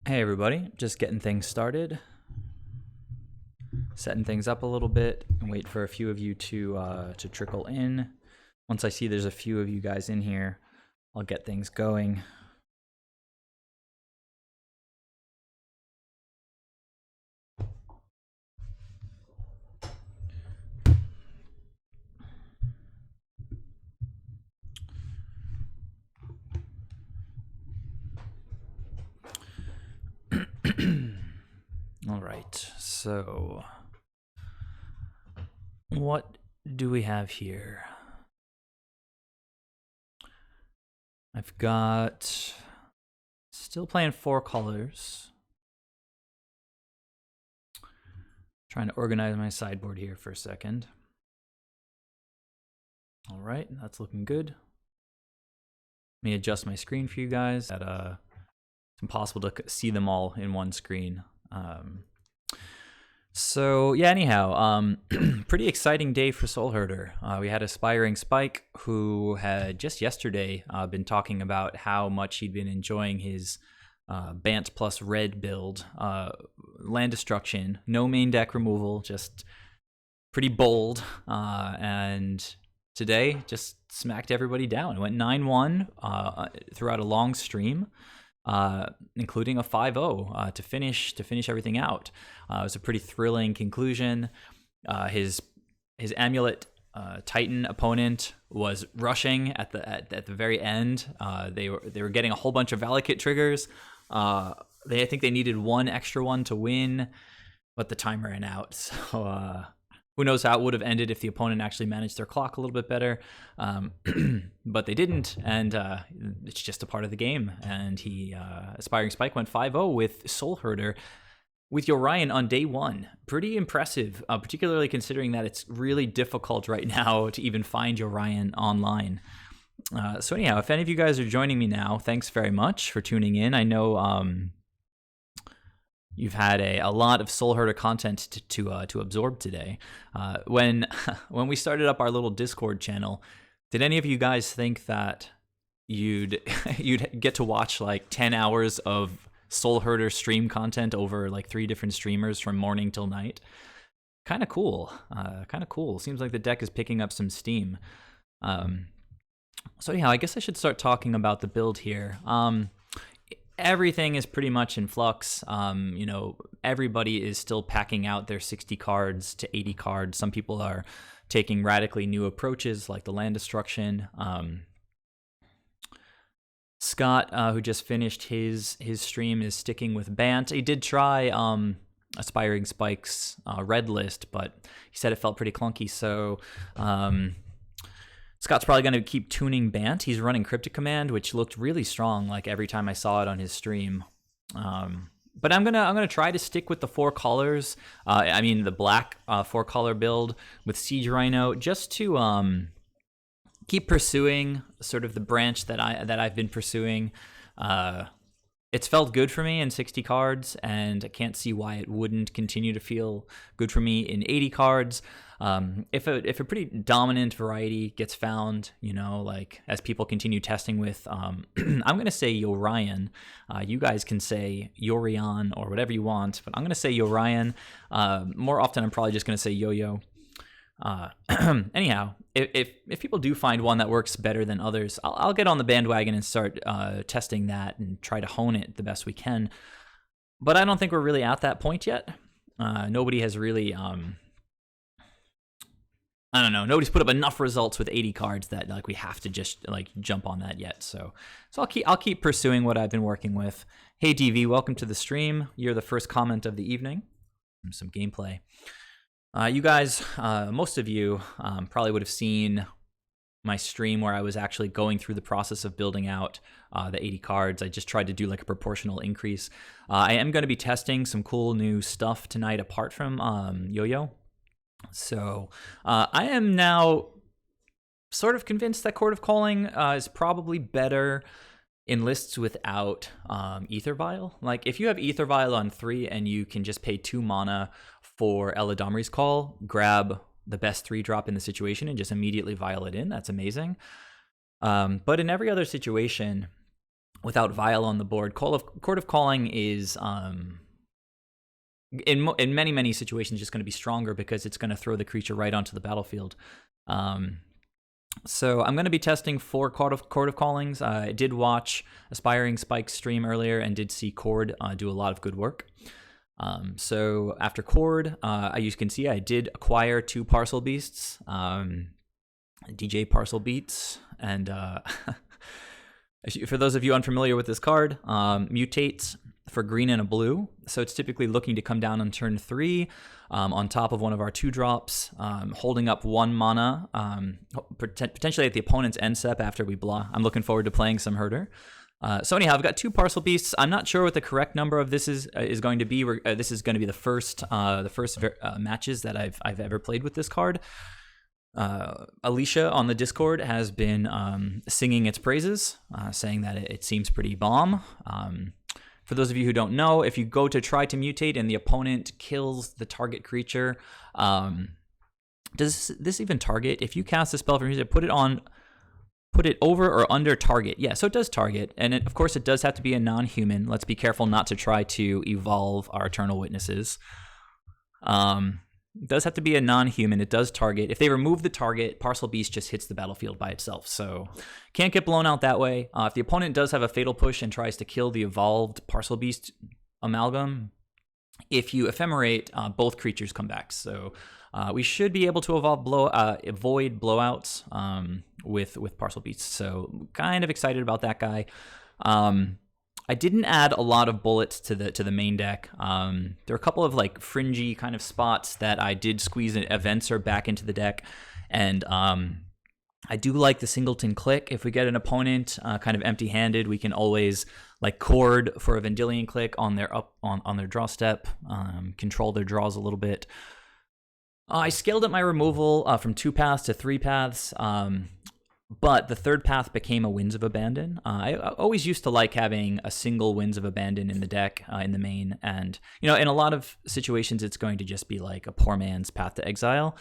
Hey everybody, just getting things started, setting things up a little bit, and wait for a few of you to trickle in. Once I see there's a few of you guys in here, I'll get things going. All right, so what do we have here? I've got still playing 4 colors. Trying to organize my sideboard here for a second. All right, that's looking good. Let me adjust my screen for you guys. It's impossible to see them all in one screen. So yeah, anyhow, pretty exciting day for Soul Herder. We had Aspiring Spike, who had just yesterday been talking about how much he'd been enjoying his Bant plus red build. Land destruction, no main deck removal, just pretty bold. And today just smacked everybody down. It went 9-1 throughout a long stream. Including a 5-0 to finish everything out. It was a pretty thrilling conclusion. His Amulet Titan opponent was rushing at the very end. They were getting a whole bunch of Valakut triggers. I think they needed one extra one to win, but the time ran out. So who knows how it would have ended if the opponent actually managed their clock a little bit better. But they didn't, and it's just a part of the game. And Aspiring Spike went 5-0 with Soul Herder, with Yorion on day 1. Pretty impressive, particularly considering that it's really difficult right now to even find Yorion online. So anyhow, if any of you guys are joining me now, thanks very much for tuning in. I know you've had a lot of Soul Herder content to absorb today. When we started up our little Discord channel, did any of you guys think that you'd get to watch like 10 hours of Soul Herder stream content over like 3 different streamers from morning till night? Kind of cool. Seems like the deck is picking up some steam. So anyhow, I guess I should start talking about the build here. Everything is pretty much in flux. Everybody is still packing out their 60 cards to 80 cards. Some people are taking radically new approaches, like the land destruction. Scott, who just finished his stream, is sticking with Bant. He did try Aspiring Spike's red list, but he said it felt pretty clunky. So Scott's probably going to keep tuning Bant. He's running Cryptic Command, which looked really strong like every time I saw it on his stream. But I'm gonna try to stick with the 4 colors. The black 4-color build with Siege Rhino, just to keep pursuing sort of the branch that I've been pursuing. It's felt good for me in 60 cards, and I can't see why it wouldn't continue to feel good for me in 80 cards. If a pretty dominant variety gets found, like as people continue testing with, I'm going to say Yorion. You guys can say Yorion or whatever you want, but I'm going to say Yorion. More often, I'm probably just going to say Yo-Yo. Anyhow, if people do find one that works better than others, I'll get on the bandwagon and start testing that and try to hone it the best we can. But I don't think we're really at that point yet. Nobody has really, nobody's put up enough results with 80 cards that like we have to just like jump on that yet. So I'll keep pursuing what I've been working with. Hey DV, welcome to the stream. You're the first comment of the evening. Some gameplay. You guys, most of you probably would have seen my stream where I was actually going through the process of building out the 80 cards. I just tried to do like a proportional increase. I am going to be testing some cool new stuff tonight apart from Yo-Yo. So I am now sort of convinced that Court of Calling is probably better in lists without Ether Vial. Like if you have Ether Vial on 3 and you can just pay 2 mana for Eladamri's Call, grab the best 3-drop in the situation and just immediately vial it in. That's amazing. But in every other situation, without Vial on the board. Court of Calling is in many situations just going to be stronger because it's going to throw the creature right onto the battlefield. So I'm going to be testing 4 Court of Callings. I did watch Aspiring Spike's stream earlier and did see Cord do a lot of good work. So after Cord, as you can see, I did acquire 2 Parcel Beasts, DJ Parcel Beats, and for those of you unfamiliar with this card, mutates for green and a blue. So it's typically looking to come down on turn 3 on top of one of our 2-drops, holding up 1 mana, potentially at the opponent's end step after we blah. I'm looking forward to playing some Herder. So anyhow, I've got 2 Parcel Beasts. I'm not sure what the correct number of this is going to be. This is going to be the first matches that I've ever played with this card. Alicia on the Discord has been singing its praises, saying that it seems pretty bomb. For those of you who don't know, if you go to try to mutate and the opponent kills the target creature, does this even target? If you cast a spell from music, put it over or under target. Yeah, so it does target, and of course it does have to be a non-human. Let's be careful not to try to evolve our Eternal Witnesses. It does have to be a non-human. It does target. If they remove the target, Parcel Beast just hits the battlefield by itself, so can't get blown out that way. If the opponent does have a Fatal Push and tries to kill the evolved Parcel Beast Amalgam, if you ephemerate, both creatures come back. So we should be able to avoid blowouts with Parcel Beasts. So kind of excited about that guy. I didn't add a lot of bullets to the main deck. There are a couple of like fringy kind of spots that I did squeeze an Eventer back into the deck, and I do like the Singleton Click. If we get an opponent kind of empty-handed, we can always like Cord for a Vendilion Click on their on their draw step, control their draws a little bit. I scaled up my removal from 2 paths to 3 paths. But the 3rd path became a Winds of Abandon. I always used to like having a single Winds of Abandon in the deck, in the main. And, in a lot of situations, it's going to just be like a poor man's Path to Exile.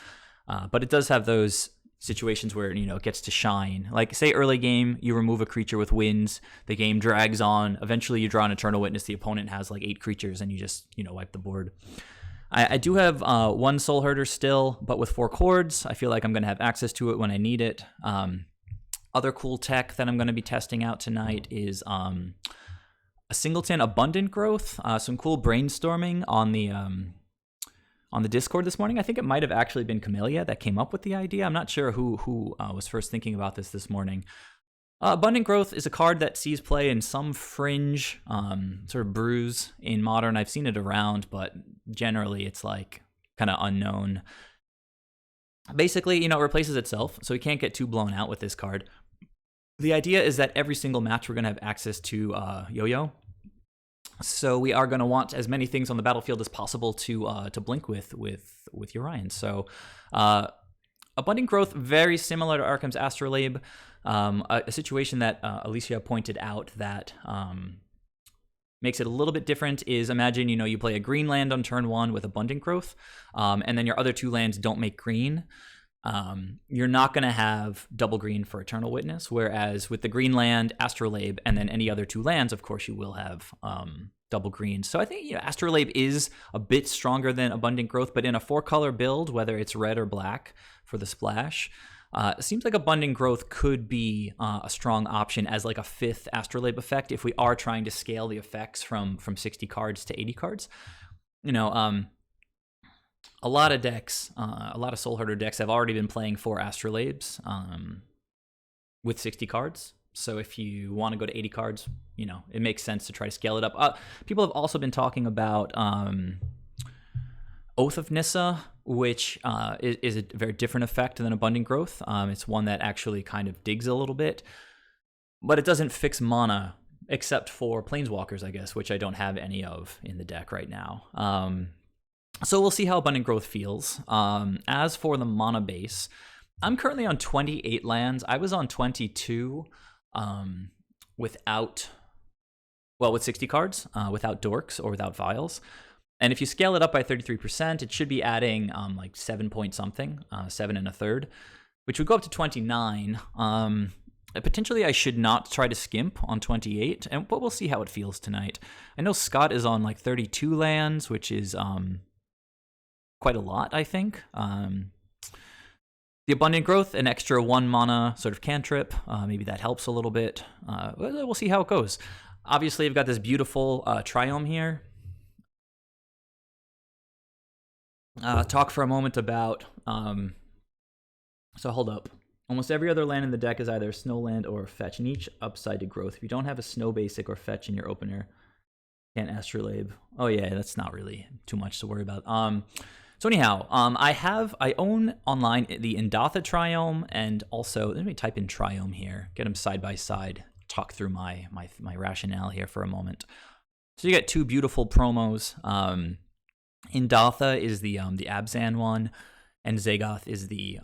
But it does have those situations where, it gets to shine. Like, say, early game, you remove a creature with Winds, the game drags on. Eventually, you draw an Eternal Witness. The opponent has like 8 creatures, and you just, wipe the board. I do have 1 Soul Herder still, but with 4 Chords, I feel like I'm going to have access to it when I need it. Other cool tech that I'm going to be testing out tonight is a Singleton Abundant Growth. Some cool brainstorming on the Discord this morning. I think it might have actually been Camellia that came up with the idea. I'm not sure who was first thinking about this morning. Abundant Growth is a card that sees play in some fringe sort of brews in Modern. I've seen it around, but generally it's like kind of unknown. Basically, it replaces itself, so we can't get too blown out with this card. The idea is that every single match we're going to have access to Yo-Yo. So we are going to want as many things on the battlefield as possible to blink with Yorion. So Abundant Growth, very similar to Arkham's Astrolabe. A situation that Alicia pointed out that makes it a little bit different is, imagine, you play a green land on turn 1 with Abundant Growth, and then your other 2 lands don't make green. You're not going to have double green for Eternal Witness, whereas with the green land, Astrolabe, and then any other 2 lands, of course, you will have double green. So I think Astrolabe is a bit stronger than Abundant Growth, but in a 4-color build, whether it's red or black for the splash, it seems like Abundant Growth could be a strong option as like a 5th Astrolabe effect if we are trying to scale the effects from 60 cards to 80 cards. A lot of decks, a lot of Soul Herder decks have already been playing 4 Astrolabes with 60 cards. So if you want to go to 80 cards, it makes sense to try to scale it up. People have also been talking about Oath of Nissa, which is a very different effect than Abundant Growth. It's one that actually kind of digs a little bit, but it doesn't fix mana except for Planeswalkers, I guess, which I don't have any of in the deck right now. So we'll see how Abundant Growth feels. As for the mana base, I'm currently on 28 lands. I was on 22 with 60 cards, without Dorks or without Vials. And if you scale it up by 33%, it should be adding like 7 point something, 7 1/3, which would go up to 29. Potentially, I should not try to skimp on 28, but we'll see how it feels tonight. I know Scott is on like 32 lands, which is quite a lot, I think. The Abundant Growth, an extra 1 mana sort of cantrip. Maybe that helps a little bit. We'll see how it goes. Obviously, I've got this beautiful Triome here. Talk for a moment about... so hold up. Almost every other land in the deck is either a snow land or a fetch, and each upside to growth. If you don't have a snow basic or fetch in your opener, can't Astrolabe. Oh yeah, that's not really too much to worry about. So anyhow, I own online the Indatha Triome, and also, let me type in Triome here, get them side by side, talk through my rationale here for a moment. So you get two beautiful promos. Indatha is the Abzan one, and Zagoth is the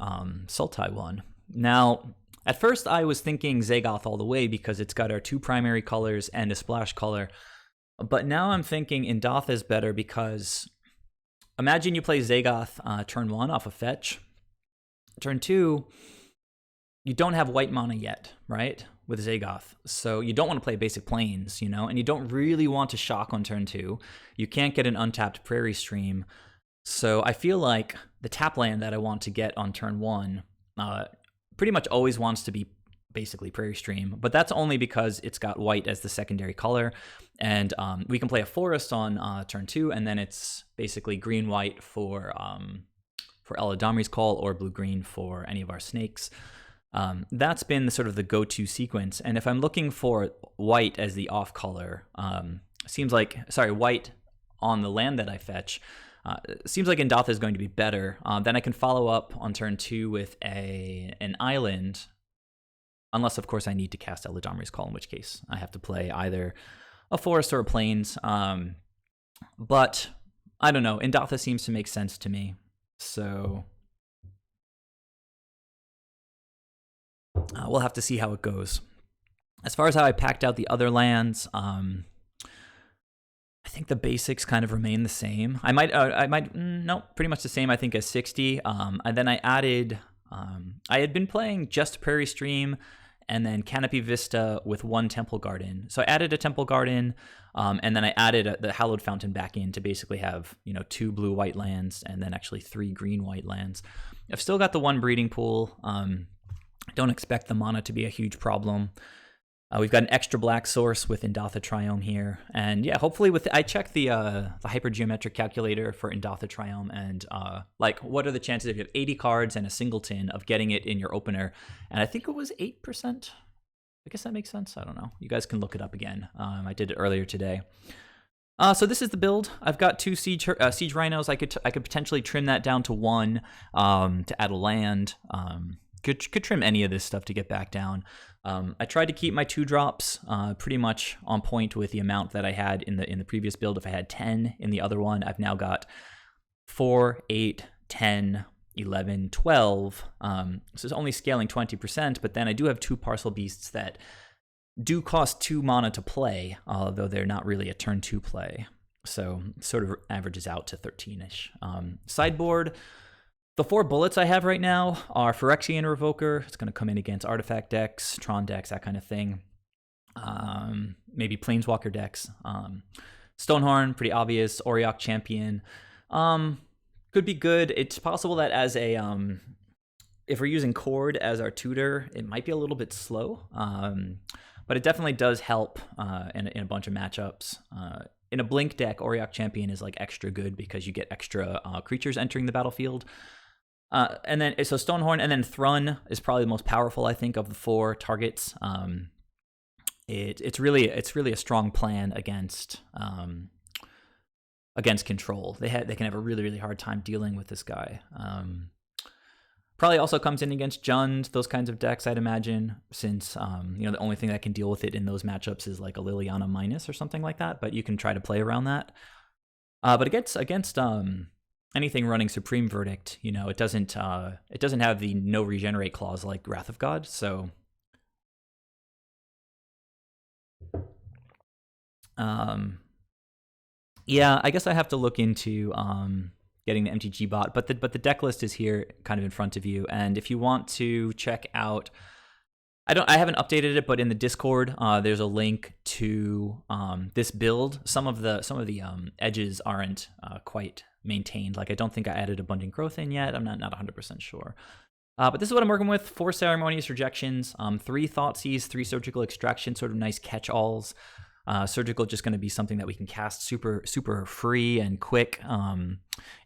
Sultai one. Now, at first I was thinking Zagoth all the way because it's got our 2 primary colors and a splash color, but now I'm thinking Indatha is better because imagine you play Zagoth turn 1 off a fetch. Turn 2, you don't have white mana yet, right? With Zagoth. So you don't want to play basic plains, you know, and you don't really want to shock on turn 2. You can't get an untapped Prairie Stream. So I feel like the tap land that I want to get on turn 1 pretty much always wants to be basically Prairie Stream, but that's only because it's got white as the secondary color, and we can play a forest on turn 2, and then it's basically green-white for Eladamri's Call or blue-green for any of our snakes. That's been sort of the go-to sequence, and if I'm looking for white as the off color, white on the land that I fetch, seems like Indatha is going to be better. Then I can follow up on turn 2 with an island, unless, of course, I need to cast Eladamri's Call, in which case I have to play either a forest or a plains. But I don't know. Indatha seems to make sense to me. So we'll have to see how it goes. As far as how I packed out the other lands, I think the basics kind of remain the same. No, pretty much the same, I think, as 60. And then I added, I had been playing just Prairie Stream and then Canopy Vista with 1 Temple Garden. So I added a Temple Garden, and then I added the Hallowed Fountain back in to basically have, 2 blue-white lands and then actually 3 green-white lands. I've still got the 1 breeding pool. Don't expect the mana to be a huge problem. We've got an extra black source with Indatha Triome here. And yeah, hopefully I checked the hypergeometric calculator for Indatha Triome, and what are the chances if you have 80 cards and a singleton of getting it in your opener? And I think it was 8%. I guess that makes sense. I don't know. You guys can look it up again. I did it earlier today. So this is the build. I've got 2 siege rhinos. I could potentially trim that down to 1 to add a land. Could trim any of this stuff to get back down. I tried to keep my 2 drops pretty much on point with the amount that I had in the previous build. If I had 10 in the other one, I've now got 4, 8, 10, 11, 12. So it's only scaling 20%, but then I do have 2 Parcel Beasts that do cost 2 mana to play, although they're not really a turn 2 play. So it sort of averages out to 13-ish. Sideboard. The 4 bullets I have right now are Phyrexian Revoker. It's going to come in against artifact decks, Tron decks, that kind of thing. Maybe Planeswalker decks. Stonehorn, pretty obvious. Auriok Champion. Could be good. It's possible that as a... if we're using Chord as our tutor, it might be a little bit slow. But it definitely does help in a bunch of matchups. In a Blink deck, Auriok Champion is like extra good because you get extra creatures entering the battlefield. And then so Stonehorn, and then Thrun is probably the most powerful, I think, of the 4 targets. It's really a strong plan against control. They can have a really hard time dealing with this guy. Probably also comes in against Jund, those kinds of decks, I'd imagine, since the only thing that can deal with it in those matchups is like a Liliana minus or something like that. But you can try to play around that. But against anything running Supreme Verdict, it doesn't have the no regenerate clause like Wrath of God. So yeah, I guess I have to look into getting the MTG bot, but the deck list is here kind of in front of you. And if you want to check out I haven't updated it, but in the Discord, there's a link to this build. Some of the edges aren't quite maintained. Like I don't think I added abundant growth in yet. I'm not 100% sure. But this is what I'm working with: 4 ceremonious rejections, 3 Thoughtseize, 3 surgical extraction, sort of nice catch-alls. Surgical just going to be something that we can cast super free and quick.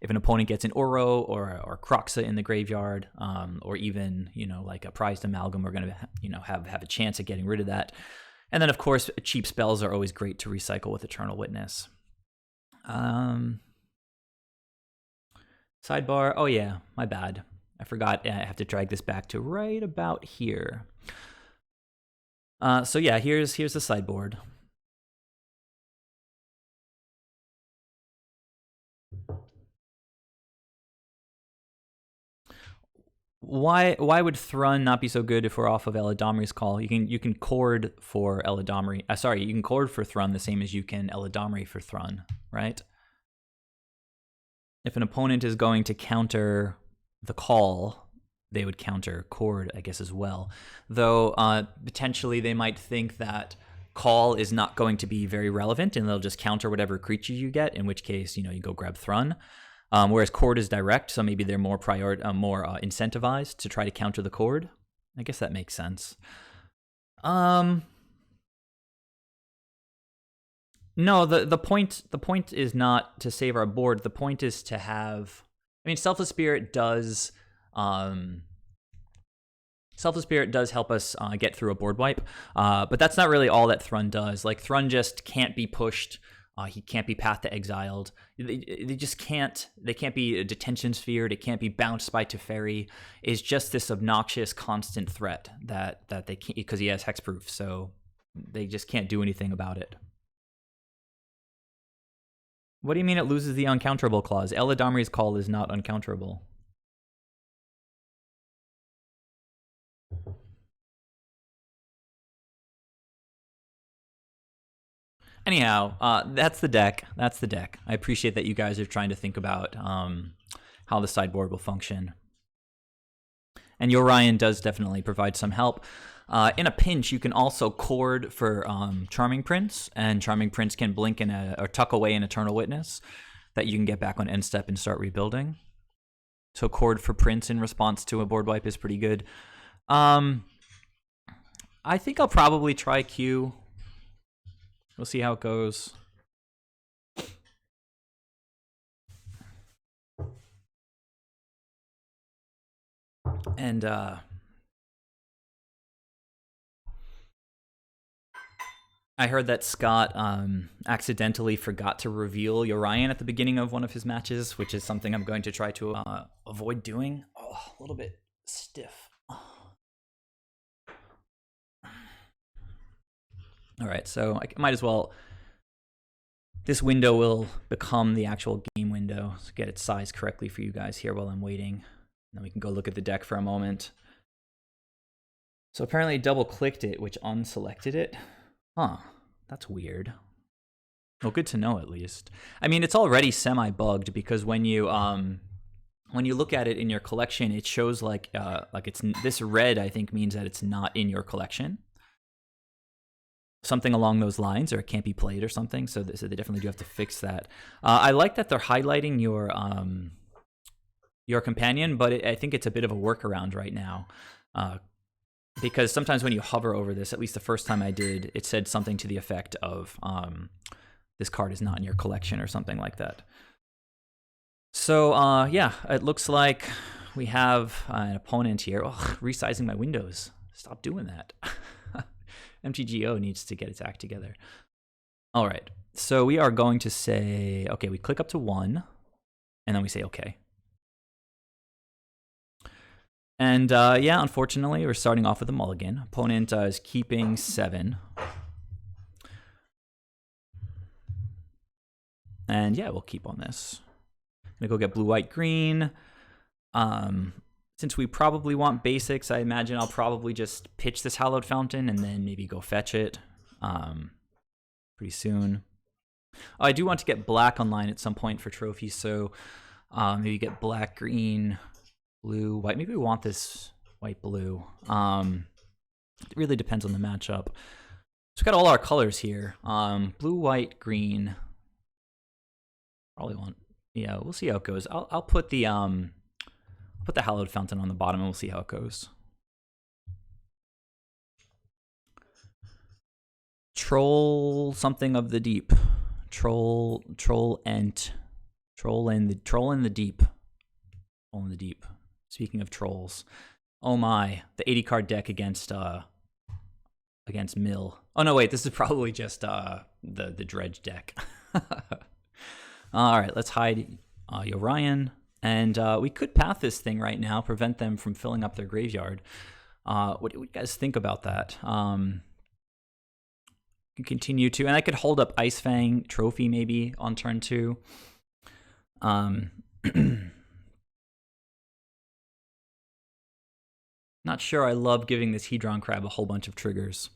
If an opponent gets an Oro or Croxa in the graveyard, or even like a prized amalgam, we're going to have a chance at getting rid of that. And then of course cheap spells are always great to recycle with Eternal Witness. Sidebar. Oh yeah, my bad. I forgot. I have to drag this back to right about here. So yeah, here's the sideboard. Why would Thrun not be so good if we're off of Eladamri's Call? You can chord for Eladamri. Sorry, you can chord for Thrun the same as you can Eladamri for Thrun, right? If an opponent is going to counter the call, they would counter chord, I guess, as well. Though potentially they might think that call is not going to be very relevant, and they'll just counter whatever creature you get. In which case, you go grab Thrun. Whereas chord is direct, so maybe they're more incentivized to try to counter the chord. I guess that makes sense. No, the point is not to save our board. The point is to have. I mean, Selfless Spirit does. Selfless Spirit does help us get through a board wipe, but that's not really all that Thrun does. Like Thrun just can't be pushed. He can't be Path to Exiled. They just can't. They can't be a Detention Sphered. It can't be bounced by Teferi. It's just this obnoxious, constant threat that they can't, because he has hexproof. So they just can't do anything about it. What do you mean it loses the uncounterable clause? Eladamri's Call is not uncounterable. Anyhow, that's the deck. That's the deck. I appreciate that you guys are trying to think about how the sideboard will function. And Yorion does definitely provide some help. In a pinch, you can also chord for Charming Prince, and Charming Prince can blink or tuck away an Eternal Witness that you can get back on end step and start rebuilding. So chord for Prince in response to a board wipe is pretty good. I think I'll probably try Q. We'll see how it goes. And I heard that Scott accidentally forgot to reveal Yorion at the beginning of one of his matches, which is something I'm going to try to avoid doing. Oh, a little bit stiff. All right, so I might as well. This window will become the actual game window, so get it sized correctly for you guys here while I'm waiting. Then we can go look at the deck for a moment. So apparently I double-clicked it, which unselected it. Huh, that's weird. Well, good to know at least. I mean, it's already semi-bugged because when you look at it in your collection, it shows like it's this red. I think means that it's not in your collection. Something along those lines, or it can't be played or something. So they definitely do have to fix that. I like that they're highlighting your companion, but I think it's a bit of a workaround right now. Because sometimes when you hover over this, at least the first time I did, it said something to the effect of this card is not in your collection or something like that. So yeah, it looks like we have an opponent here. Ugh, resizing my windows. Stop doing that. MTGO needs to get its act together. All right, so we are going to say, okay, we click up to 1, and then we say okay. And yeah, unfortunately, we're starting off with a mulligan. Opponent is keeping 7. And yeah, we'll keep on this. I'm gonna go get blue, white, green. Since we probably want basics, I imagine I'll probably just pitch this Hallowed Fountain and then maybe go fetch it pretty soon. I do want to get black online at some point for trophies, so maybe get black, green, blue, white. Maybe we want this white, blue. It really depends on the matchup. So we've got all our colors here. Blue, white, green. Probably want. Yeah, we'll see how it goes. I'll put the hallowed fountain on the bottom and we'll see how it goes. Troll something of the deep. Troll in the deep. Troll in the deep. Speaking of trolls. Oh my, the 80 card deck against Mill. Oh no, wait, this is probably just the dredge deck. All right, let's hide Yorion, and we could path this thing right now, prevent them from filling up their graveyard. What do you guys think about that? Continue to, and I could hold up Ice Fang Trophy maybe on turn 2. Not sure I love giving this Hedron Crab a whole bunch of triggers.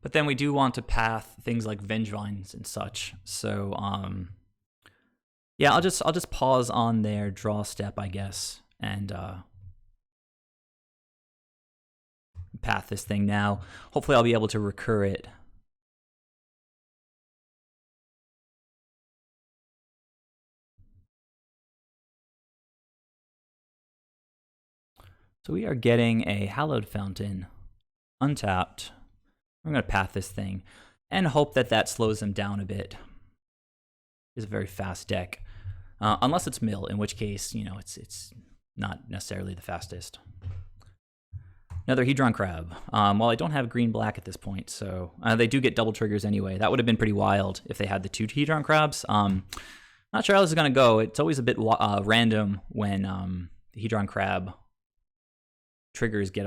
But then we do want to path things like Vengevines and such. So yeah, I'll just pause on their draw step, I guess, and path this thing now. Hopefully I'll be able to recur it. So we are getting a Hallowed Fountain, untapped. I'm going to path this thing and hope that that slows them down a bit. It's a very fast deck. Unless it's Mill, in which case, you know, it's not necessarily the fastest. Another Hedron Crab. Well, I don't have green-black at this point, so they do get double triggers anyway. That would have been pretty wild if they had the 2 Hedron Crabs. Not sure how this is going to go. It's always a bit random when the Hedron Crab triggers get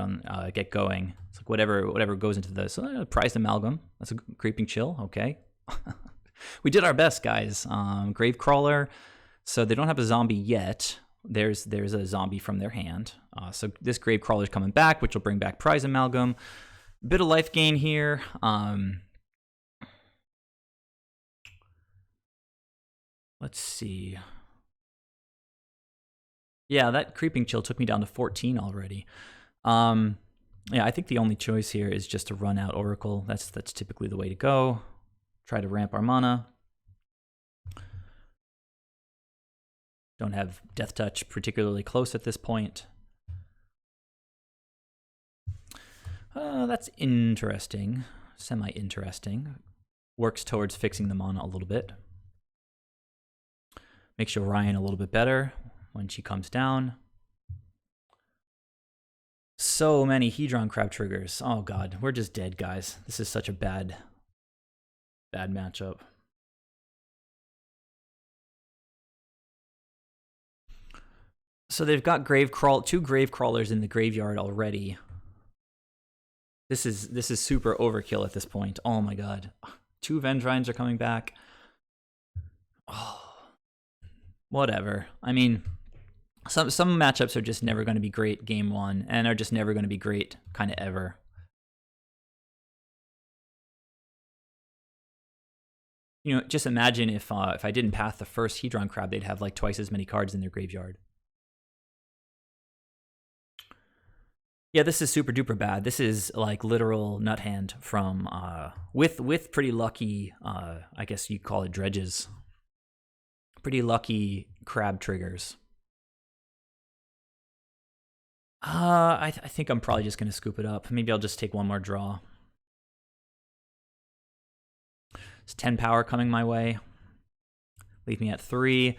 going. It's like whatever goes into this. So, Prized Amalgam. That's a Creeping Chill. Okay. We did our best, guys. Gravecrawler. So they don't have a zombie yet. There's a zombie from their hand. So this Gravecrawler is coming back, which will bring back Prize Amalgam. Bit of life gain here. Let's see. Yeah, that Creeping Chill took me down to 14 already. Yeah, I think the only choice here is just to run out Oracle. That's typically the way to go. Try to ramp our mana. Don't have Death Touch particularly close at this point. That's interesting. Semi-interesting. Works towards fixing the mana a little bit. Makes Yorion a little bit better when she comes down. So many Hedron Crab triggers. Oh god, we're just dead, guys. This is such a bad matchup. So they've got two Gravecrawlers in the graveyard already. This is super overkill at this point. Oh my god. 2 Vengevines are coming back. Oh, whatever. I mean, some matchups are just never going to be great game 1 and are just never going to be great kind of ever. You know, just imagine if I didn't path the first Hedron Crab, they'd have like twice as many cards in their graveyard. Yeah, this is super duper bad. This is like literal nut hand from with pretty lucky I guess you'd call it dredges. Pretty lucky crab triggers. I think I'm probably just gonna scoop it up. Maybe I'll just take one more draw. It's 10 power coming my way. Leave me at 3.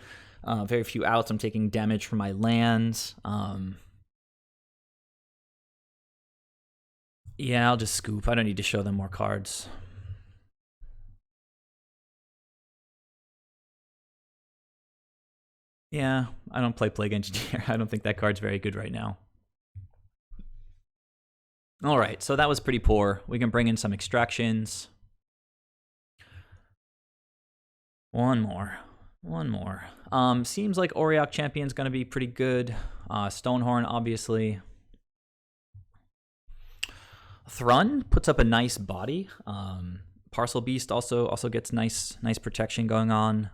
Very few outs. I'm taking damage from my lands. Yeah, I'll just scoop. I don't need to show them more cards. Yeah, I don't play Plague Engineer. I don't think that card's very good right now. All right, so that was pretty poor. We can bring in some extractions. One more. Seems like Auriok Champion's going to be pretty good. Stonehorn, obviously. Thrun puts up a nice body. Parcel Beast also gets nice protection going on.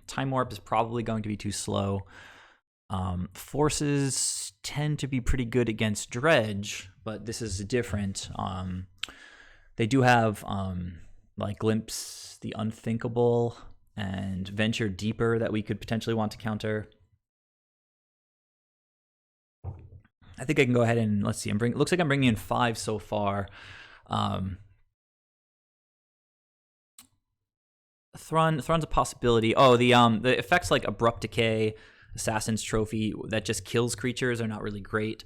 Time Warp is probably going to be too slow. Forces tend to be pretty good against Dredge, but this is different. They do have like Glimpse the Unthinkable and Venture Deeper that we could potentially want to counter. I think I can go ahead and let's see. Looks like I'm bringing in 5 so far. Thrawn's a possibility. Oh, the effects like Abrupt Decay, Assassin's Trophy that just kills creatures are not really great.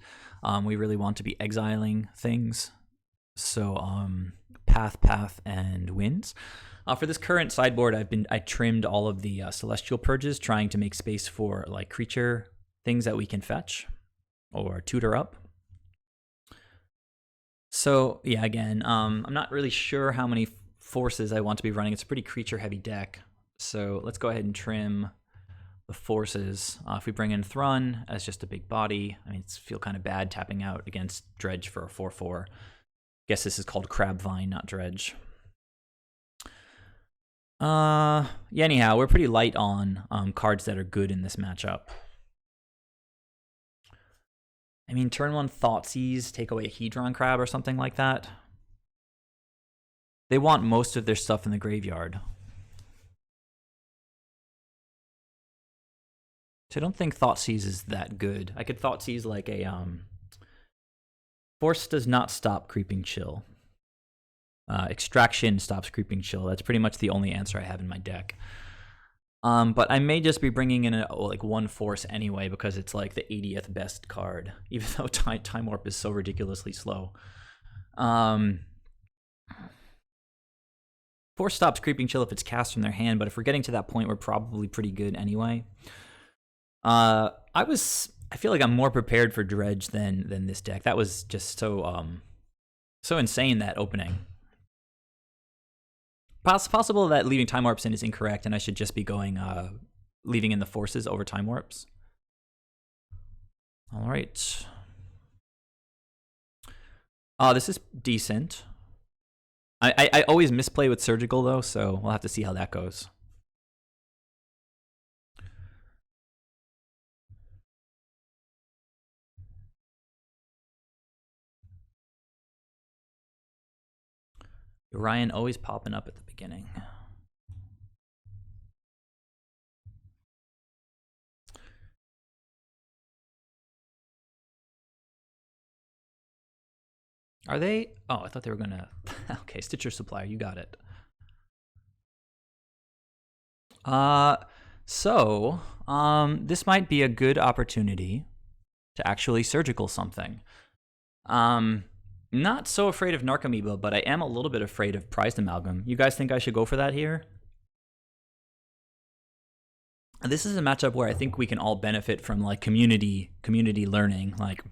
We really want to be exiling things. So Path, and Winds. For this current sideboard, I trimmed all of the Celestial Purges, trying to make space for like creature things that we can fetch or tutor up. So yeah, again, I'm not really sure how many forces I want to be running. It's a pretty creature heavy deck. So let's go ahead and trim the forces. If we bring in Thrawn as just a big body, I mean, it's feel kind of bad tapping out against Dredge for a 4/4. Guess this is called Crabvine, not Dredge. Yeah, anyhow, we're pretty light on cards that are good in this matchup. I mean, turn 1 Thoughtseize, take away a Hedron Crab or something like that. They want most of their stuff in the graveyard. So I don't think Thoughtseize is that good. I could Thoughtseize like a Force does not stop Creeping Chill. Extraction stops Creeping Chill. That's pretty much the only answer I have in my deck. But I may just be bringing in like 1 Force anyway because it's like the 80th best card, even though Time Warp is so ridiculously slow. Force stops Creeping Chill if it's cast from their hand, but if we're getting to that point, we're probably pretty good anyway. I feel like I'm more prepared for Dredge than this deck. That was just so insane, that opening. Possible that leaving Time Warps in is incorrect, and I should just be going leaving in the forces over Time Warps. All right. This is decent. I always misplay with Surgical though, so we'll have to see how that goes. Yorion always popping up at the beginning. Are they? Oh, I thought they were gonna. Okay, Stitcher Supplier, you got it. This might be a good opportunity to actually surgical something. Not so afraid of Narcomoeba, but I am a little bit afraid of Prized Amalgam. You guys think I should go for that here? This is a matchup where I think we can all benefit from like community learning. Like,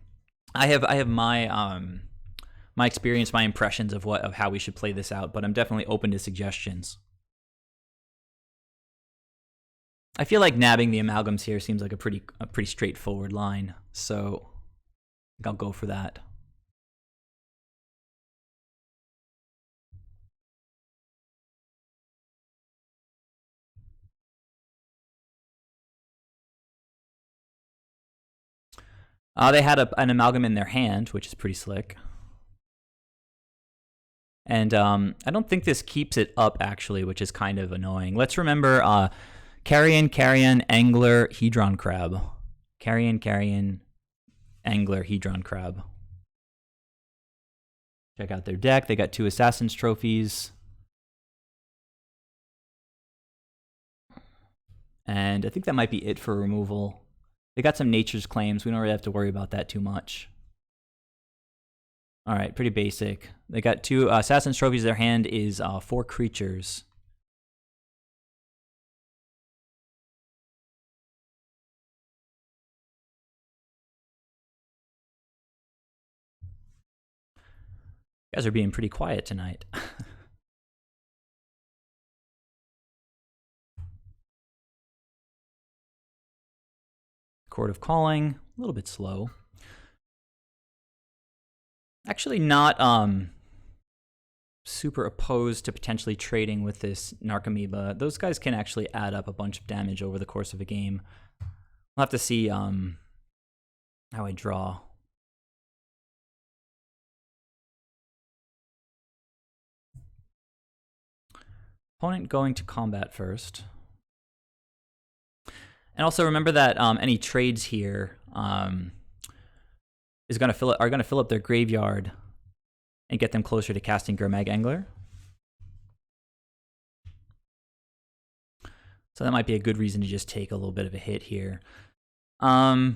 I have my my experience, my impressions of how we should play this out, but I'm definitely open to suggestions. I feel like nabbing the amalgams here seems like a pretty straightforward line, so I think I'll go for that. They had an amalgam in their hand, which is pretty slick. And I don't think this keeps it up, actually, which is kind of annoying. Let's remember Carrion, Angler, Hedron Crab. Carrion, Angler, Hedron Crab. Check out their deck. They got 2 Assassin's Trophies. And I think that might be it for removal. They got some Nature's Claims. We don't really have to worry about that too much. All right, pretty basic. They got 2 Assassin's Trophies. Their hand is 4 creatures. You guys are being pretty quiet tonight. Court of Calling, a little bit slow. Actually not super opposed to potentially trading with this Narcomoeba. Those guys can actually add up a bunch of damage over the course of a game. We'll have to see how I draw. Opponent going to combat first. And also remember that any trades here are going to fill up their graveyard and get them closer to casting Gurmag Angler. So that might be a good reason to just take a little bit of a hit here. Yeah,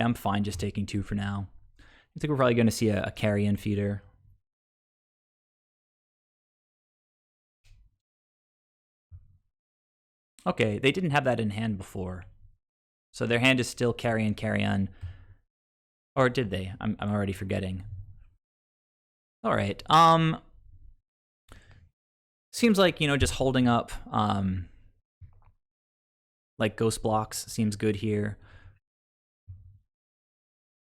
I'm fine just taking 2 for now. I think we're probably going to see a carrion feeder. Okay, they didn't have that in hand before. So their hand is still carrion. Or did they? I'm already forgetting. All right. Seems like, you know, just holding up like ghost blocks seems good here.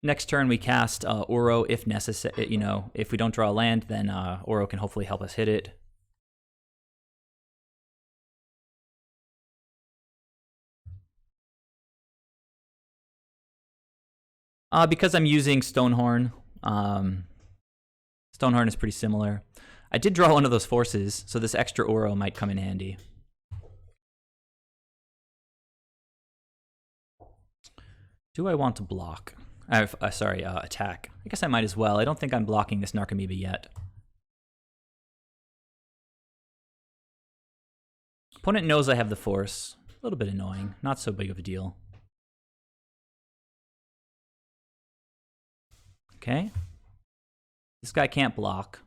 Next turn we cast Uro if necessary. You know, if we don't draw a land, then Uro can hopefully help us hit it. Because I'm using Stonehorn, Stonehorn is pretty similar. I did draw one of those forces, so this extra Uro might come in handy. Do I want to block? Attack. I guess I might as well. I don't think I'm blocking this Narcomoeba yet. Opponent knows I have the force. A little bit annoying. Not so big of a deal. Okay. This guy can't block.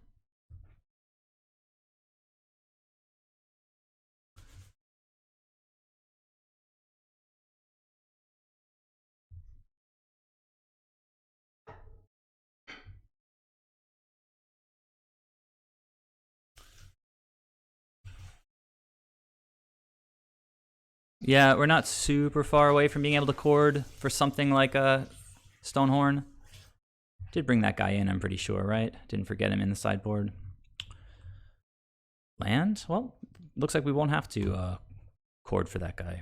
Yeah, we're not super far away from being able to chord for something like a Stonehorn. Did bring that guy in, I'm pretty sure, right? Didn't forget him in the sideboard. Land? Well, looks like we won't have to chord for that guy.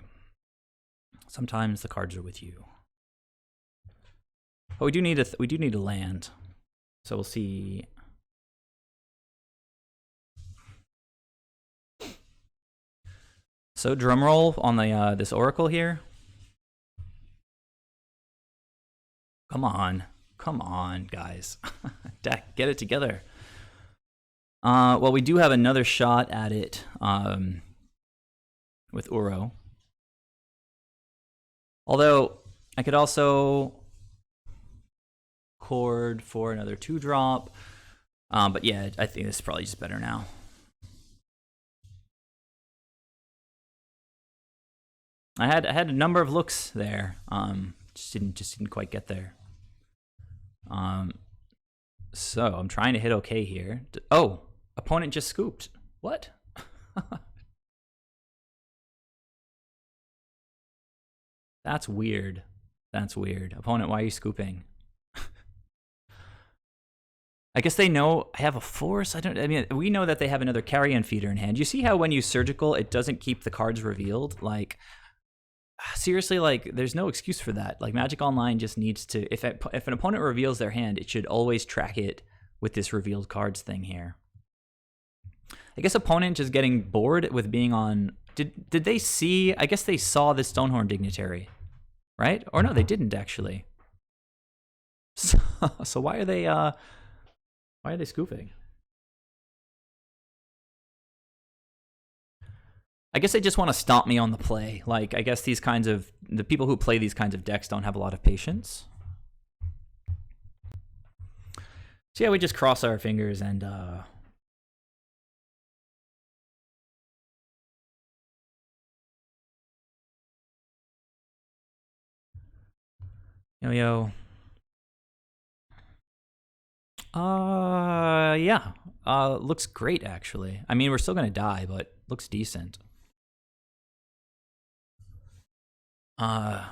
Sometimes the cards are with you. But we do need a land. So we'll see. So drumroll on the this oracle here. Come on, guys. Deck, get it together. Well, we do have another shot at it with Uro. Although I could also chord for another 2-drop. But yeah, I think this is probably just better now. I had a number of looks there. Just didn't quite get there. So I'm trying to hit okay here. Oh, opponent just scooped. What? That's weird. That's weird. Opponent, why are you scooping? I guess they know I have a force. I mean, we know that they have another carrion feeder in hand. You see how when you surgical, it doesn't keep the cards revealed? Like, seriously, like, there's no excuse for that. Like, Magic Online just needs to, if an opponent reveals their hand, it should always track it with this revealed cards thing here. I guess opponent just getting bored with being on, did they see, I guess they saw the Stonehorn Dignitary, right? Or no, they didn't actually. So why are they scooping? I guess they just want to stomp me on the play. Like, I guess the people who play these kinds of decks don't have a lot of patience. So yeah, we just cross our fingers and yo. Yeah. Looks great actually. I mean, we're still gonna die, but looks decent. I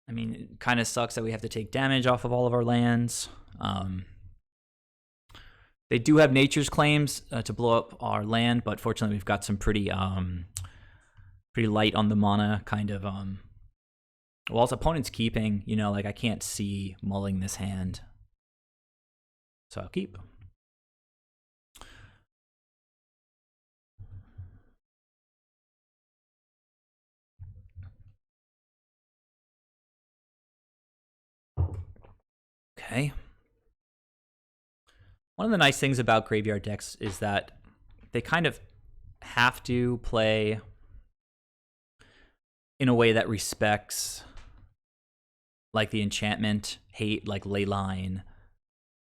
mean, it kind of sucks that we have to take damage off of all of our lands. They do have nature's claims to blow up our land, but fortunately we've got some pretty light on the mana kind of well, his opponent's keeping, you know, like I can't see mulling this hand. So I'll keep. Okay. One of the nice things about graveyard decks is that they kind of have to play in a way that respects like the enchantment, hate, like Leyline,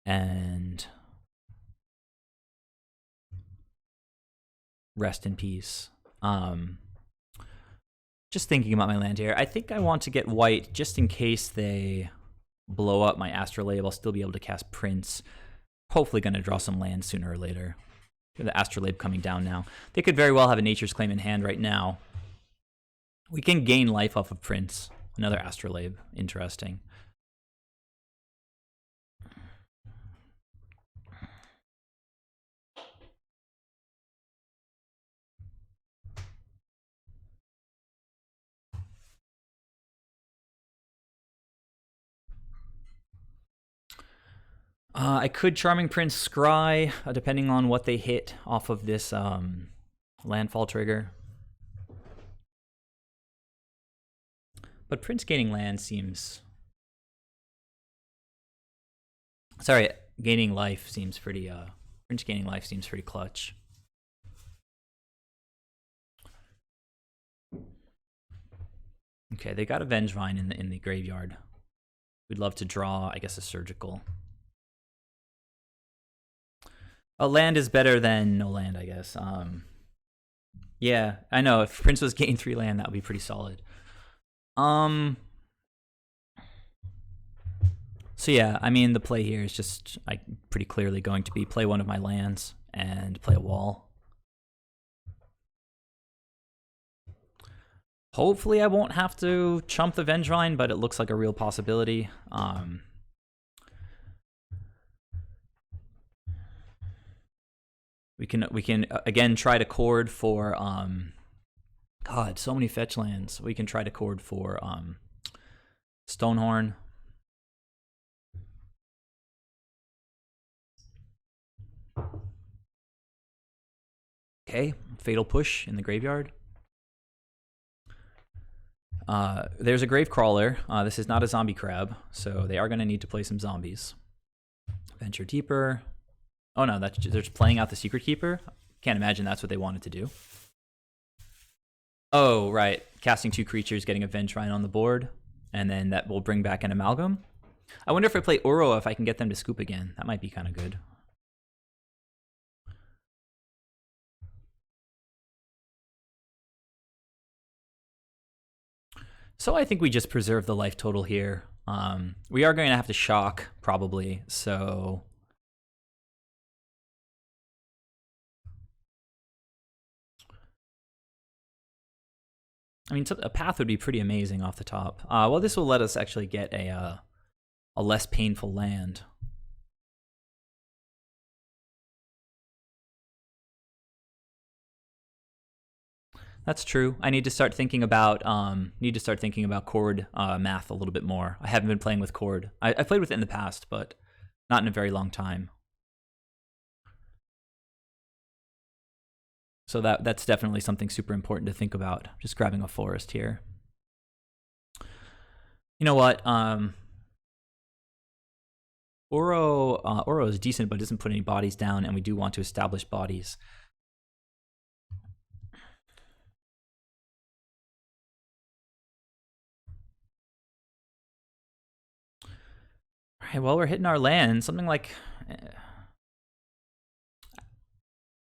and Rest in Peace. Just thinking about my land here, I think I want to get white just in case they blow up my Astrolabe. I'll still be able to cast Prince. Hopefully going to draw some land sooner or later. The Astrolabe coming down now. They could very well have a Nature's Claim in hand right now. We can gain life off of Prince. Another Astrolabe. Interesting. I could Charming Prince Scry, depending on what they hit off of this landfall trigger. But Prince gaining land seems... Sorry, gaining life seems pretty... Prince gaining life seems pretty clutch. Okay, they got a Vengevine in the graveyard. We'd love to draw, I guess, a Surgical. A land is better than no land, I guess. Yeah, I know. If Prince was gain 3 land, that would be pretty solid. So yeah, I mean, the play here is just pretty clearly going to be play one of my lands and play a wall. Hopefully I won't have to chump the Vengevine, but it looks like a real possibility. We can again try to chord for God, so many fetch lands. We can try to chord for Stonehorn. Okay, Fatal Push in the graveyard. There's a Gravecrawler. This is not a zombie crab, so they are going to need to play some zombies. Venture Deeper. Oh no, they're just playing out the Secret Keeper? Can't imagine that's what they wanted to do. Oh, right. Casting 2 creatures, getting a Vengevine on the board, and then that will bring back an Amalgam. I wonder if I play Uro, if I can get them to scoop again. That might be kind of good. So I think we just preserve the life total here. We are going to have to shock, probably, so... I mean, a path would be pretty amazing off the top. Well, this will let us actually get a less painful land. That's true. I need to start thinking about chord math a little bit more. I haven't been playing with chord. I played with it in the past, but not in a very long time. So that's definitely something super important to think about. Just grabbing a forest here. You know what? Uro is decent, but doesn't put any bodies down, and we do want to establish bodies. All right, well, we're hitting our land. Something like...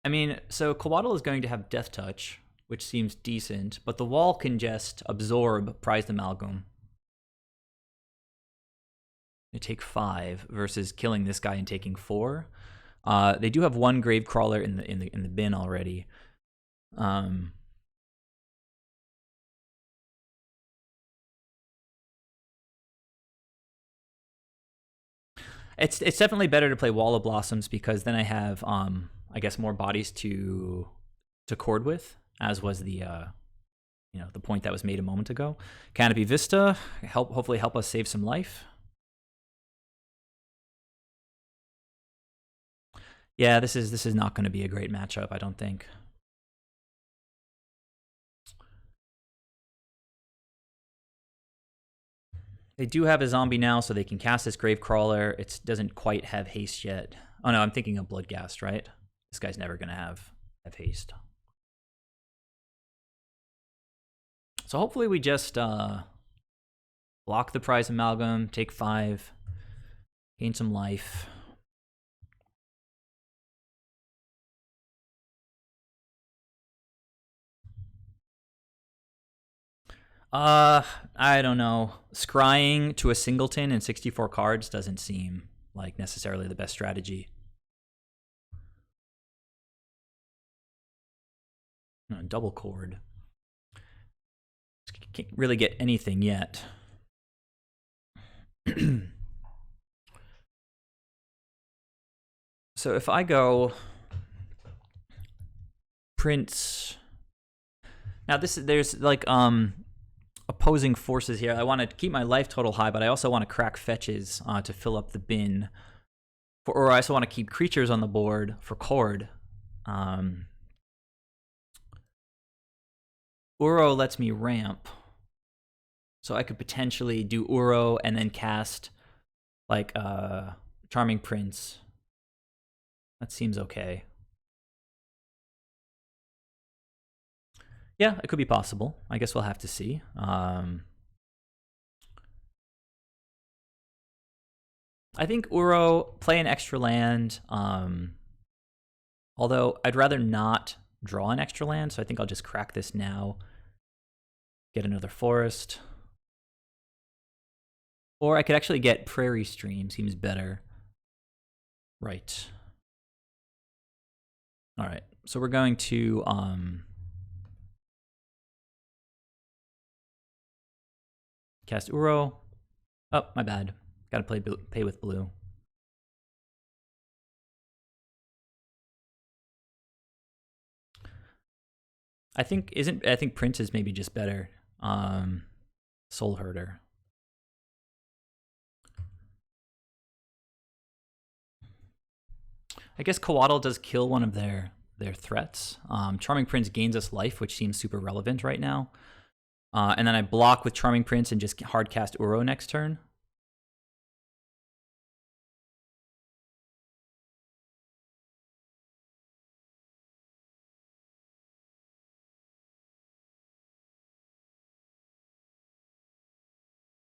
I mean, so Coatl is going to have Death Touch, which seems decent, but the wall can just absorb Prized Amalgam. They take 5 versus killing this guy and taking 4. They do have 1 Gravecrawler in the bin already. It's definitely better to play Wall of Blossoms because then I have I guess more bodies to chord with, as was the the point that was made a moment ago. Canopy Vista hopefully help us save some life. Yeah, this is not going to be a great matchup, I don't think. They do have a zombie now, so they can cast this Gravecrawler. It doesn't quite have haste yet. Oh no, I'm thinking of Bloodghast, right? This guy's never going to have haste. So hopefully we just block the Prize Amalgam, take 5, gain some life. I don't know. Scrying to a singleton and 64 cards doesn't seem like necessarily the best strategy. No, double chord. Can't really get anything yet. So if I go Prince, now there's like opposing forces here. I want to keep my life total high, but I also want to crack fetches to fill up the bin. Or I also want to keep creatures on the board for chord. Uro lets me ramp, so I could potentially do Uro and then cast like Charming Prince. That seems okay. Yeah, it could be possible. I guess we'll have to see. I think Uro, play an extra land. Although I'd rather not draw an extra land, so I think I'll just crack this now. Get another forest. Or I could actually get Prairie Stream, seems better. Right. All right, so we're going to cast Uro. Oh, my bad. Gotta pay with blue. I think Prince is maybe just better. Soul Herder. I guess Coatl does kill one of their threats. Charming Prince gains us life, which seems super relevant right now. And then I block with Charming Prince and just hard cast Uro next turn.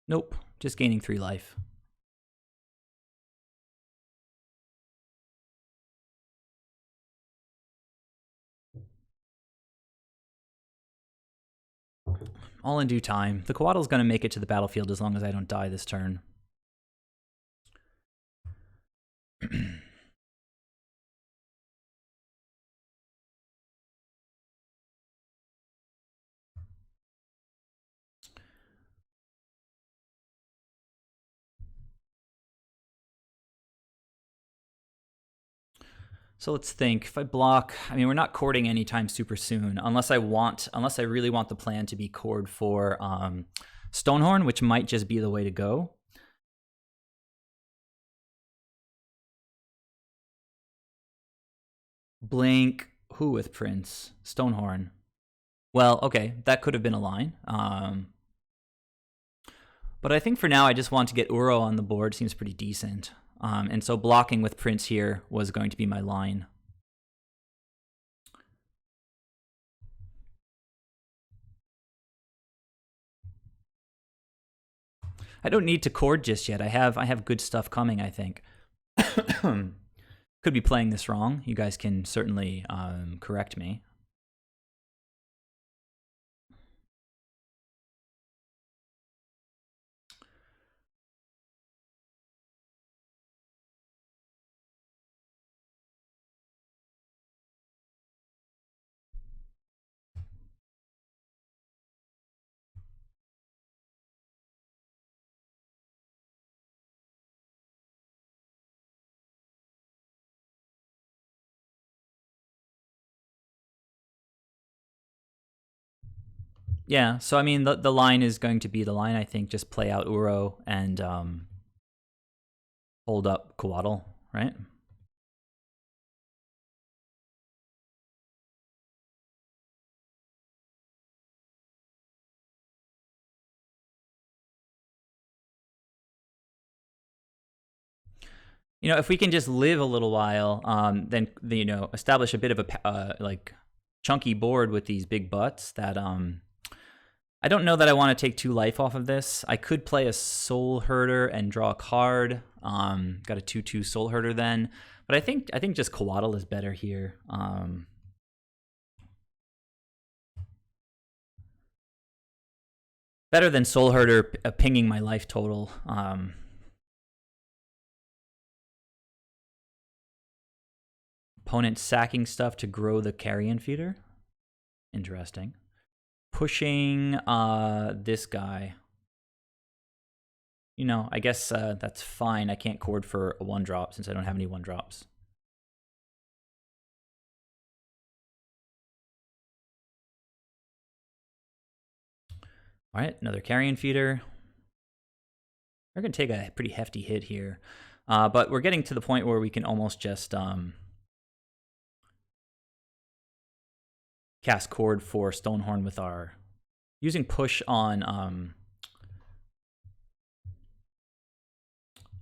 Nope, just gaining 3 life. All in due time. The Coatl's going to make it to the battlefield as long as I don't die this turn. So let's think. If I block, I mean, we're not chording anytime super soon, unless I really want the plan to be chord for Stonehorn, which might just be the way to go. Blink, who with Prince? Stonehorn. Well, okay, that could have been a line. But I think for now, I just want to get Uro on the board. Seems pretty decent. And so blocking with Prince here was going to be my line. I don't need to chord just yet. I have good stuff coming, I think. Could be playing this wrong. You guys can certainly correct me. Yeah, so I mean, the line is going to be the line, I think. Just play out Uro and hold up Coatl, right? You know, if we can just live a little while, then you know, establish a bit of a like chunky board with these big butts. That I don't know that I want to take 2 life off of this. I could play a Soul Herder and draw a card. Got a 2/2 Soul Herder then, but I think just Coatl is better here. Better than Soul Herder pinging my life total. Opponent sacking stuff to grow the Carrion Feeder. Interesting. Pushing this guy. You know, I guess that's fine. I can't cord for a 1-drop since I don't have any 1-drops. All right, another Carrion Feeder. We're going to take a pretty hefty hit here. But we're getting to the point where we can almost just cast Cord for Stonehorn with our... Using push on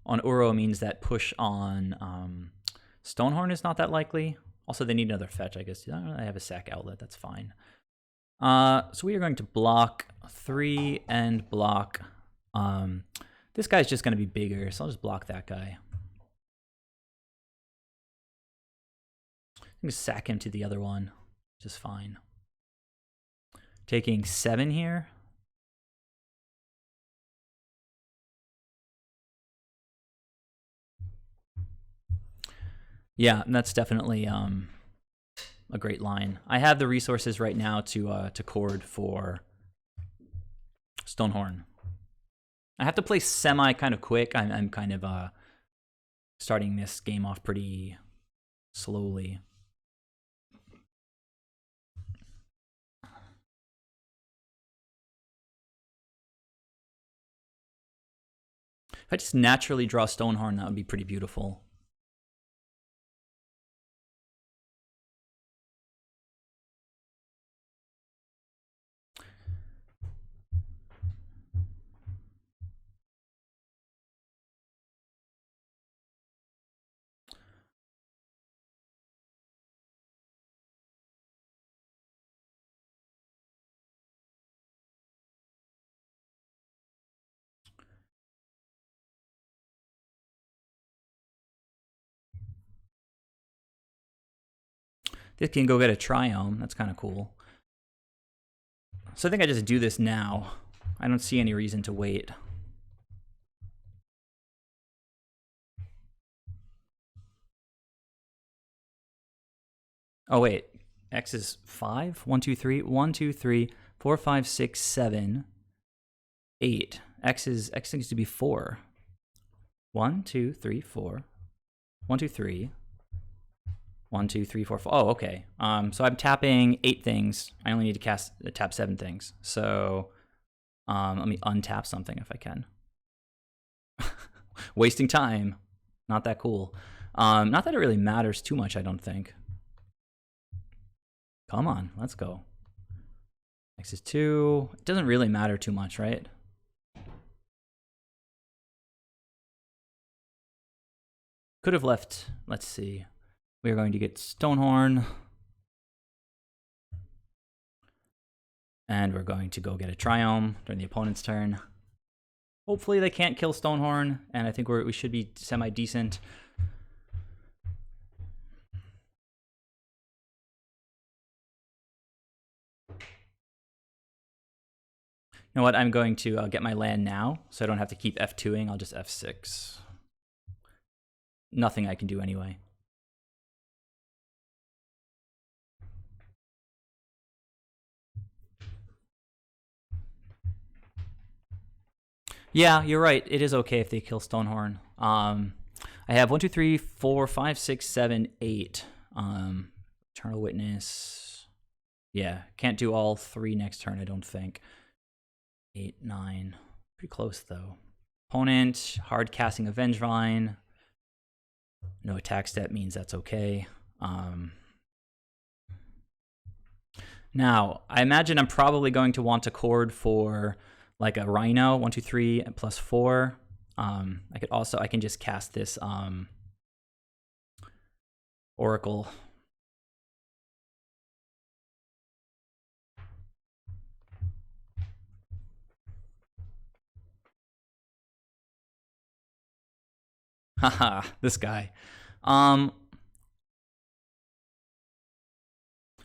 Uro means that push on Stonehorn is not that likely. Also, they need another fetch, I guess. I have a sack outlet, that's fine. So we are going to block 3 and block... this guy's just going to be bigger, so I'll just block that guy. I'm going to sack him to the other one, which is fine. Taking 7 here. Yeah, and that's definitely a great line. I have the resources right now to cord for Stonehorn. I have to play semi kind of quick. I'm kind of starting this game off pretty slowly. If I just naturally draw Stonehorn, that would be pretty beautiful. This can go get a Triome. That's kind of cool. So I think I just do this now. I don't see any reason to wait. Oh, wait. X is 5? 1, 2, 3. 1, 2, 3, 4, 5, 6, 7, 8. X needs to be 4. 1, 2, 3, 4. 1, 2, 3. 1, 2, 3, 4, 5. Oh, okay. So I'm tapping 8 things. I only need to tap 7 things. So let me untap something if I can. Wasting time. Not that cool. Not that it really matters too much, I don't think. Come on, let's go. X is 2. It doesn't really matter too much, right? Could have left, let's see. We are going to get Stonehorn. And we're going to go get a Triome during the opponent's turn. Hopefully they can't kill Stonehorn, and I think we should be semi-decent. You know what? I'm going to get my land now, so I don't have to keep F2ing. I'll just F6. Nothing I can do anyway. Yeah, you're right. It is okay if they kill Stonehorn. I have 1, 2, 3, 4, 5, 6, 7, 8. Eternal Witness. Yeah, can't do all 3 next turn, I don't think. 8, 9. Pretty close, though. Opponent, hard casting a Vengevine. No attack step means that's okay. Now, I imagine I'm probably going to want to chord for like a Rhino, 1, 2, 3, and plus 4. I can just cast this Oracle. Haha, this guy. 1,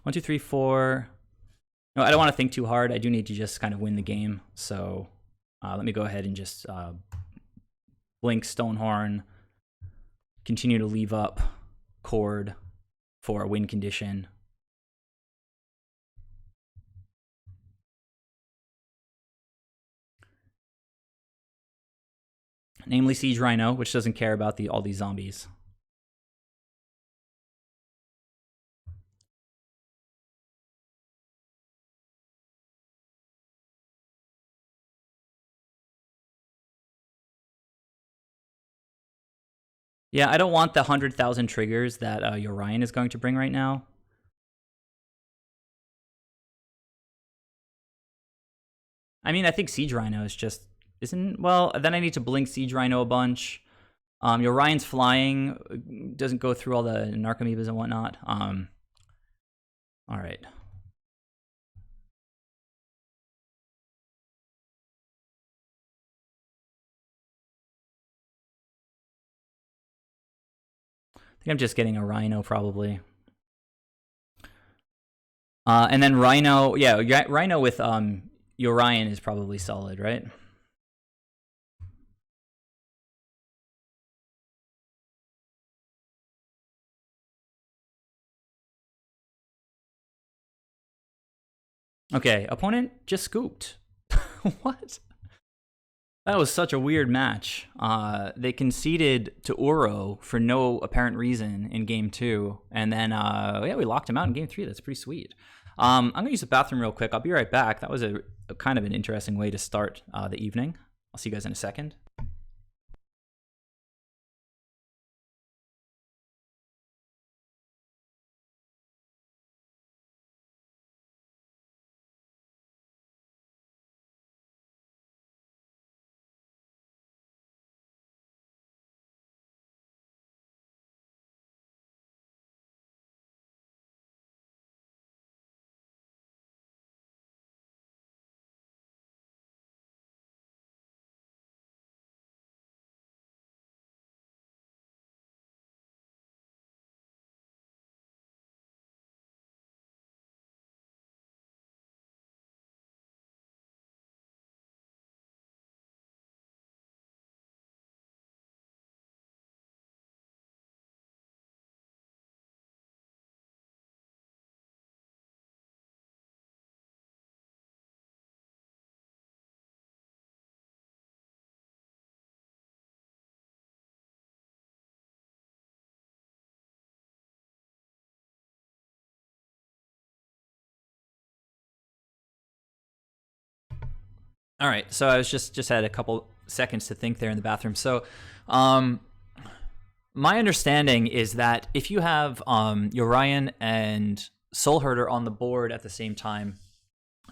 2, 3, 4. No, I don't want to think too hard. I do need to just kind of win the game. So let me go ahead and just blink Stonehorn, continue to leave up chord for a win condition. Namely Siege Rhino, which doesn't care about all these zombies. Yeah, I don't want the 100,000 triggers that Yorion is going to bring right now. I mean, I think Siege Rhino is just isn't well. Then I need to blink Siege Rhino a bunch. Yorion's flying doesn't go through all the Narcomoebas and whatnot. All right. I think I'm just getting a Rhino probably. And then Rhino, yeah, Rhino with Yorion is probably solid, right? Okay, opponent just scooped. What? That was such a weird match. They conceded to Uro for no apparent reason in game 2, and then yeah, we locked him out in game 3. That's pretty sweet. I'm gonna use the bathroom real quick. I'll be right back. That was a kind of an interesting way to start the evening. I'll see you guys in a second. All right, so I was just had a couple seconds to think there in the bathroom. So, my understanding is that if you have Yorion and Soul Herder on the board at the same time,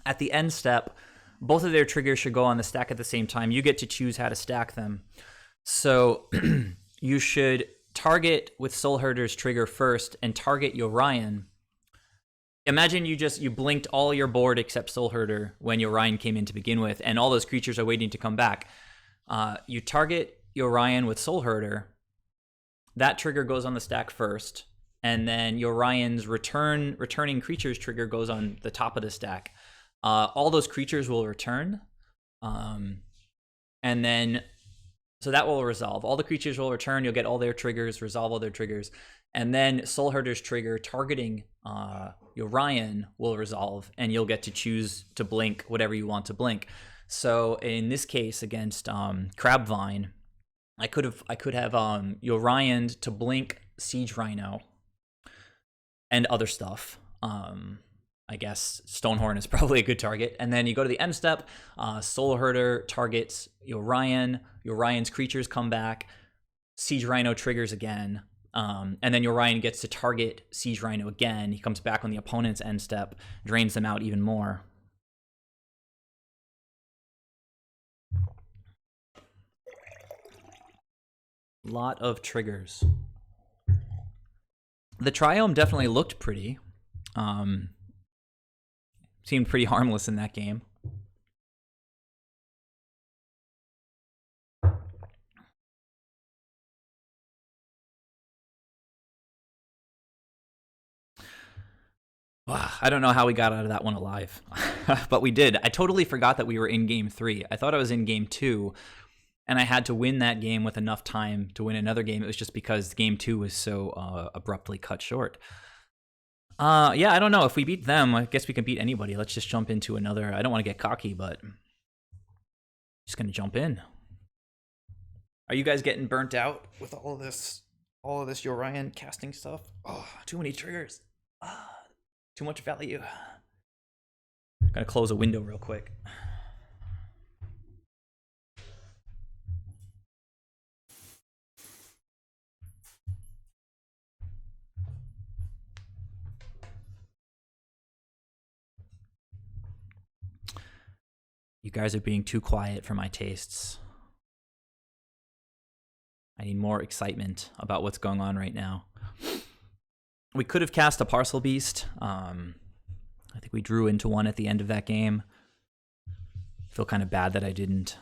at the end step, both of their triggers should go on the stack at the same time. You get to choose how to stack them. So you should target with Soul Herder's trigger first and target Yorion. Imagine you blinked all your board except Soul Herder when Yorion came in to begin with, and all those creatures are waiting to come back. You target Yorion with Soul Herder. That trigger goes on the stack first, and then Yorion's returning creatures trigger goes on the top of the stack. All those creatures will return, and then so that will resolve. All the creatures will return. You'll get all their triggers, resolve all their triggers, and then Soul Herder's trigger targeting Yorion will resolve, and you'll get to choose to blink whatever you want to blink. So in this case, against Crabvine, I could have Yorion to blink Siege Rhino and other stuff. I guess Stonehorn is probably a good target. And then you go to the end step. Soul Herder targets Yorion. Yorion's creatures come back. Siege Rhino triggers again. And then Yorion gets to target Siege Rhino again. He comes back on the opponent's end step, drains them out even more. Lot of triggers. The Triome definitely looked pretty. Seemed pretty harmless in that game. I don't know how we got out of that one alive, but we did. I totally forgot that we were in game 3. I thought I was in game 2, and I had to win that game with enough time to win another game. It was just because game 2 was so abruptly cut short. Yeah, I don't know. If we beat them, I guess we can beat anybody. Let's just jump into another. I don't want to get cocky, but just going to jump in. Are you guys getting burnt out with all of this Yorion casting stuff? Oh, too many triggers. Too much value. Gotta close a window real quick. You guys are being too quiet for my tastes. I need more excitement about what's going on right now. We could have cast a Parcel Beast. I think we drew into one at the end of that game. I feel kind of bad that I didn't.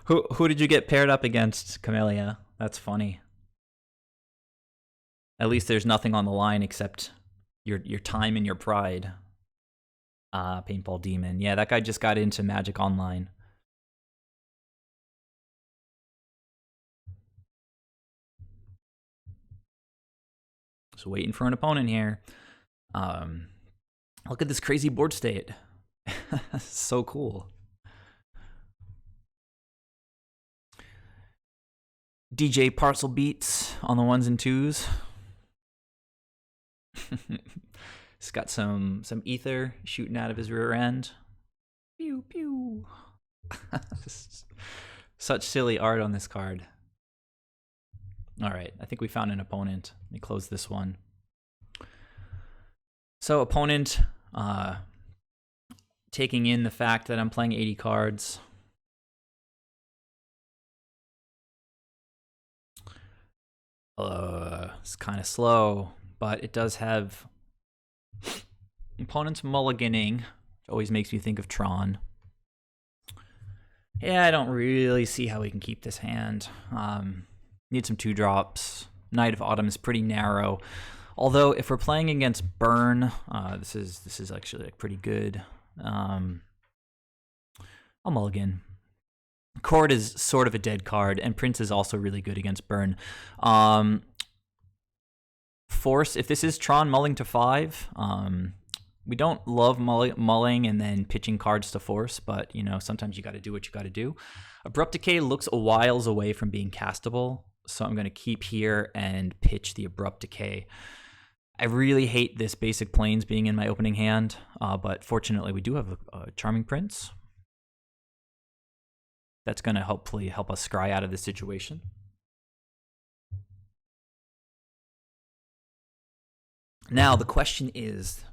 Who did you get paired up against, Camellia? That's funny. At least there's nothing on the line except your time and your pride. Paintball Demon. Yeah, that guy just got into Magic Online. So waiting for an opponent here. Look at this crazy board state. So cool. DJ Parcel Beats on the 1s and 2s. He's got some ether shooting out of his rear end. Pew pew. Such silly art on this card. All right, I think we found an opponent. Let me close this one. So opponent taking in the fact that I'm playing 80 cards. It's kind of slow, but it does have opponent's mulliganing. Always makes me think of Tron. Yeah, I don't really see how we can keep this hand. Need some 2-drops. Knight of Autumn is pretty narrow. Although if we're playing against Burn, this is actually like pretty good. I'll mulligan. Cord is sort of a dead card, and Prince is also really good against Burn. Force, if this is Tron mulling to 5, we don't love mulling and then pitching cards to force, but you know, sometimes you got to do what you got to do. Abrupt Decay looks a whiles away from being castable, so I'm going to keep here and pitch the Abrupt Decay. I really hate this basic Plains being in my opening hand, but fortunately we do have a Charming Prince. That's going to hopefully help us scry out of this situation. Now the question is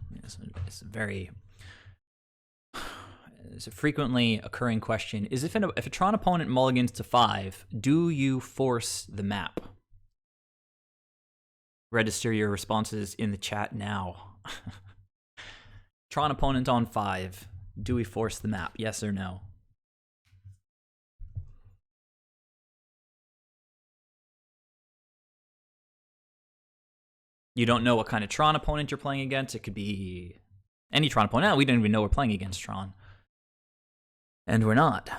it's a frequently occurring question, is if a Tron opponent mulligans to 5, do you force the map? Register your responses in the chat now. Tron opponent on 5, do we force the map? Yes or no? You don't know what kind of Tron opponent you're playing against. It could be any Tron opponent. No, we didn't even know we're playing against Tron. And we're not.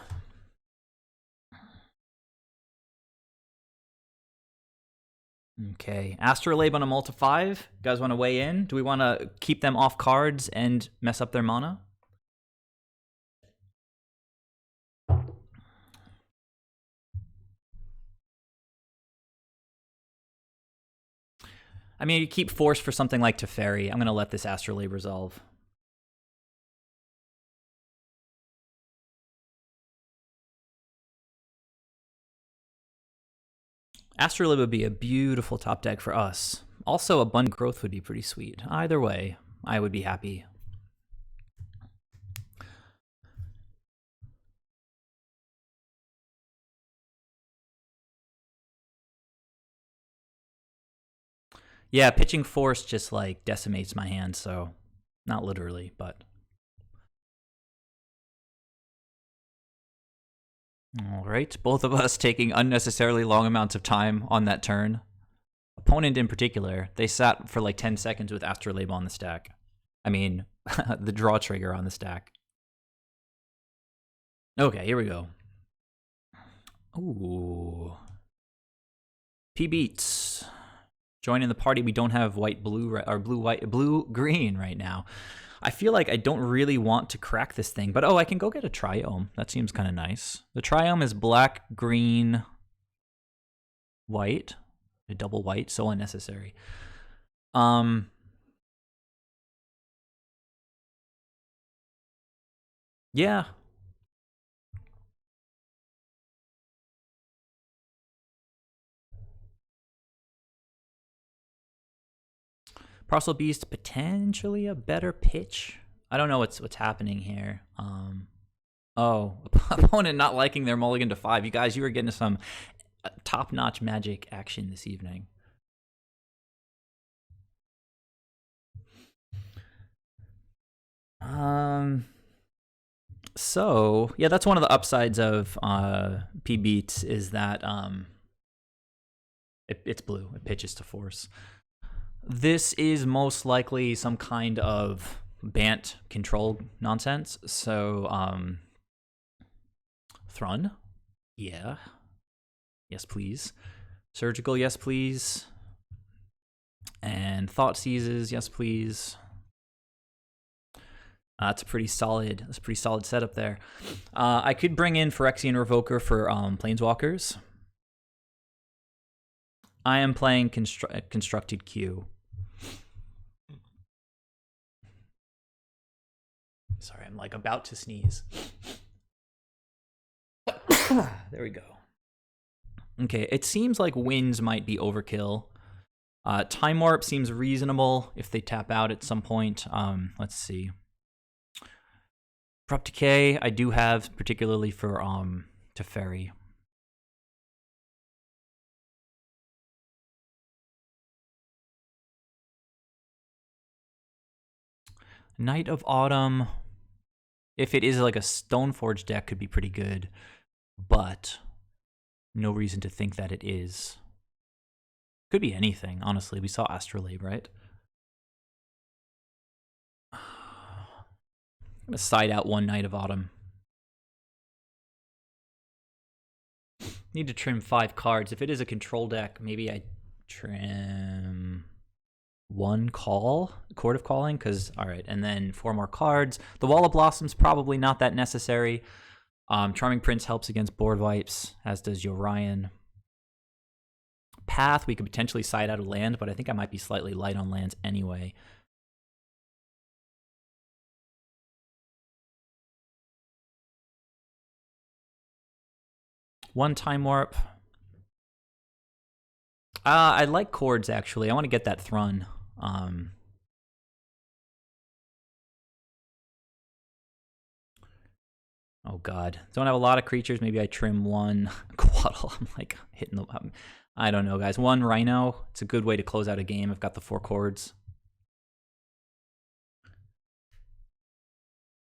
Okay, Astrolabe on a Multi 5. You guys want to weigh in? Do we want to keep them off cards and mess up their mana? I mean, you keep Force for something like Teferi. I'm going to let this Astrolabe resolve. Astrolabe would be a beautiful top deck for us. Also, Abundant Growth would be pretty sweet. Either way, I would be happy. Yeah, pitching Force just like decimates my hand, so not literally, but. All right, both of us taking unnecessarily long amounts of time on that turn. Opponent in particular, they sat for like 10 seconds with Astrolabe on the stack. I mean, the draw trigger on the stack. Okay, here we go. Ooh. P Beats. Joining the party, we don't have white, blue, or blue, white, blue, green right now. I feel like I don't really want to crack this thing, but oh, I can go get a Triome. That seems kind of nice. The Triome is black, green, white. A double white, so unnecessary. Yeah. Parcel Beast, potentially a better pitch. I don't know what's happening here. Oh, opponent not liking their mulligan to 5. You guys, you are getting some top-notch Magic action this evening. So yeah, that's one of the upsides of P Beats is that it's blue. It pitches to Force. This is most likely some kind of Bant control nonsense. So Thrun, yeah, yes please. Surgical, yes please. And Thought Seizes, yes please. That's a pretty solid setup there. I could bring in Phyrexian Revoker for Planeswalkers. I am playing Constructed Q. Sorry, I'm like about to sneeze. There we go. Okay, it seems like Winds might be overkill. Time Warp seems reasonable if they tap out at some point. Let's see. Abrupt Decay, I do have, particularly for Teferi. Night of Autumn, if it is like a Stoneforge deck, could be pretty good, but no reason to think that it is. Could be anything, honestly. We saw Astrolabe, right? I'm gonna side out one Night of Autumn. Need to trim 5 cards. If it is a control deck, maybe I trim 1 Court of Calling, because, all right, and then 4 more cards. The Wall of Blossoms, probably not that necessary. Charming Prince helps against board wipes, as does Yorion. Path, we could potentially side out a land, but I think I might be slightly light on lands anyway. One Time Warp. I like Chords, actually. I want to get that Thrun. Oh god. Don't have a lot of creatures. Maybe I trim 1 Quaddle. I'm like hitting the... I don't know, guys. 1 Rhino. It's a good way to close out a game. I've got the 4 chords.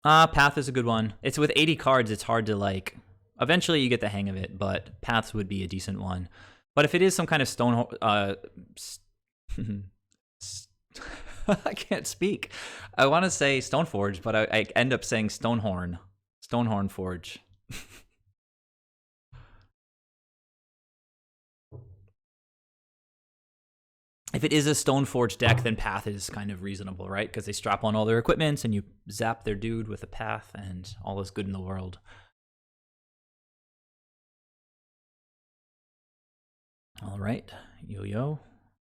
Path is a good one. It's with 80 cards, it's hard to like... Eventually you get the hang of it, but Paths would be a decent one. But if it is some kind of stone... I can't speak. I want to say Stoneforge, but I end up saying Stonehorn. Stonehorn Forge. if it is a Stoneforge deck, then Path is kind of reasonable, right? Because they strap on all their equipments and you zap their dude with a Path and all is good in the world. All right, Yo-Yo,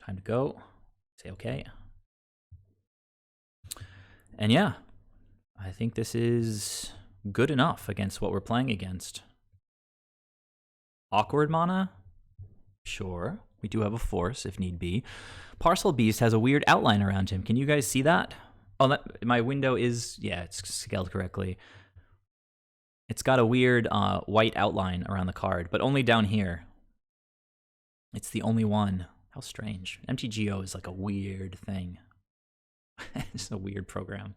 time to go. Say okay. And yeah, I think this is good enough against what we're playing against. Awkward mana? Sure. We do have a force if need be. Parcel Beast has a weird outline around him. Can you guys see that? Oh, my window is, yeah, it's scaled correctly. It's got a weird white outline around the card, but only down here. It's the only one. How strange. MTGO is like a weird thing. It's a weird program.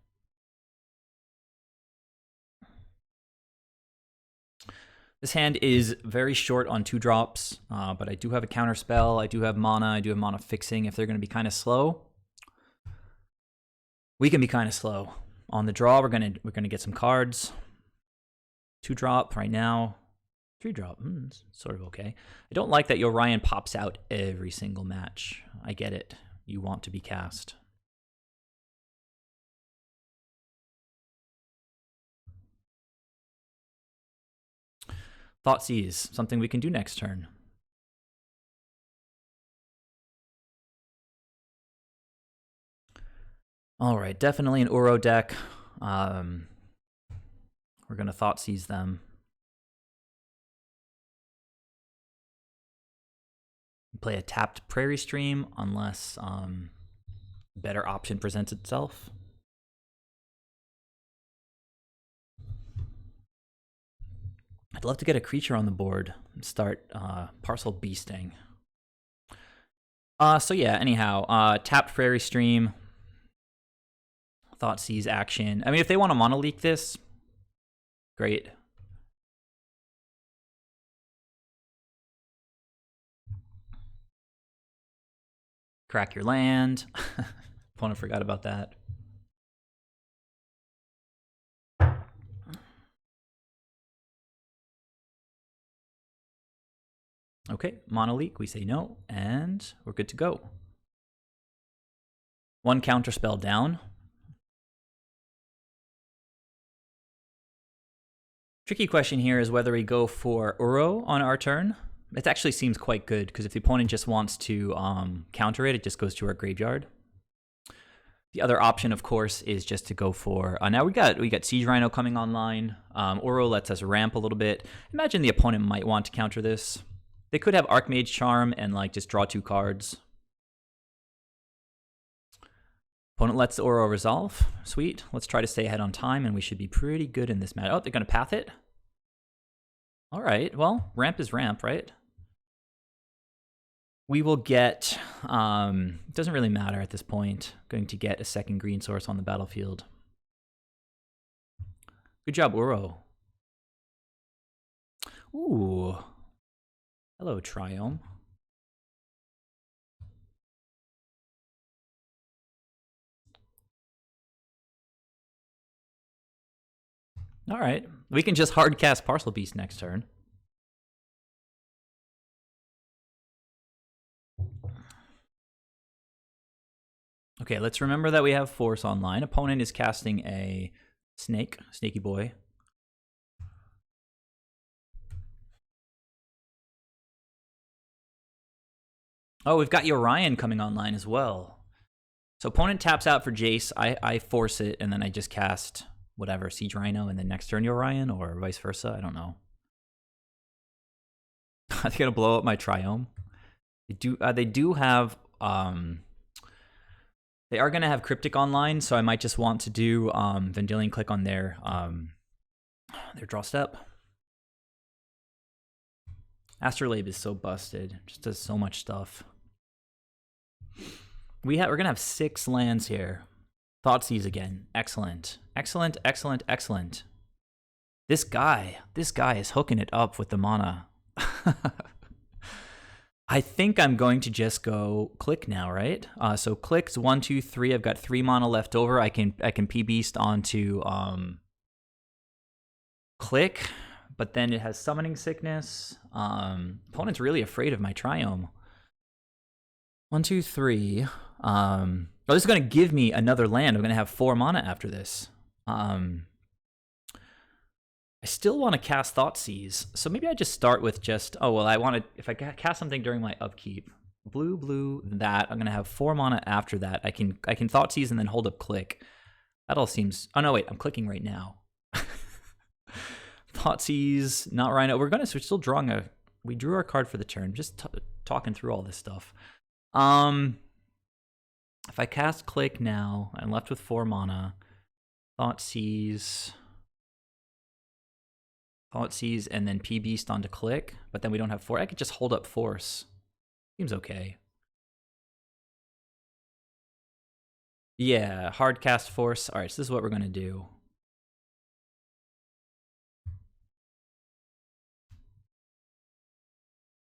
This hand is very short on 2-drops, but I do have a counter spell. I do have mana. I do have mana fixing. If they're going to be kind of slow, we can be kind of slow. On the draw, we're gonna get some cards. 2-drop right now. 3-drop, it's sort of okay. I don't like that Yorion pops out every single match. I get it. You want to be cast. Thoughtseize, something we can do next turn. All right, definitely an Uro deck. We're going to Thoughtseize them. Play a tapped Prairie Stream unless a better option presents itself. I'd love to get a creature on the board and start Parcel Beasting. So yeah, anyhow, tapped Prairie Stream, Thoughtseize action. I mean, if they want to mono leak this, great. Crack your land. Opponent forgot about that. Okay, mono leak, we say no, and we're good to go. 1 counter spell down. Tricky question here is whether we go for Uro on our turn. It actually seems quite good, because if the opponent just wants to counter it, it just goes to our graveyard. The other option, of course, is just to go for... now we got Siege Rhino coming online. Uro lets us ramp a little bit. Imagine the opponent might want to counter this. They could have Archmage Charm and like just draw 2 cards. Opponent lets the Uro resolve. Sweet. Let's try to stay ahead on time, and we should be pretty good in this match. Oh, they're going to path it? All right. Well, ramp is ramp, right? We will get... it doesn't really matter at this point. Going to get a second green source on the battlefield. Good job, Uro. Ooh. Hello, Triome. All right. We can just hard cast Parcel Beast next turn. Okay, let's remember that we have Force online. Opponent is casting a Snake, Snaky Boy. Oh, we've got Yorion coming online as well. So opponent taps out for Jace. I force it, and then I just cast whatever, Siege Rhino, and then next turn Yorion, or vice versa. I don't know. Are they gonna blow up my Triome? They do have they are gonna have Cryptic online, so I might just want to do Vendilion Click on their draw step. Astrolabe is so busted. Just does so much stuff. We're gonna have 6 lands here. Thoughtseize again. Excellent. Excellent, excellent, excellent. This guy is hooking it up with the mana. I think I'm going to just go Click now, right? So Click's 1, 2, 3. I've got 3 mana left over. I can P-Beast onto Click, but then it has Summoning Sickness. Opponent's really afraid of my Triome. 1, 2, 3. Oh, this is going to give me another land. I'm going to have 4 mana after this. I still want to cast Thoughtseize, so maybe I just start with just, oh, well, I want to, if I cast something during my upkeep, blue, that, I'm going to have 4 mana after that. I can Thoughtseize and then hold up click. That all seems, oh no, wait, I'm clicking right now. Thoughtseize, not Rhino. We're still drawing we drew our card for the turn, just talking through all this stuff. If I cast click now, I'm left with 4 mana. Thoughtseize, and then P-Beast onto click, but then we don't have 4. I could just hold up force. Seems okay. Yeah, hard cast force. All right, so this is what we're going to do.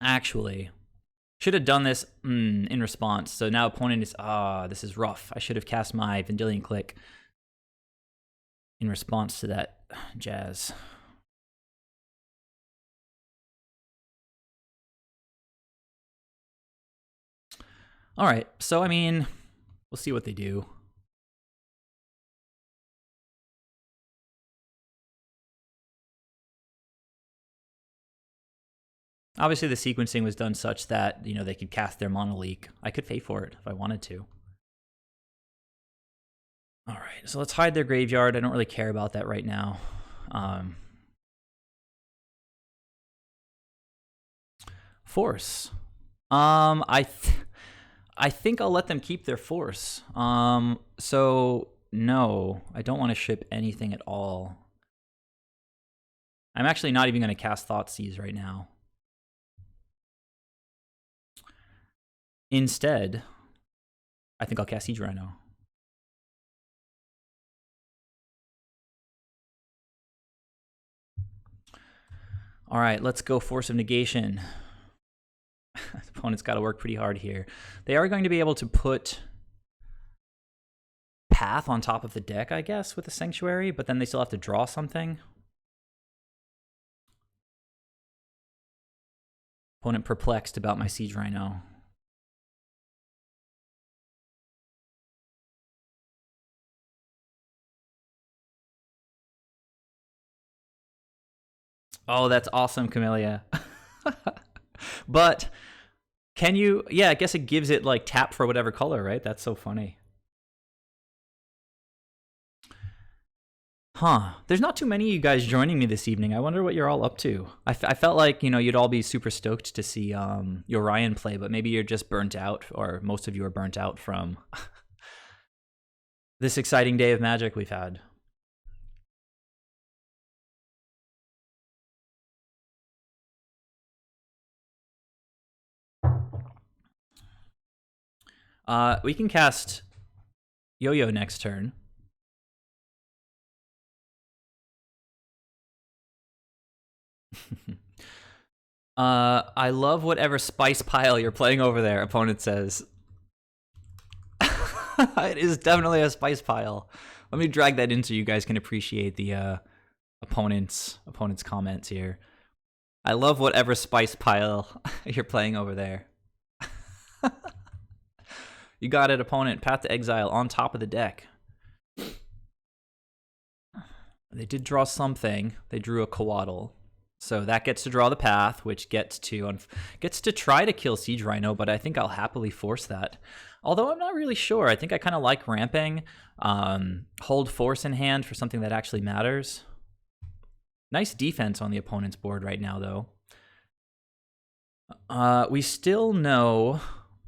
Actually, should have done this in response. So now opponent is, this is rough. I should have cast my Vendilion Click in response to that jazz. All right, so I mean, we'll see what they do. Obviously, the sequencing was done such that, you know, they could cast their Mana Leak. I could pay for it if I wanted to. All right, so let's hide their graveyard. I don't really care about that right now. Force. I think I'll let them keep their force. So no, I don't want to ship anything at all. I'm actually not even going to cast Thoughtseize right now. Instead, I think I'll cast Siege Rhino. All right, let's go Force of Negation. The opponent's got to work pretty hard here. They are going to be able to put Path on top of the deck, I guess, with the Sanctuary, but then they still have to draw something. Opponent perplexed about my Siege Rhino. Oh, that's awesome, Camellia. But can you, yeah, I guess it gives it like tap for whatever color, right? That's so funny. Huh. There's not too many of you guys joining me this evening. I wonder what you're all up to. I felt like, you know, you'd all be super stoked to see Yorion play, but maybe you're just burnt out, or most of you are burnt out from this exciting day of Magic we've had. We can cast Yo-Yo next turn. I love whatever spice pile you're playing over there, opponent says. It is definitely a spice pile. Let me drag that in so you guys can appreciate the opponent's comments here. I love whatever spice pile you're playing over there. You got it, opponent. Path to Exile on top of the deck. They did draw something. They drew a Coatl. So that gets to draw the path, which gets to try to kill Siege Rhino, but I think I'll happily force that. Although I'm not really sure. I think I kind of like ramping. Hold force in hand for something that actually matters. Nice defense on the opponent's board right now, though. We still know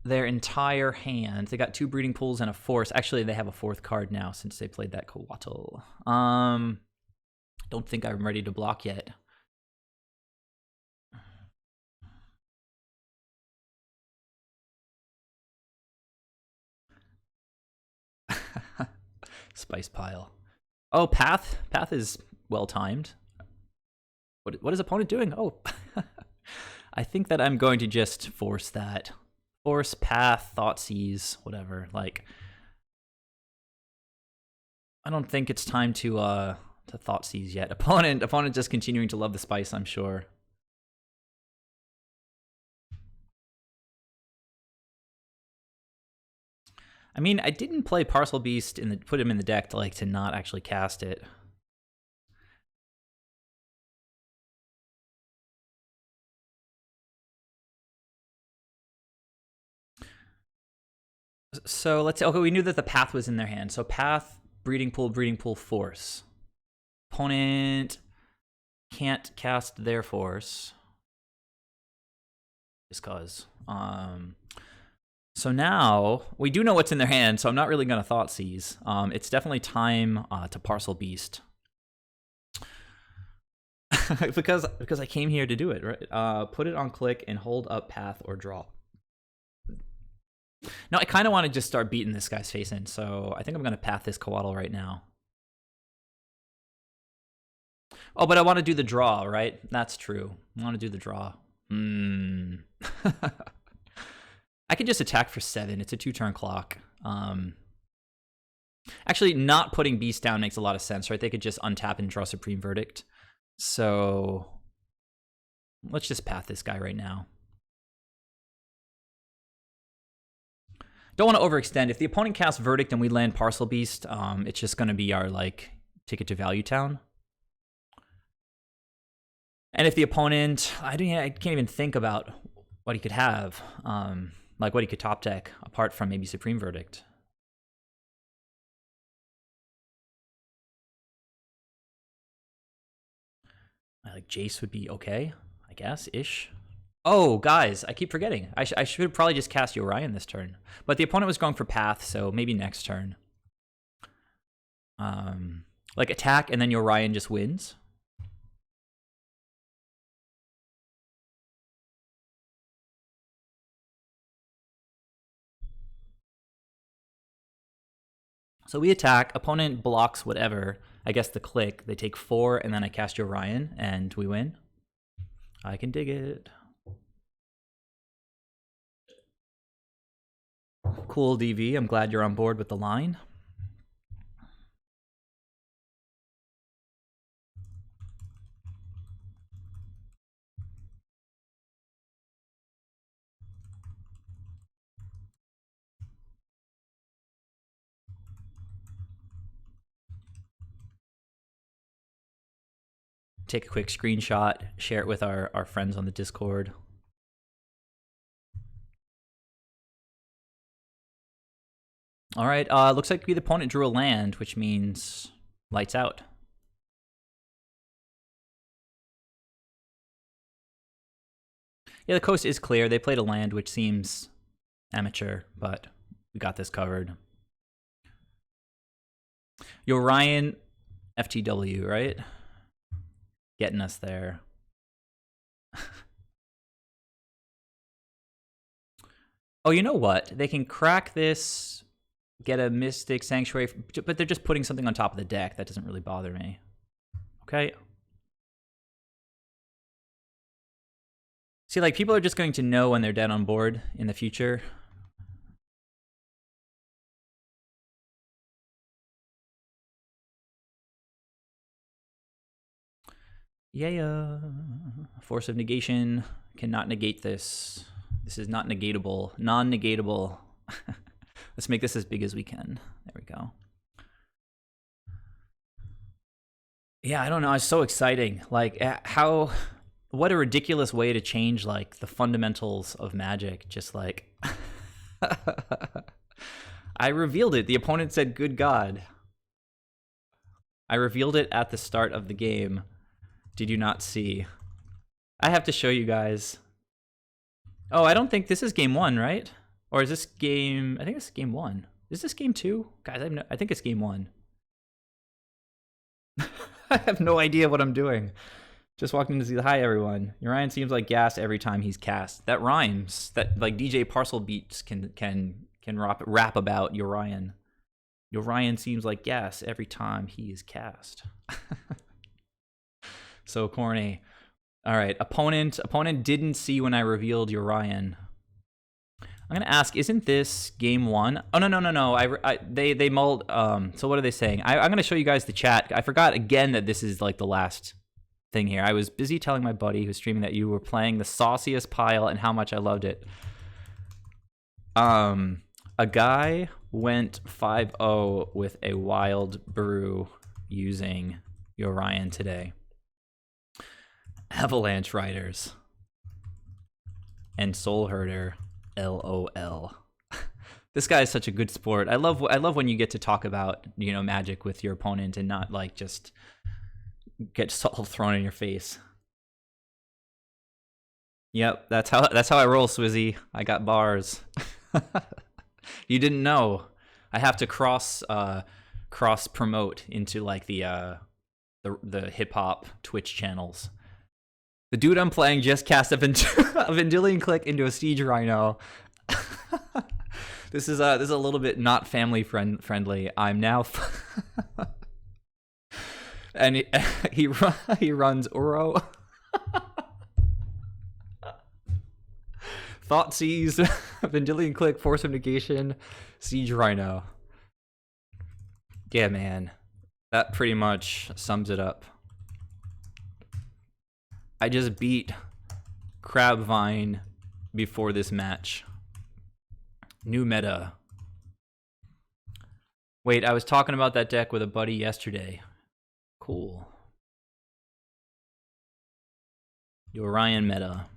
their entire hand. They got 2 breeding pools and a force. Actually, they have a 4th card now since they played that Coatl. Don't think I'm ready to block yet. Spice pile. Oh, Path. Path is well timed. What is opponent doing? Oh, I think that I'm going to just force that. Force, Path, Thoughtseize, whatever. Like, I don't think it's time to Thoughtseize yet. Opponent just continuing to love the spice, I'm sure. I mean, I didn't play Parcel Beast put him in the deck to not actually cast it. So let's say, okay, we knew that the Path was in their hand. So Path, Breeding Pool, Force. Opponent can't cast their Force. Just cause. So now we do know what's in their hand, so I'm not really gonna Thought Seize. It's definitely time to Parcel Beast. because I came here to do it, right? Put it on click and hold up Path or draw. No, I kind of want to just start beating this guy's face in, so I think I'm going to Path this Coatl right now. Oh, but I want to do the draw, right? That's true. I want to do the draw. I can just attack for 7. It's a 2-turn clock. Actually, not putting Beast down makes a lot of sense, right? They could just untap and draw Supreme Verdict. So let's just Path this guy right now. Don't want to overextend. If the opponent casts Verdict and we land Parcel Beast, it's just going to be our ticket to Value Town. And if the opponent, I can't even think about what he could have, what he could top deck apart from maybe Supreme Verdict. Jace would be okay, I guess, ish. Oh, guys, I keep forgetting. I should probably just cast Yorion this turn. But the opponent was going for Path, so maybe next turn. Attack, and then Yorion just wins. So we attack, opponent blocks whatever. I guess the click, they take 4, and then I cast Yorion, and we win. I can dig it. Cool, DV. I'm glad you're on board with the line. Take a quick screenshot, share it with our friends on the Discord. All right, looks like the opponent drew a land, which means lights out. Yeah, the coast is clear. They played a land, which seems amateur, but we got this covered. Yorion, FTW, right? Getting us there. Oh, you know what? They can crack this, get a Mystic Sanctuary, but they're just putting something on top of the deck. That doesn't really bother me. Okay. See, people are just going to know when they're dead on board in the future. Yeah. Force of Negation cannot negate this. This is not negatable. Non-negatable. Let's make this as big as we can. There we go. Yeah, I don't know. It's so exciting. What a ridiculous way to change the fundamentals of Magic. Just I revealed it. The opponent said, "Good God." I revealed it at the start of the game. Did you not see? I have to show you guys. Oh, I don't think this is game 1, right? Or is this game... I think this is game 1. Is this game 2? Guys, I think it's game 1. I have no idea what I'm doing. Just walking to see the hi, everyone. Yorion seems like gas every time he's cast. That rhymes. That DJ Parcel Beats can rap about Yorion. Yorion seems like gas every time he is cast. So corny. All right, opponent didn't see when I revealed Yorion. I'm gonna ask, isn't this game 1? Oh no. They mulled. So what are they saying? I'm gonna show you guys the chat. I forgot again that this is the last thing here. I was busy telling my buddy who's streaming that you were playing the sauciest pile and how much I loved it. A guy went 5-0 with a wild brew using Yorion today. Avalanche Riders and Soul Herder, LOL. This guy is such a good sport. I love when you get to talk about, you know, Magic with your opponent and not like just get salt thrown in your face. Yep, that's how I roll, Swizzy. I got bars. You didn't know. I have to cross promote into like the hip hop Twitch channels. The dude I'm playing just cast a Vendilion Click into a Siege Rhino. This is a little bit not family friendly. I'm now and he runs Uro. Thoughtseize, Vendilion Click, Force of Negation, Siege Rhino. Yeah, man. That pretty much sums it up. I just beat Crabvine before this match. New meta. Wait, I was talking about that deck with a buddy yesterday. Cool. Yorion meta.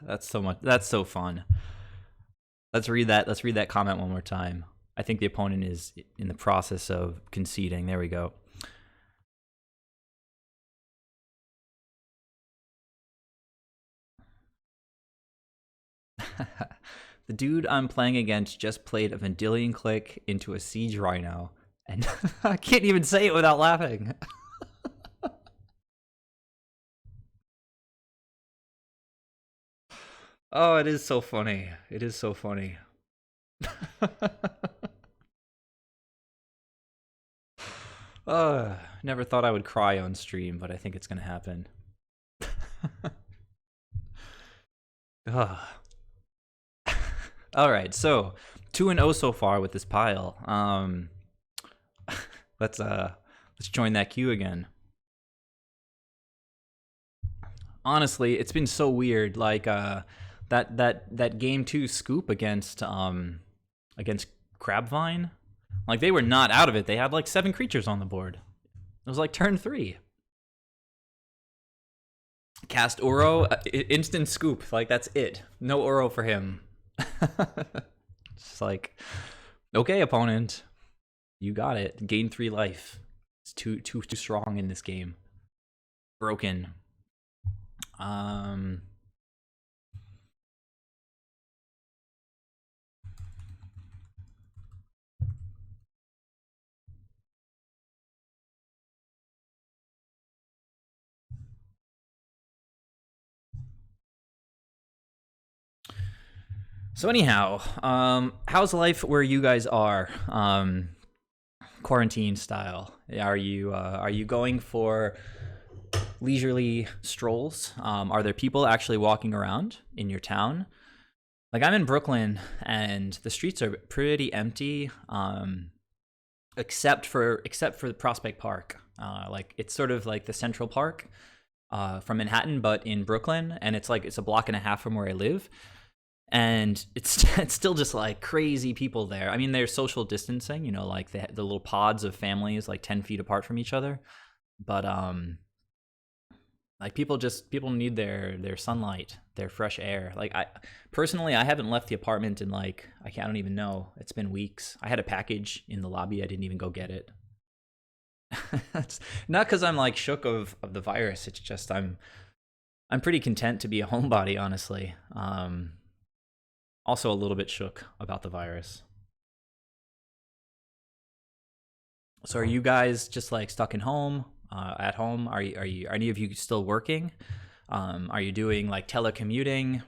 That's so much. That's so fun. Let's read that comment one more time. I think the opponent is in the process of conceding. There we go. The dude I'm playing against just played a Vendilion Click into a Siege Rhino, and I can't even say it without laughing. Oh, it is so funny. It is so funny. Never thought I would cry on stream, but I think it's gonna happen. All right, so 2-0 so far with this pile. Let's join that queue again. Honestly, it's been so weird. Like that game 2 scoop against Crabvine. Like, they were not out of it. They had like 7 creatures on the board. It was like turn 3. Cast Uro, instant scoop. Like, that's it. No Uro for him. It's like, okay, opponent, you got it. Gain 3 life. It's too strong in this game. Broken. So anyhow, how's life where you guys are? Quarantine style. Are you going for leisurely strolls? Are there people actually walking around in your town? Like, I'm in Brooklyn and the streets are pretty empty, except for the Prospect Park. Like, it's sort of like the Central Park from Manhattan, but in Brooklyn, and it's a block and a half from where I live. And it's still just like crazy people there. I mean, there's social distancing, you know, like the little pods of families like 10 feet apart from each other. But like people need their sunlight, their fresh air. Like, I personally haven't left the apartment in like, I don't even know. It's been weeks. I had a package in the lobby. I didn't even go get it. It's not because I'm like shook of the virus. It's just I'm pretty content to be a homebody, honestly. Also a little bit shook about the virus. So are you guys just like stuck in home, at home? Are any of you still working? Are you doing like telecommuting?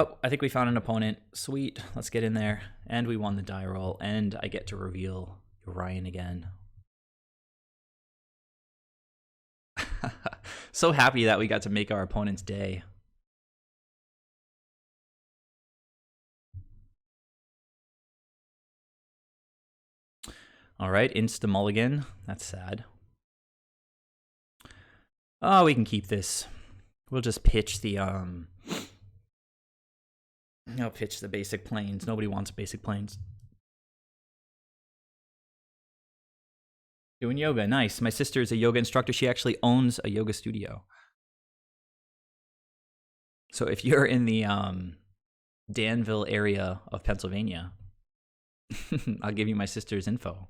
Oh, I think we found an opponent. Sweet. Let's get in there. And we won the die roll. And I get to reveal Yorion again. So happy that we got to make our opponent's day. All right, insta-mulligan. That's sad. Oh, we can keep this. We'll just pitch the I'll pitch the basic planes. Nobody wants basic planes. Doing yoga, nice. My sister is a yoga instructor. She actually owns a yoga studio. So if you're in the Danville area of Pennsylvania, I'll give you my sister's info.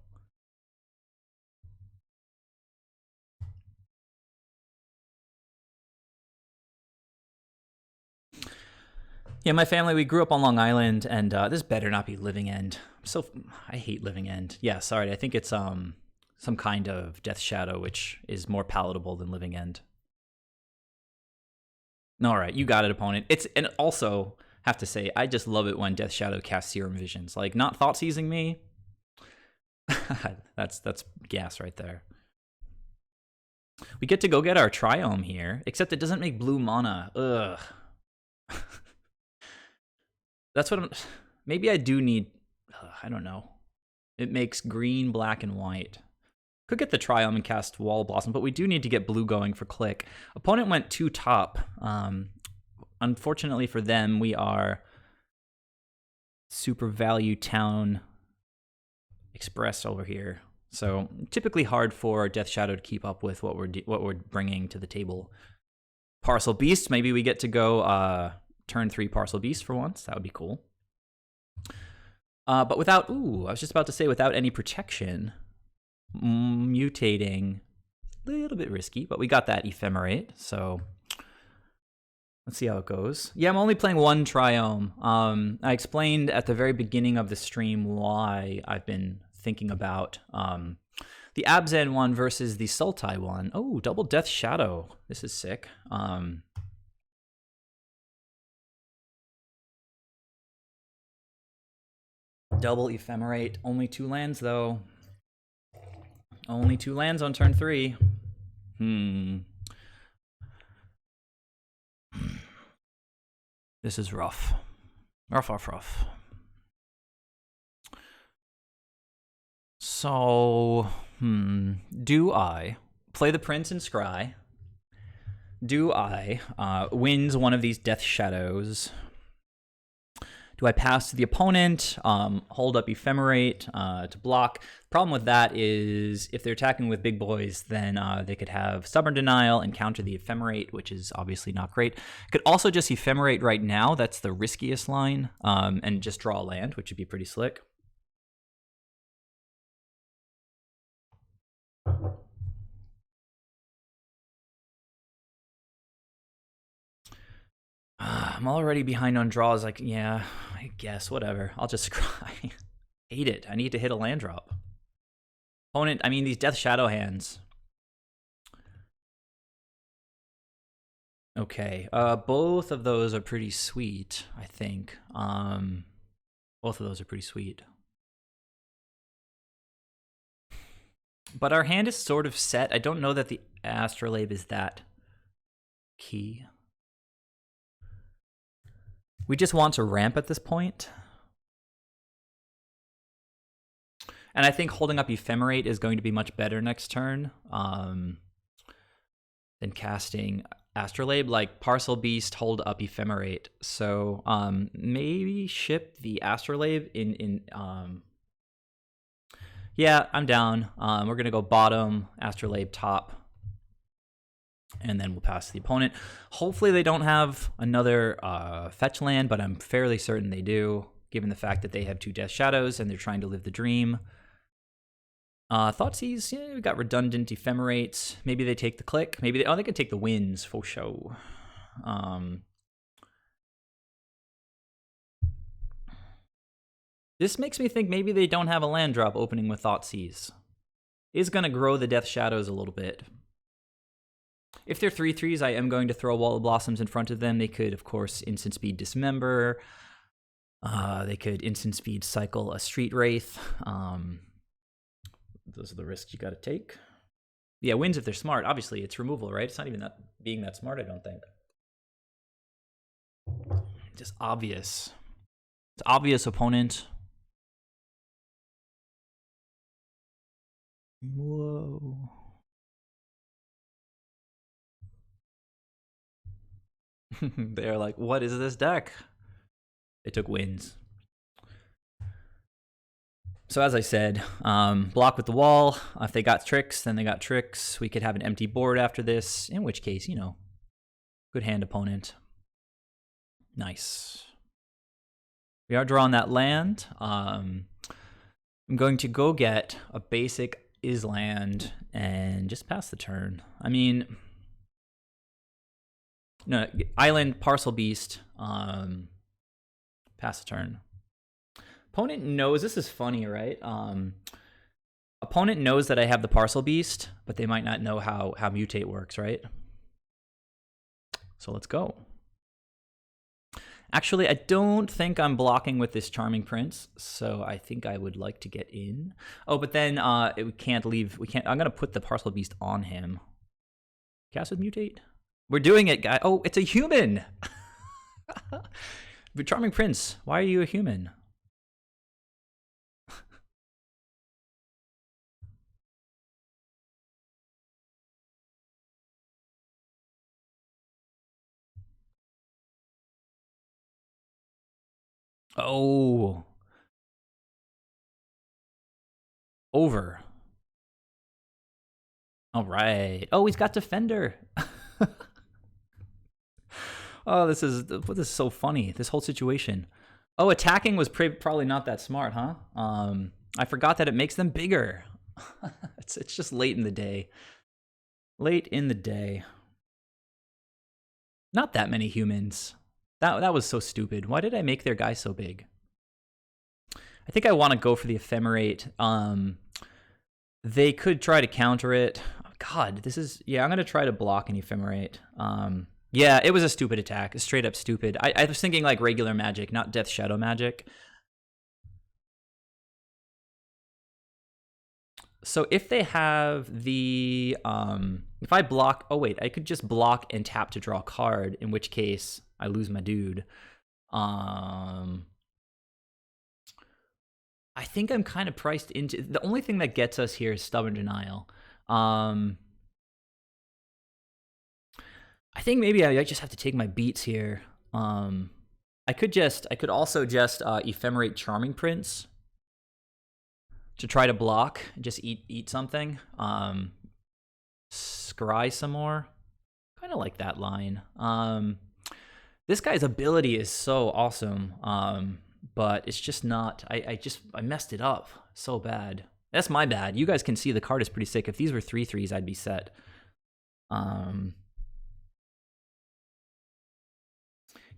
Yeah, my family, we grew up on Long Island, and this better not be Living End. I hate Living End. Yeah, sorry, I think it's some kind of Death Shadow, which is more palatable than Living End. All right, you got it, opponent. And also, have to say, I just love it when Death Shadow casts Serum Visions. Like, not thought seizing me. that's gas right there. We get to go get our Triome here, except it doesn't make blue mana. Ugh. That's what maybe I do need. I don't know. It makes green, black, and white. Could get the Triome and cast Wall Blossom, but we do need to get blue going for click. Opponent went 2 top. Unfortunately for them, we are Super Value Town Express over here. So typically hard for Death Shadow to keep up with what we're bringing to the table. Parcel Beast. Maybe we get to go turn 3 Parcel Beast for once. That would be cool. But without, I was just about to say without any protection, mutating, a little bit risky, but we got that Ephemerate, so let's see how it goes. Yeah, I'm only playing 1 Triome. I explained at the very beginning of the stream why I've been thinking about the Abzan one versus the Sultai one. Oh, double Death Shadow. This is sick. Double Ephemerate. Only 2 lands, though. Only 2 lands on turn 3. This is rough. Rough. So, do I play the Prince and Scry? Do I wins one of these Death Shadows? Do I pass to the opponent, hold up Ephemerate to block? Problem with that is if they're attacking with big boys, then they could have Stubborn Denial and counter the Ephemerate, which is obviously not great. Could also just Ephemerate right now. That's the riskiest line, and just draw a land, which would be pretty slick. I'm already behind on draws. Like, yeah, I guess, whatever. I'll just scry. Hate it. I need to hit a land drop. Opponent, I mean, these Death Shadow hands. Okay, both of those are pretty sweet, I think. Both of those are pretty sweet. But our hand is sort of set. I don't know that the Astrolabe is that key. We just want to ramp at this point. And I think holding up Ephemerate is going to be much better next turn than casting Astrolabe. Like Parcel Beast, hold up Ephemerate. So maybe ship the Astrolabe in yeah, I'm down. We're going to go bottom, Astrolabe top. And then we'll pass to the opponent. Hopefully they don't have another fetch land, but I'm fairly certain they do, given the fact that they have 2 Death Shadows and they're trying to live the dream. Thoughtseize, yeah, we got redundant Ephemerates. Maybe they take the click. Maybe they can take the wins for show. This makes me think maybe they don't have a land drop opening with Thoughtseize. Is going to grow the Death Shadows a little bit. If they're 3/3s, I am going to throw a Wall of Blossoms in front of them. They could, of course, instant speed Dismember. They could instant speed cycle a Street Wraith. Those are the risks you got to take. Yeah, wins if they're smart. Obviously, it's removal, right? It's not even that being that smart, I don't think. Just obvious. It's obvious, opponent. Whoa. They're like, what is this deck? They took wins. So as I said, block with the wall. If they got tricks, then they got tricks. We could have an empty board after this, in which case, you know, good hand, opponent. Nice. We are drawing that land. I'm going to go get a basic Island and just pass the turn. I mean, no, Island, Parcel Beast, pass the turn. Opponent knows, this is funny, right? Opponent knows that I have the Parcel Beast, but they might not know how Mutate works, right? So let's go. Actually, I don't think I'm blocking with this Charming Prince, so I think I would like to get in. Oh, but then we can't leave. We can't. I'm gonna put the Parcel Beast on him. Cast with Mutate. We're doing it, guy. Oh, it's a human. But Charming Prince, why are you a human? Oh. Over. All right. Oh, he's got Defender. Oh, this is so funny, this whole situation. Oh, attacking was probably not that smart, huh? I forgot that it makes them bigger. It's just late in the day. Late in the day. Not that many humans. That was so stupid. Why did I make their guy so big? I think I want to go for the Ephemerate. They could try to counter it. Oh, God, this is... Yeah, I'm going to try to block an Ephemerate. Yeah, it was a stupid attack. Straight up stupid. I was thinking like regular magic, not Death Shadow magic. So if they have the... if I block... Oh, wait. I could just block and tap to draw a card, in which case I lose my dude. I think I'm kind of priced into... The only thing that gets us here is Stubborn Denial. I think maybe I just have to take my beats here. I could also just Ephemerate Charming Prince to try to block, just eat something. Scry some more. Kind of like that line. This guy's ability is so awesome, but it's just not. I messed it up so bad. That's my bad. You guys can see the card is pretty sick. If these were 3/3s, I'd be set.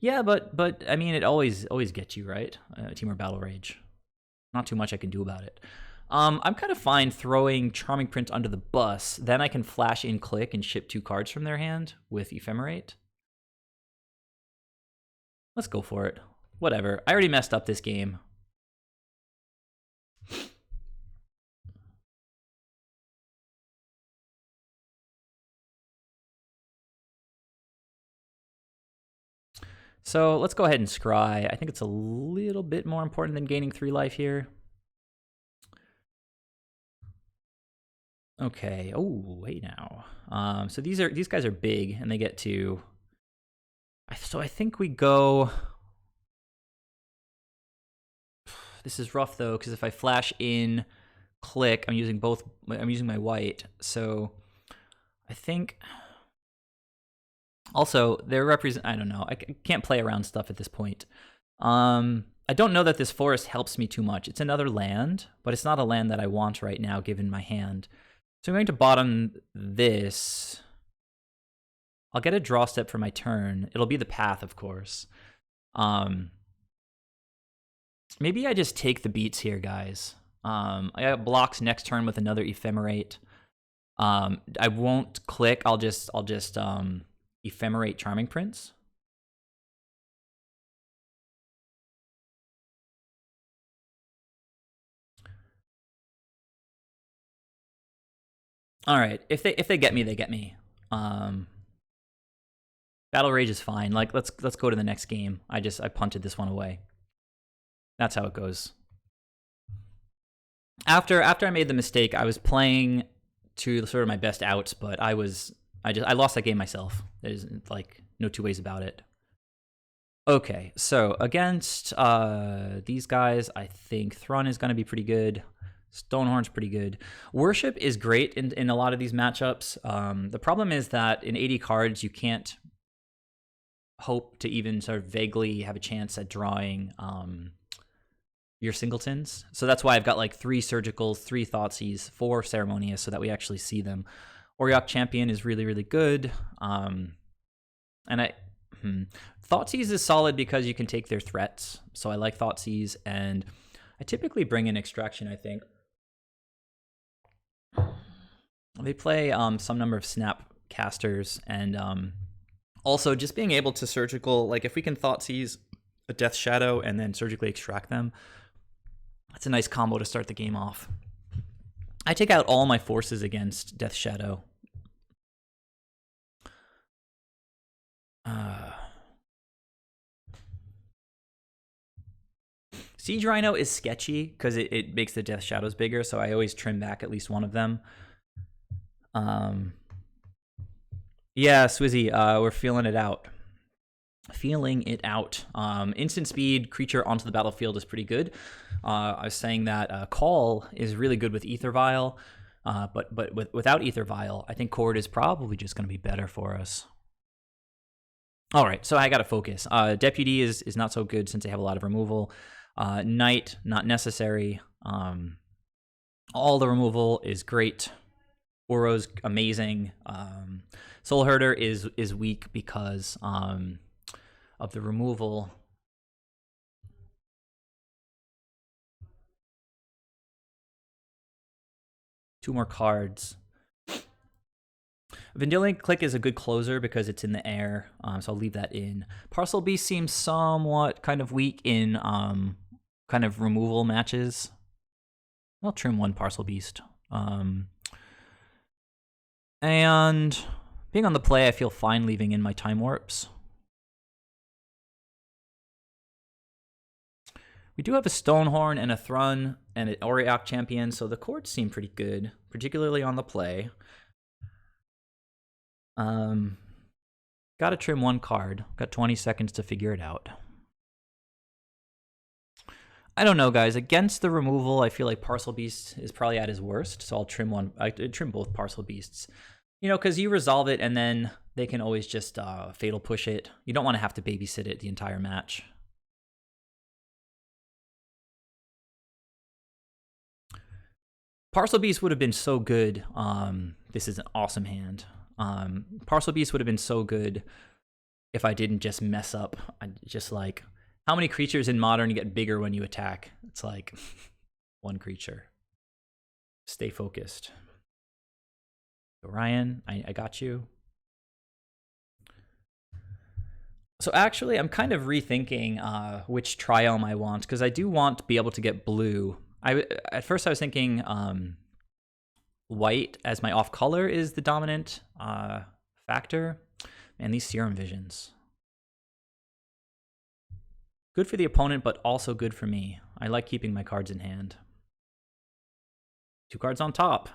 Yeah, but I mean, it always gets you, right? Team or Battle Rage. Not too much I can do about it. I'm kind of fine throwing Charming Prince under the bus. Then I can flash in click and ship 2 cards from their hand with Ephemerate. Let's go for it. Whatever. I already messed up this game. So let's go ahead and scry. I think it's a little bit more important than gaining 3 life here. Okay. Oh, wait now. So these guys are big, and they get to. So I think we go. This is rough though, because if I flash in, click, I'm using both. I'm using my white, so I think. Also, they're I don't know. I can't play around stuff at this point. I don't know that this forest helps me too much. It's another land, but it's not a land that I want right now, given my hand. So I'm going to bottom this. I'll get a draw step for my turn. It'll be the path, of course. Maybe I just take the beats here, guys. I got blocks next turn with another Ephemerate. I won't click. I'll just ephemerate Charming Prince. All right. If they get me, they get me. Battle Rage is fine. Like let's go to the next game. I punted this one away. That's how it goes. After I made the mistake, I was playing to sort of my best outs, but I lost that game myself. There's like no two ways about it. Okay, so against these guys, I think Thrun is going to be pretty good. Stonehorn's pretty good. Worship is great in a lot of these matchups. The problem is that in 80 cards, you can't hope to even sort of vaguely have a chance at drawing your singletons. So that's why I've got like 3 Surgicals, 3 Thoughtseize, 4 Ceremonious, so that we actually see them. Auriok Champion is really, really good. And Thoughtseize is solid because you can take their threats. So I like Thoughtseize, and I typically bring in Extraction, I think. They play some number of Snap casters, and also just being able to Surgical, like if we can Thoughtseize a Death Shadow and then surgically extract them, that's a nice combo to start the game off. I take out all my forces against Death Shadow. Siege Rhino is sketchy because it makes the Death Shadows bigger, so I always trim back at least one of them. Yeah, Swizzy, we're feeling it out. Instant speed creature onto the battlefield is pretty good. I was saying that Call is really good with Ether Vial, but without Ether Vial, I think Chord is probably just going to be better for us. All right, so I got to focus. Deputy is not so good since they have a lot of removal. Knight, not necessary. All the removal is great. Oro's amazing. Soul Herder is weak because of the removal. Two more cards. Vendilion Click is a good closer because it's in the air, so I'll leave that in. Parcel Beast seems somewhat kind of weak in kind of removal matches. I'll trim one Parcel Beast. And being on the play, I feel fine leaving in my Time Warps. We do have a Stonehorn and a Thrun and an Auriok Champion, so the chords seem pretty good, particularly on the play. Gotta trim one card. Got 20 seconds to figure it out. I don't know, guys. Against the removal, I feel like Parcel Beast is probably at his worst, so I'll trim one. I trim both Parcel Beasts. You know, because you resolve it, and then they can always just Fatal Push it. You don't want to have to babysit it the entire match. Parcel Beast would have been so good. This is an awesome hand. Parcel Beast would have been so good if I didn't just mess up. Just like, how many creatures in Modern get bigger when you attack? It's like one creature. Stay focused. Ryan, I got you. So actually, I'm kind of rethinking which triome I want, because I do want to be able to get blue. At first I was thinking white as my off color is the dominant factor. And these Serum Visions. Good for the opponent, but also good for me. I like keeping my cards in hand. 2 cards on top.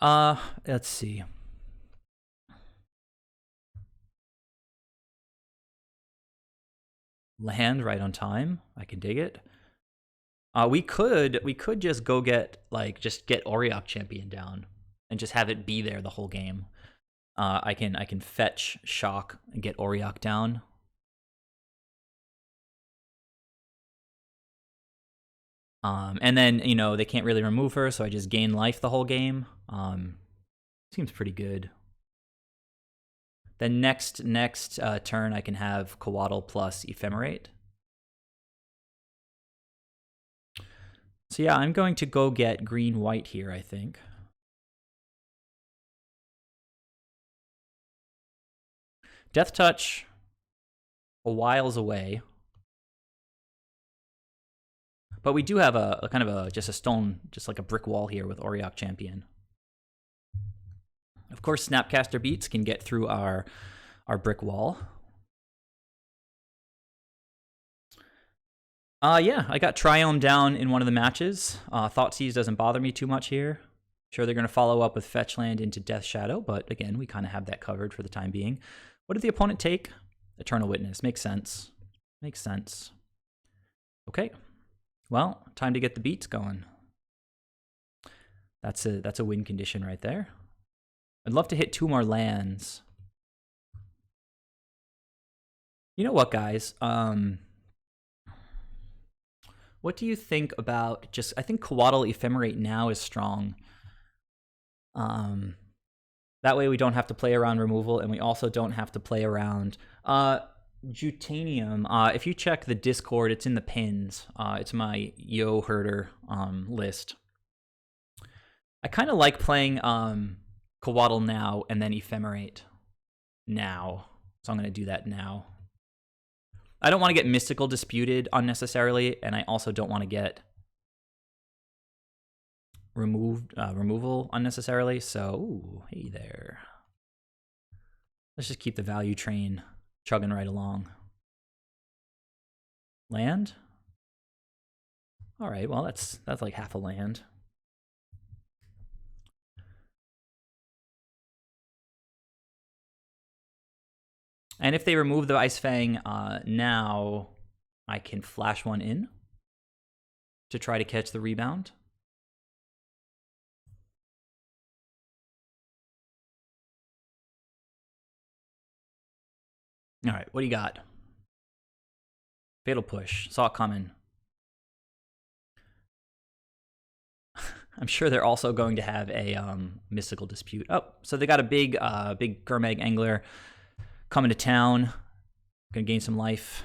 Let's see. Land right on time. I can dig it. We could just go get Auriok Champion down and just have it be there the whole game. I can fetch Shock and get Auriok down. And then, you know, they can't really remove her, so I just gain life the whole game. Seems pretty good. Then next turn I can have Coatl plus Ephemerate. So yeah, I'm going to go get green-white here, I think. Death Touch, a whiles away. But we do have a kind of just a stone, just like a brick wall here with Auriok Champion. Of course, Snapcaster Beats can get through our brick wall. Yeah, I got Triome down in one of the matches. Thoughtseize doesn't bother me too much here. Sure, they're going to follow up with Fetchland into Death Shadow, but again, we kind of have that covered for the time being. What did the opponent take? Eternal Witness. Makes sense. Makes sense. Okay. Well, time to get the beats going. That's a win condition right there. I'd love to hit 2 more lands. You know what, guys? What do you think about just, I think Coatl Ephemerate now is strong. That way we don't have to play around removal, and we also don't have to play around Jutanium. If you check the Discord, it's in the pins. It's my Yo Herder list. I kind of like playing Coatl now and then Ephemerate now. So I'm going to do that now. I don't want to get Mystical Disputed unnecessarily, and I also don't want to get removal unnecessarily. So, ooh, hey there. Let's just keep the value train chugging right along. Land? All right, well, that's like half a land. And if they remove the Ice Fang now, I can flash one in to try to catch the rebound. All right, what do you got? Fatal Push. Saw it coming. I'm sure they're also going to have a Mystical Dispute. Oh, so they got a big Gurmag Angler coming to town. Gonna gain some life.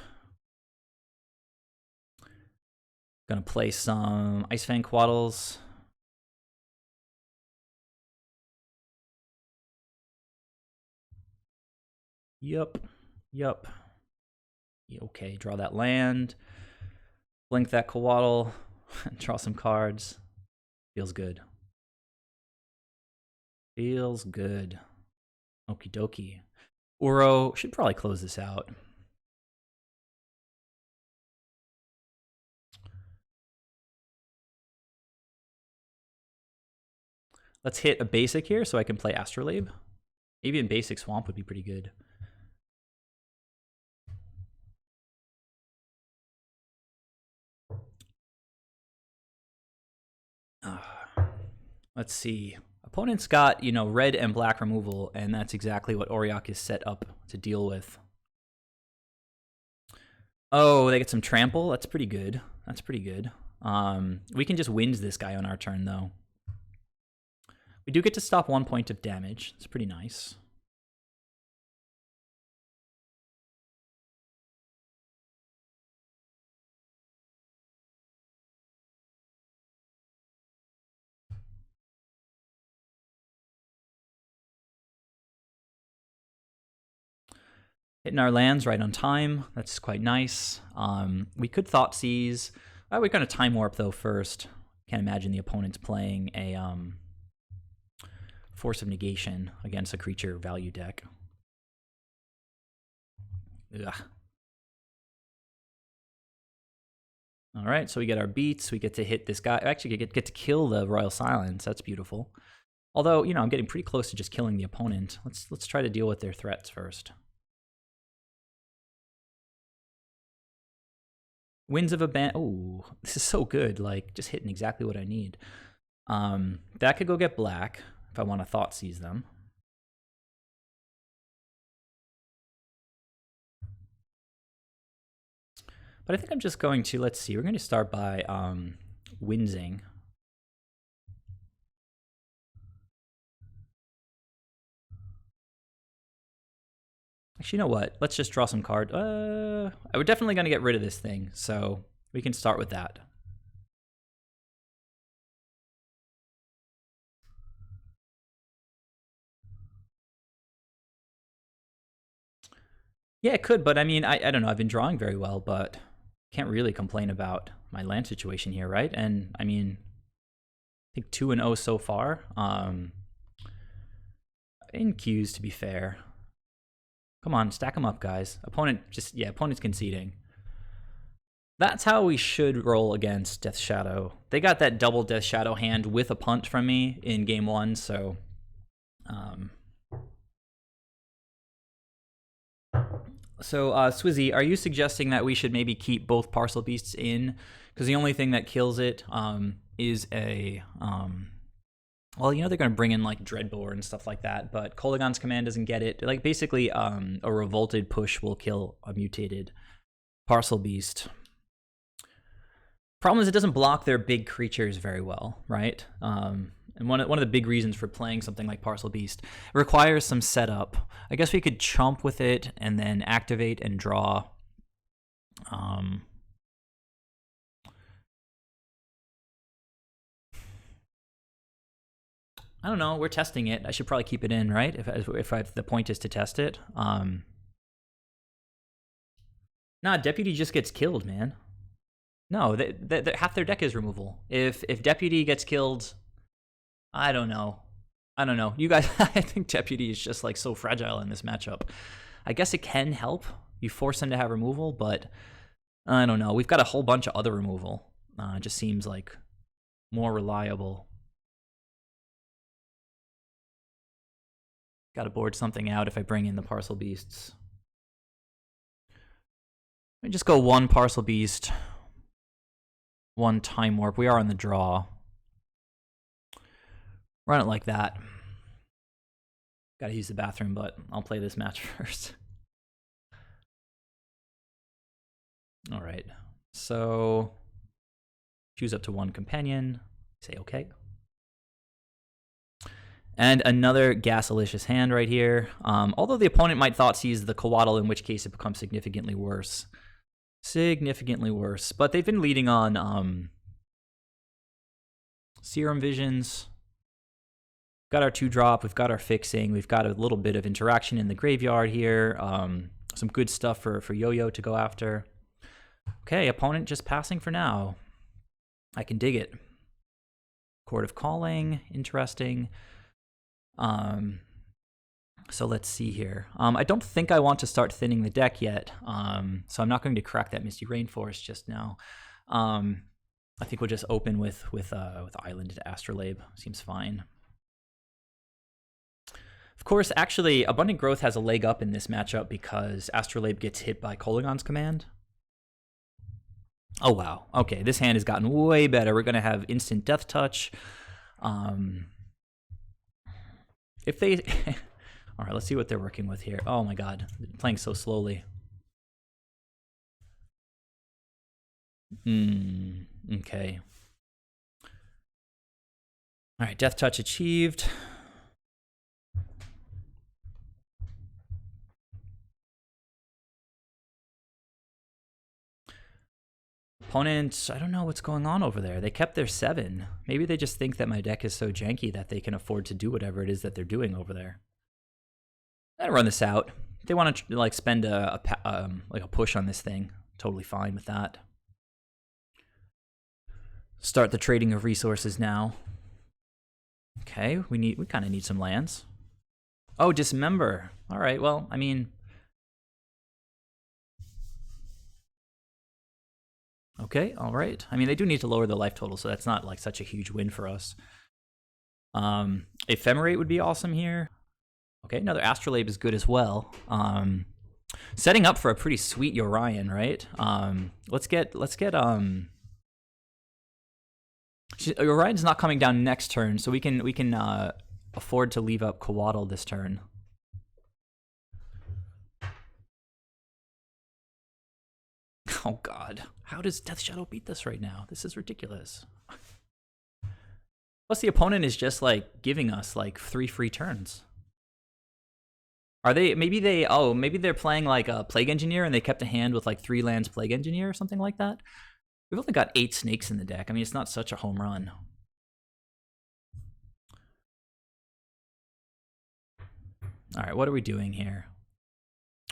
Gonna play some Ice Fang Coatls. Yup. Okay, draw that land. Blink that Coatl. Draw some cards. Feels good. Feels good. Okie dokie. Uro should probably close this out. Let's hit a basic here so I can play Astrolabe. Maybe in basic Swamp would be pretty good. Let's see. Opponent's got, you know, red and black removal, and that's exactly what Auriok is set up to deal with. Oh, they get some trample? That's pretty good. That's pretty good. We can just wind this guy on our turn, though. We do get to stop 1 point of damage. It's pretty nice. Hitting our lands right on time. That's quite nice. We could Thoughtseize. We're going to Time Warp, though, first. Can't imagine the opponent's playing a Force of Negation against a creature value deck. Ugh. All right, so we get our beats. We get to hit this guy. Actually, get to kill the Royal Silence. That's beautiful. Although, you know, I'm getting pretty close to just killing the opponent. Let's try to deal with their threats first. Winds of Abandon. Oh, this is so good. Like, just hitting exactly what I need. That could go get black if I want to Thoughtseize them. But I think I'm just going to, let's see, we're going to start by Winzing. Actually, you know what? Let's just draw some cards. We're definitely going to get rid of this thing, so we can start with that. Yeah, it could, but I mean, I don't know. I've been drawing very well, but can't really complain about my land situation here, right? And I mean, I think 2-0 so far. In queues, to be fair. Come on, stack them up, guys. Opponent's conceding. That's how we should roll against Death Shadow. They got that double Death Shadow hand with a punt from me in game 1, so... Swizzy, are you suggesting that we should maybe keep both Parcel Beasts in? Because the only thing that kills it is a... well, you know they're going to bring in, like, Dreadbore and stuff like that, but Kolaghan's Command doesn't get it. Like, basically, a Revolted push will kill a mutated Parcel Beast. Problem is it doesn't block their big creatures very well, right? And one of the big reasons for playing something like Parcel Beast, it requires some setup. I guess we could chomp with it and then activate and draw. I don't know. We're testing it. I should probably keep it in, right? If the point is to test it. Nah, Deputy just gets killed, man. No, half their deck is removal. If Deputy gets killed, I don't know. You guys, I think Deputy is just like so fragile in this matchup. I guess it can help. You force him to have removal, but I don't know. We've got a whole bunch of other removal. It just seems like more reliable. Got to board something out if I bring in the Parcel Beasts. Let me just go 1 Parcel Beast, 1 Time Warp. We are on the draw. Run it like that. Gotta use the bathroom, but I'll play this match first. All right. So choose up to 1 companion. Say okay. And another Gasalicious hand right here. Although the opponent might Thoughtseize the Coatl, in which case it becomes significantly worse. Significantly worse. But they've been leading on Serum Visions. Got our 2-drop, we've got our fixing, we've got a little bit of interaction in the graveyard here. Some good stuff for Yo-Yo to go after. Okay, opponent just passing for now. I can dig it. Chord of Calling, interesting. So let's see here. I don't think I want to start thinning the deck yet, so I'm not going to crack that Misty Rainforest just now. I think we'll just open with Island to Astrolabe. Seems fine. Of course, actually, Abundant Growth has a leg up in this matchup because Astrolabe gets hit by Kolaghan's Command. Oh, wow. Okay, this hand has gotten way better. We're going to have instant Death Touch. If they... All right, let's see what they're working with here. Oh, my God. They're playing so slowly. Okay. All right, Death Touch achieved. Opponent, I don't know what's going on over there. They kept their 7. Maybe they just think that my deck is so janky that they can afford to do whatever it is that they're doing over there. I'm gonna run this out. If they want to like spend like a push on this thing, totally fine with that. Start the trading of resources now. Okay, we kind of need some lands. Oh, Dismember. All right, well, I mean, okay, all right. I mean, they do need to lower the life total, so that's not like such a huge win for us. Ephemerate would be awesome here. Okay, another Astrolabe is good as well. Setting up for a pretty sweet Yorion, right? Let's get Orion's not coming down next turn, so we can afford to leave up Coatl this turn. Oh God, how does Death Shadow beat this right now? This is ridiculous. Plus the opponent is just like giving us like 3 free turns. Are they, maybe they're playing like a Plague Engineer and they kept a hand with like 3 lands Plague Engineer or something like that? We've only got 8 snakes in the deck. I mean, it's not such a home run. All right, what are we doing here?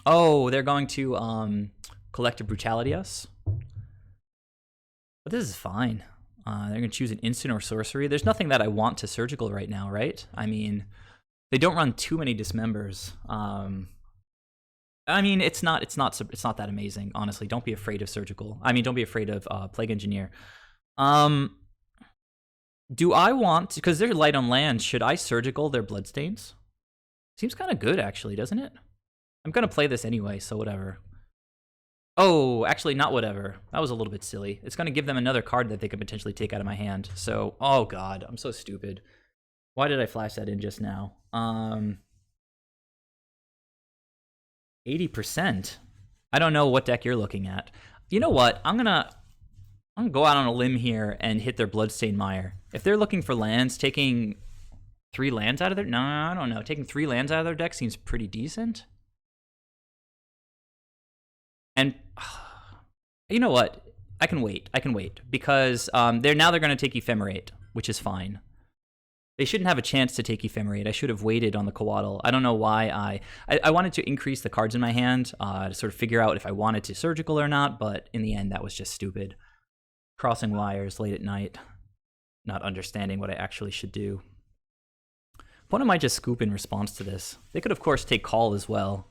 Oh, they're going to Collective Brutality us. But this is fine. They're going to choose an instant or sorcery. There's nothing that I want to surgical right now, right? I mean, they don't run too many dismembers. I mean, it's not that amazing, honestly. Don't be afraid of surgical. I mean, don't be afraid of Plague Engineer. Do I want, because they're light on land, should I surgical their Bloodstains? Seems kind of good, actually, doesn't it? I'm going to play this anyway, so whatever. Oh, actually, not whatever. That was a little bit silly. It's going to give them another card that they could potentially take out of my hand. So, oh god, I'm so stupid. Why did I flash that in just now? 80%. I don't know what deck you're looking at. You know what? I'm gonna go out on a limb here and hit their Bloodstained Mire. If they're looking for lands, taking 3 lands out of their... No, I don't know. Taking 3 lands out of their deck seems pretty decent. And you know what? I can wait. Because they're going to take Ephemerate, which is fine. They shouldn't have a chance to take Ephemerate. I should have waited on the Coatl. I don't know why I wanted to increase the cards in my hand to sort of figure out if I wanted to surgical or not, but in the end, that was just stupid. Crossing wires late at night, not understanding what I actually should do. Opponent might just scoop in response to this. They could, of course, take call as well.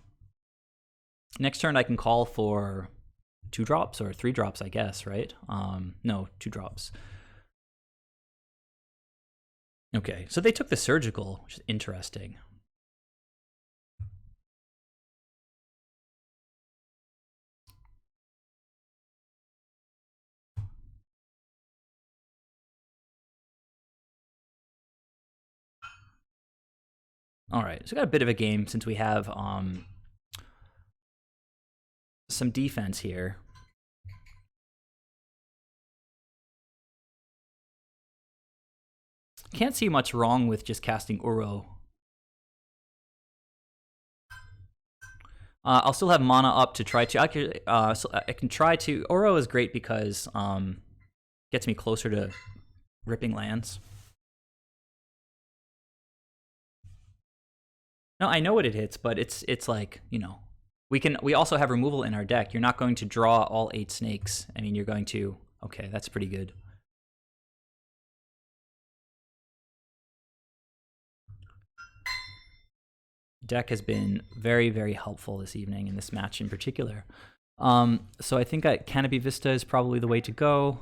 Next turn, I can call for 2 drops or 3 drops, I guess, right? No, 2 drops. Okay, so they took the surgical, which is interesting. All right, so we got a bit of a game since we have some defense here. Can't see much wrong with just casting Uro. I'll still have mana up to try to... so I can try to... Uro is great because gets me closer to ripping lands. No, I know what it hits, but it's like, you know... We also have removal in our deck. You're not going to draw all 8 snakes. I mean, you're going to... Okay, that's pretty good. Deck has been very, very helpful this evening in this match in particular. So I think that Canopy Vista is probably the way to go.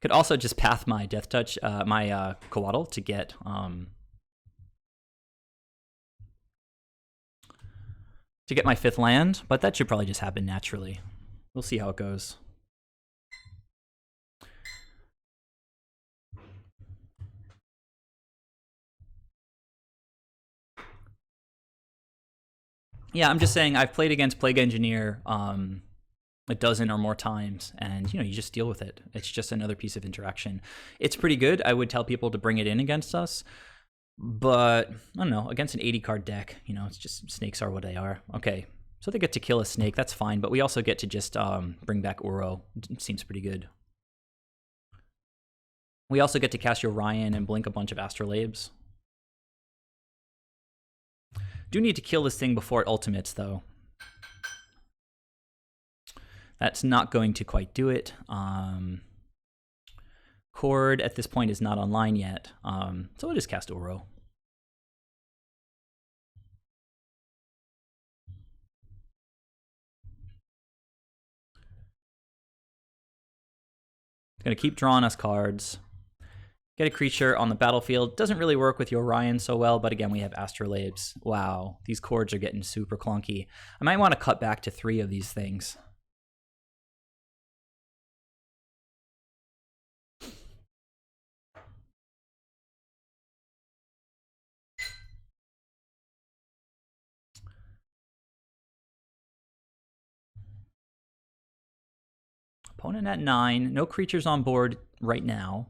Could also just path my Death Touch, my Coatl to get my 5th land, but that should probably just happen naturally. We'll see how it goes. Yeah, I'm just saying I've played against Plague Engineer a dozen or more times, and you just deal with it. It's just another piece of interaction. It's pretty good. I would tell people to bring it in against us, but I don't know, against an 80 card deck, it's just snakes are what they are. Okay, so they get to kill a snake, that's fine, but we also get to just bring back Uro. It seems pretty good. We also get to cast Yorion and blink a bunch of Astrolabes. Do need to kill this thing before it ultimates, though. That's not going to quite do it. Chord at this point is not online yet, so we'll just cast Uro. It's going to keep drawing us cards. Get a creature on the battlefield. Doesn't really work with Yorion so well, but again, we have Astrolabes. Wow, these chords are getting super clunky. I might want to cut back to 3 of these things. Opponent at 9. No creatures on board right now.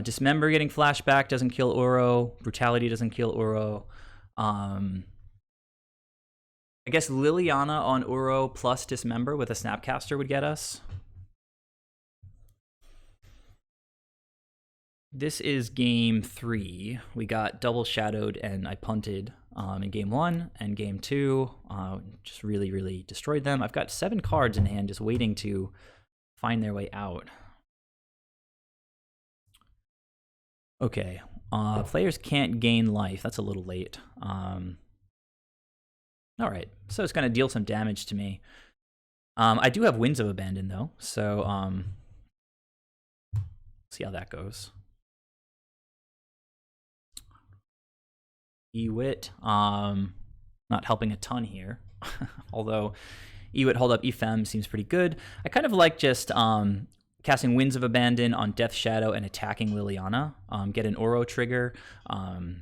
Dismember getting flashback doesn't kill Uro. Brutality doesn't kill Uro. I guess Liliana on Uro plus Dismember with a Snapcaster would get us. This is game 3. We got double shadowed and I punted in game 1 and game 2. Just really, really destroyed them. I've got 7 cards in hand just waiting to find their way out. Okay, players can't gain life. That's a little late. All right, so it's gonna deal some damage to me. I do have Winds of Abandon though, so see how that goes. Ewit, not helping a ton here, although Ewit hold up Efem seems pretty good. I kind of like just casting Winds of Abandon on Death Shadow and attacking Liliana. Get an Oro trigger. I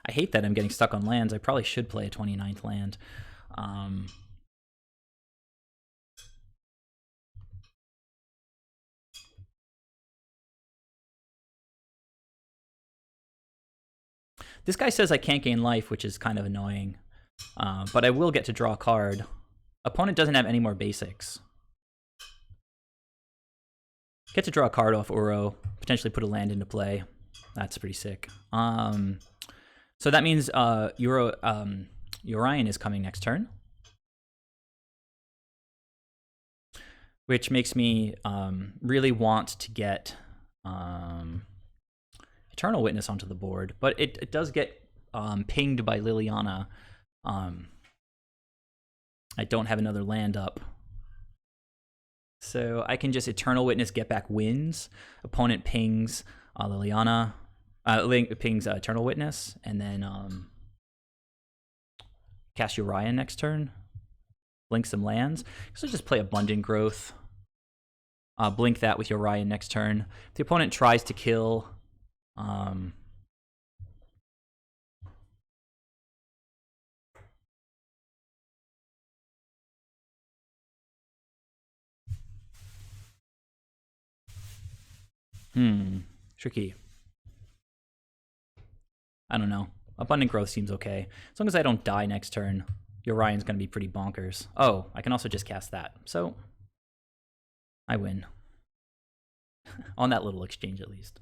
hate that I'm getting stuck on lands. I probably should play a 29th land. This guy says I can't gain life, which is kind of annoying. But I will get to draw a card. Opponent doesn't have any more basics. Get to draw a card off Uro, potentially put a land into play. That's pretty sick. So that means Yorion is coming next turn, which makes me really want to get Eternal Witness onto the board, but it does get pinged by Liliana. I don't have another land up. So I can just Eternal Witness, get back wins. Opponent pings Liliana, pings Eternal Witness, and then cast Yorion next turn. Blink some lands. So just play Abundant Growth. Blink that with Yorion next turn. If the opponent tries to kill... tricky. I don't know. Abundant Growth seems okay. As long as I don't die next turn, Yorion's going to be pretty bonkers. Oh, I can also just cast that. So, I win. On that little exchange, at least.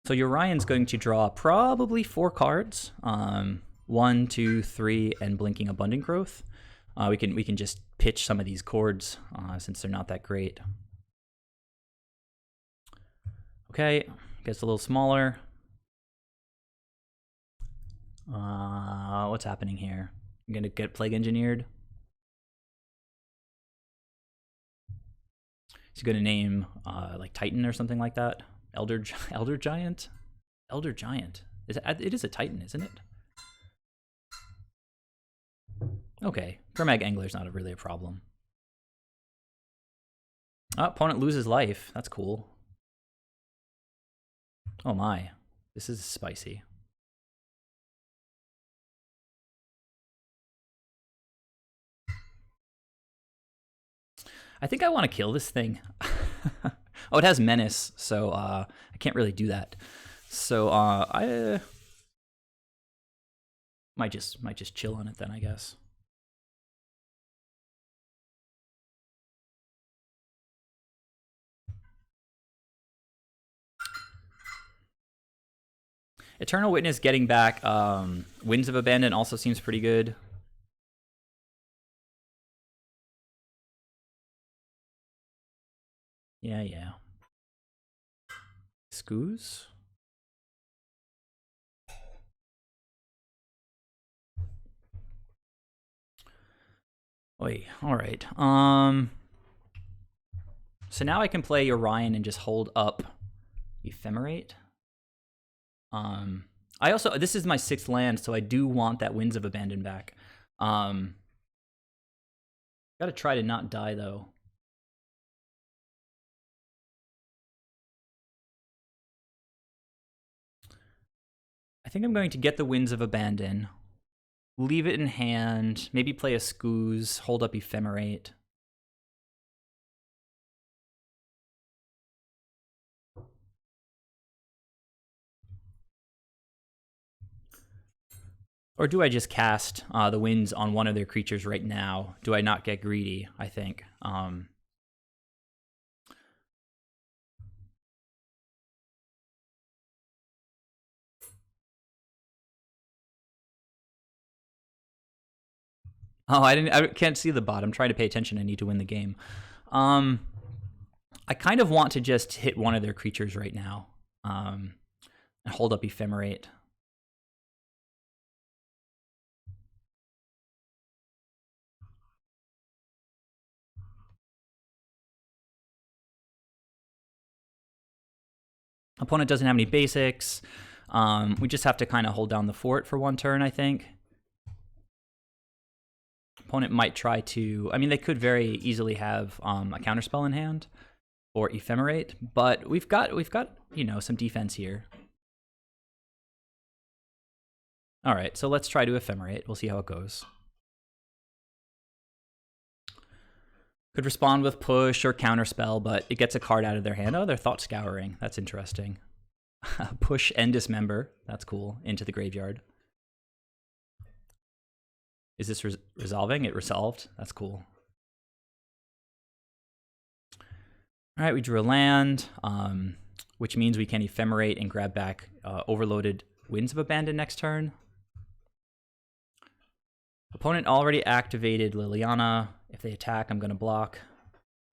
So Yorion's going to draw probably 4 cards. 1, 2, 3, and blinking Abundant Growth. We can just pitch some of these chords since they're not that great. Okay, gets a little smaller. What's happening here? I'm gonna get Plague Engineered. He's gonna name like Titan or something like that. Elder Giant. Elder Giant. It is a Titan, isn't it? Okay, Grimag Angler's not really a problem. Oh, opponent loses life. That's cool. Oh my, this is spicy. I think I want to kill this thing. Oh, it has Menace, so I can't really do that. So I might just chill on it then, I guess. Eternal Witness getting back Winds of Abandon also seems pretty good. Yeah. Scoos? Wait, alright. So now I can play Yorion and just hold up Ephemerate. I also, this is my 6th land, so I do want that Winds of Abandon back. Gotta try to not die, though. I think I'm going to get the Winds of Abandon, leave it in hand, maybe play a Scoos, hold up Ephemerate. Or do I just cast the winds on one of their creatures right now? Do I not get greedy, I think? Oh, I can't see the bot. I'm trying to pay attention. I need to win the game. I kind of want to just hit one of their creatures right now. And hold up Ephemerate. Opponent doesn't have any basics. We just have to kind of hold down the fort for one turn, I think. Opponent might try to... I mean, they could very easily have a counterspell in hand or Ephemerate, but we've got you know, some defense here. All right, so let's try to Ephemerate. We'll see how it goes. Could respond with push or counterspell, but it gets a card out of their hand. Oh, they're Thought Scouring. That's interesting. Push and Dismember. That's cool. Into the graveyard. Is this resolving? It resolved. That's cool. All right, we drew a land, which means we can Ephemerate and grab back Overloaded Winds of Abandon next turn. Opponent already activated Liliana. If they attack, I'm going to block.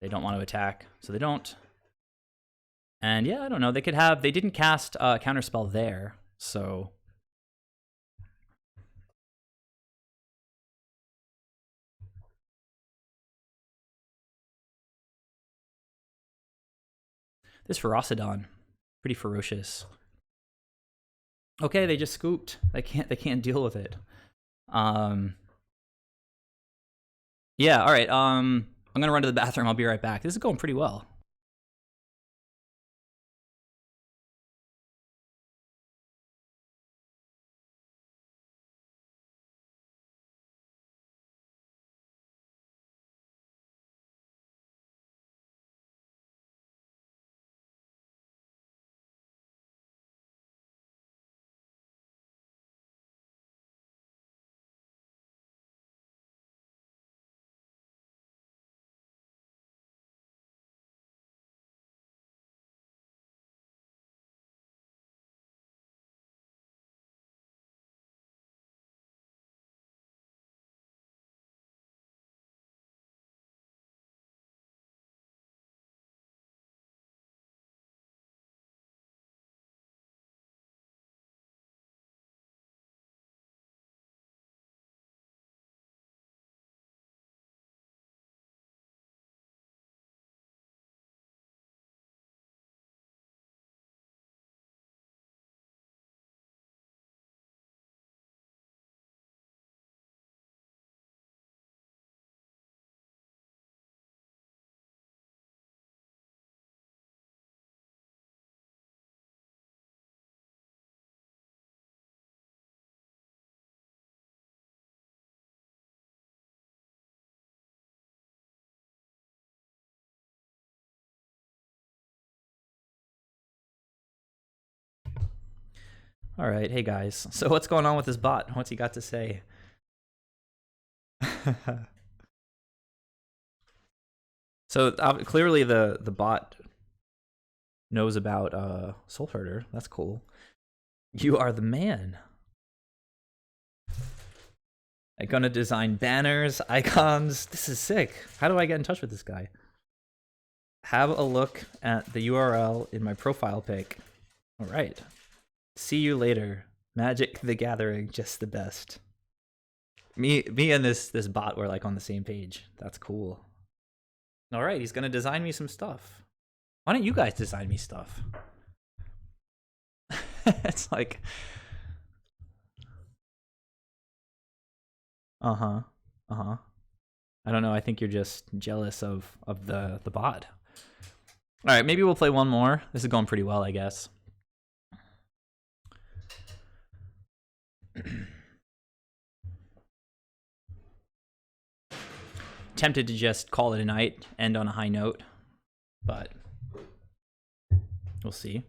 They don't want to attack, so they don't. And yeah, I don't know. They could have... They didn't cast Counterspell there, so... This Ferocidon, pretty ferocious. Okay, they just scooped. They can't deal with it. Yeah, all right. I'm gonna run to the bathroom. I'll be right back. This is going pretty well. All right, hey guys. So what's going on with this bot? What's he got to say? So clearly the bot knows about Soul Herder. That's cool. You are the man. I'm gonna design banners, icons. This is sick. How do I get in touch with this guy? Have a look at the URL in my profile pic. All right. See you later. Magic the Gathering, just the best. Me and this bot were like on the same page. That's cool. All right, he's gonna design me some stuff. Why don't you guys design me stuff? It's like, I don't know. I think you're just jealous of the bot. All right, maybe we'll play one more. This is going pretty well, I guess. Tempted to just call it a night, end on a high note, but we'll see.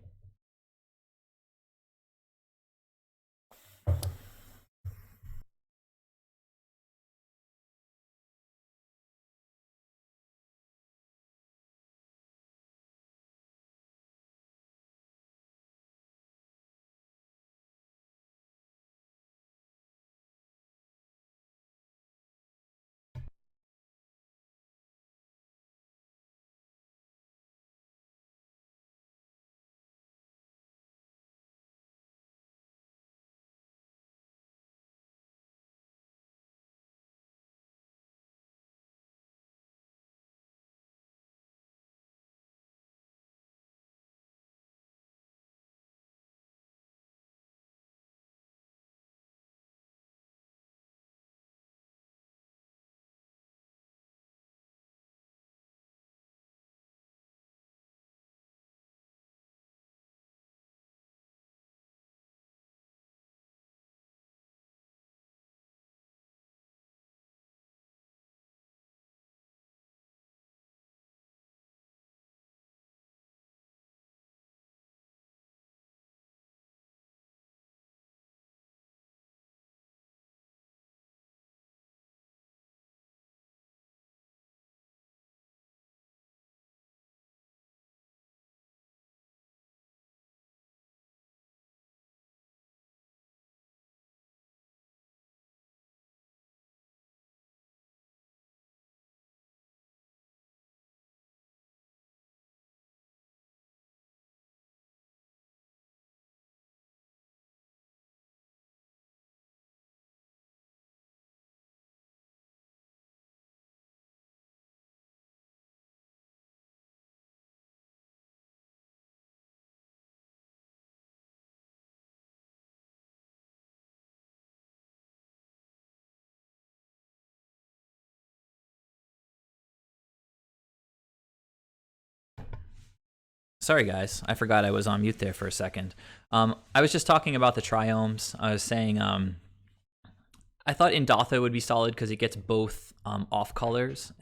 Sorry, guys. I forgot I was on mute there for a second. I was just talking about the triomes. I was saying I thought Indatha would be solid because it gets both off colors,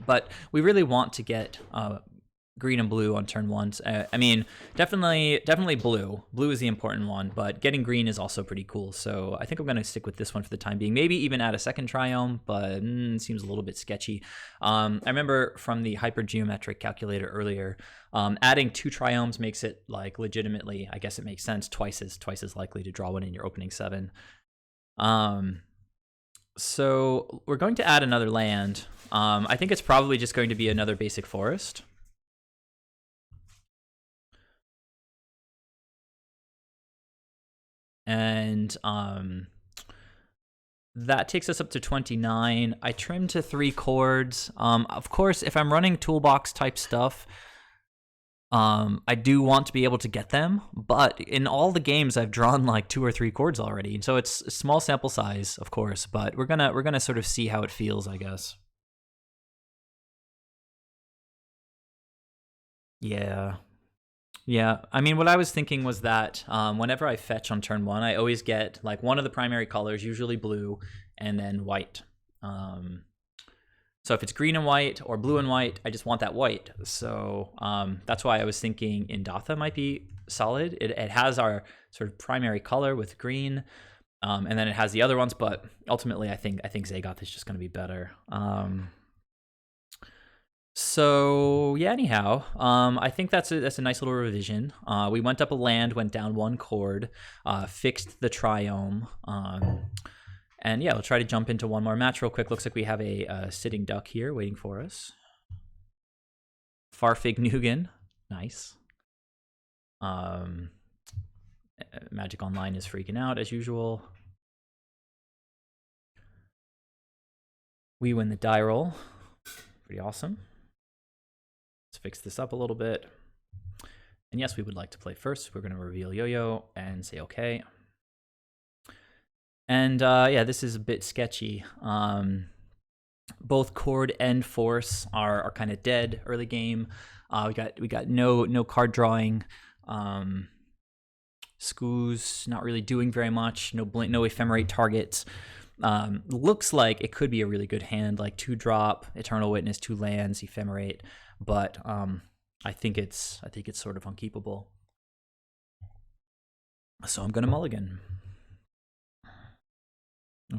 but we really want to get green and blue on turn one. I mean, definitely blue. Blue is the important one, but getting green is also pretty cool. So I think I'm going to stick with this one for the time being. Maybe even add a second triome, but it seems a little bit sketchy. I remember from the hypergeometric calculator earlier, adding 2 triomes makes it like legitimately, I guess it makes sense, twice as likely to draw one in your opening 7. So we're going to add another land. I think it's probably just going to be another basic forest. And that takes us up to 29. I trimmed to 3 chords. Of course, if I'm running toolbox type stuff, I do want to be able to get them, but in all the games I've drawn like 2 or 3 chords already, so it's a small sample size, of course, but we're gonna sort of see how it feels, I guess. Yeah, I mean, what I was thinking was that whenever I fetch on turn 1, I always get like one of the primary colors, usually blue, and then white. So if it's green and white or blue and white, I just want that white. So that's why I was thinking Indatha might be solid. It has our sort of primary color with green, and then it has the other ones. But ultimately, I think Zagoth is just going to be better. So yeah, anyhow, I think that's a nice little revision. We went up a land, went down 1 chord, fixed the triome. And yeah, we'll try to jump into one more match real quick. Looks like we have a sitting duck here waiting for us. Farfig Nugan, nice. Magic Online is freaking out as usual. We win the die roll. Pretty awesome. Let's fix this up a little bit. And yes, we would like to play first. We're going to reveal Yo-Yo and say okay. And yeah, this is a bit sketchy. Both chord and force are kind of dead early game. We got no card drawing. Skoos not really doing very much. No ephemerate targets. Looks like it could be a really good hand, like 2-drop, Eternal Witness, 2 lands, ephemerate. But I think it's sort of unkeepable. So I'm gonna mulligan.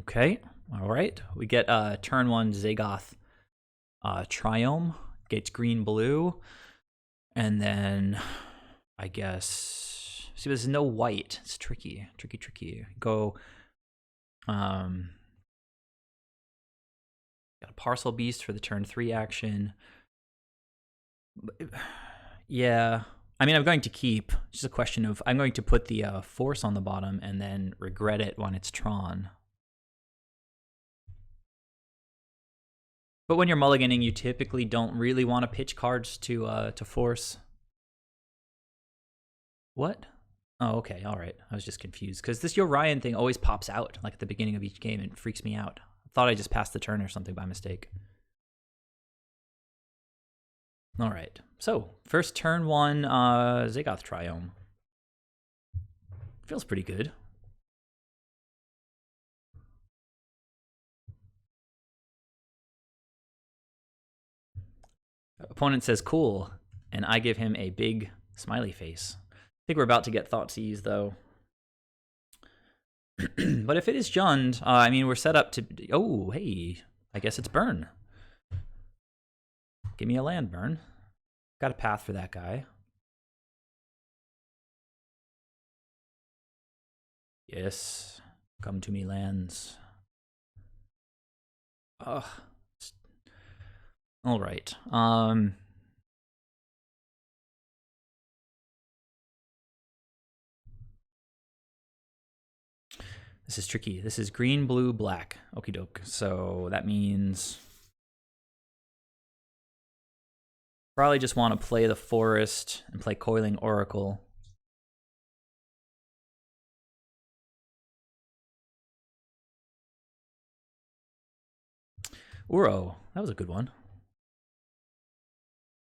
Okay, all right. We get turn 1 Zagoth Triome, gets green blue, and then I guess see there's no white. It's tricky. Go got a Parcel Beast for the turn 3 action. Yeah. I mean, I'm going to keep. It's just a question of I'm going to put the force on the bottom and then regret it when it's Tron. But when you're mulliganing, you typically don't really want to pitch cards to force. What? Oh, okay, all right. I was just confused because this Yorion thing always pops out like at the beginning of each game and it freaks me out. I thought I just passed the turn or something by mistake. All right. So first turn 1, Zagoth Triome. Feels pretty good. Opponent says cool, and I give him a big smiley face. I think we're about to get Thoughtseize, though. But if it is Jund, I mean, we're set up to... Oh, hey, I guess it's Burn. Give me a land, Burn. Got a path for that guy. Yes, come to me, lands. Ugh. All right. This is tricky. This is green, blue, black. Okie doke. So that means probably just want to play the forest and play Coiling Oracle. Uro. That was a good one.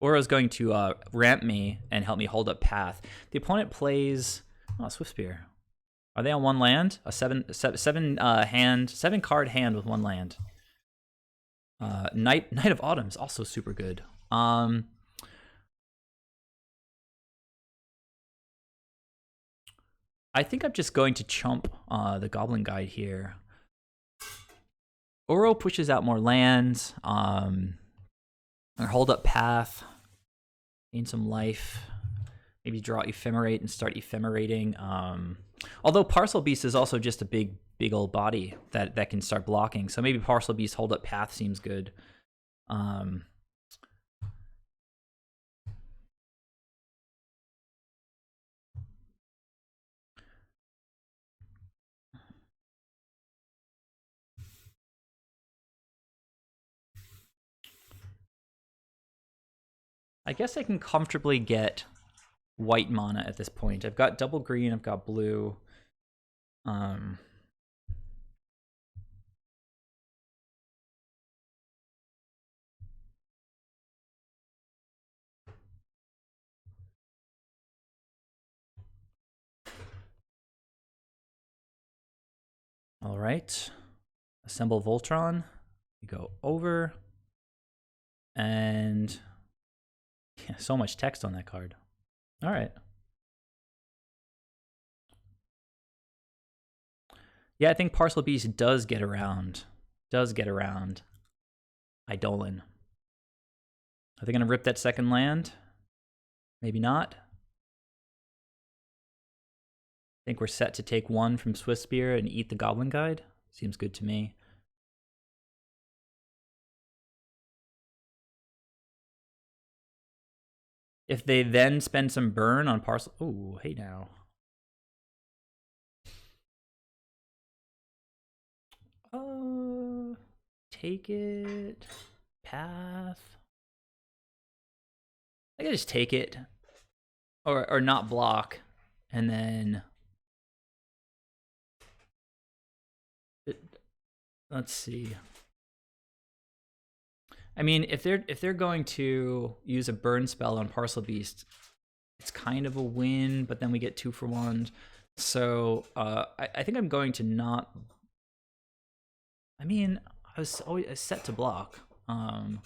Oro's going to ramp me and help me hold up path. The opponent plays Swiftspear. Are they on one land? A seven card hand with one land. Night of Autumn is also super good. I think I'm just going to chump the Goblin Guide here. Oro pushes out more lands. Or hold up path. Gain some life. Maybe draw Ephemerate and start ephemerating. Although Parcel Beast is also just a big old body that can start blocking. So maybe Parcel Beast hold up path seems good. I guess I can comfortably get white mana at this point. I've got double green, I've got blue. All right. Assemble Voltron. We go over. And yeah, so much text on that card. All right. Yeah, I think Parcel Beast does get around. Eidolon. Are they going to rip that second land? Maybe not. I think we're set to take one from Swiftspear and eat the Goblin Guide. Seems good to me. If they then spend some burn on Parcel... Ooh, hey now. Take it. Path. I could just take it. Or not block. And then... Let's see. I mean, if they're going to use a burn spell on Parcel Beast, it's kind of a win, but then we get 2 for 1. So I think I'm going to not... I mean, I was always set to block. I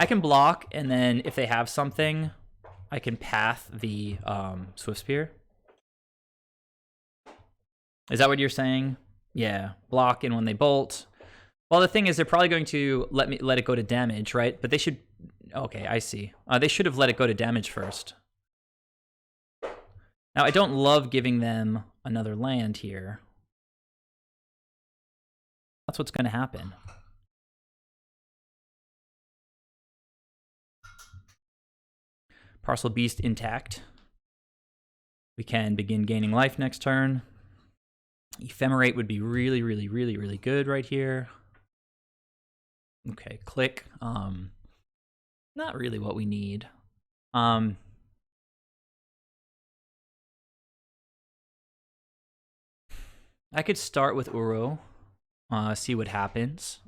can block, and then if they have something, I can path the Swiftspear. Is that what you're saying? Yeah, block, and when they bolt... Well, the thing is, they're probably going to let it go to damage, right? But they should... Okay, I see. They should have let it go to damage first. Now, I don't love giving them another land here. That's what's going to happen. Parcel Beast intact. We can begin gaining life next turn. Ephemerate would be really good right here. Okay, click. Not really what we need. I could start with Uro, see what happens.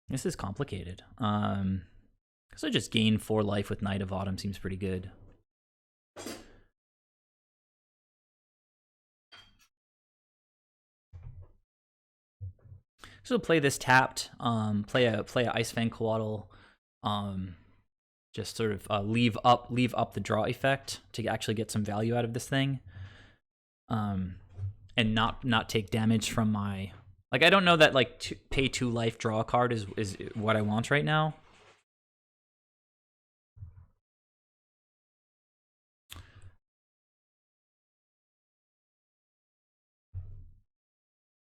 This is complicated. So just gain 4 life with Night of Autumn seems pretty good. So play this tapped, play a Icefang Coatl, just sort of leave up the draw effect to actually get some value out of this thing, and not take damage from my... Like, I don't know that like pay 2 life, draw a card is what I want right now.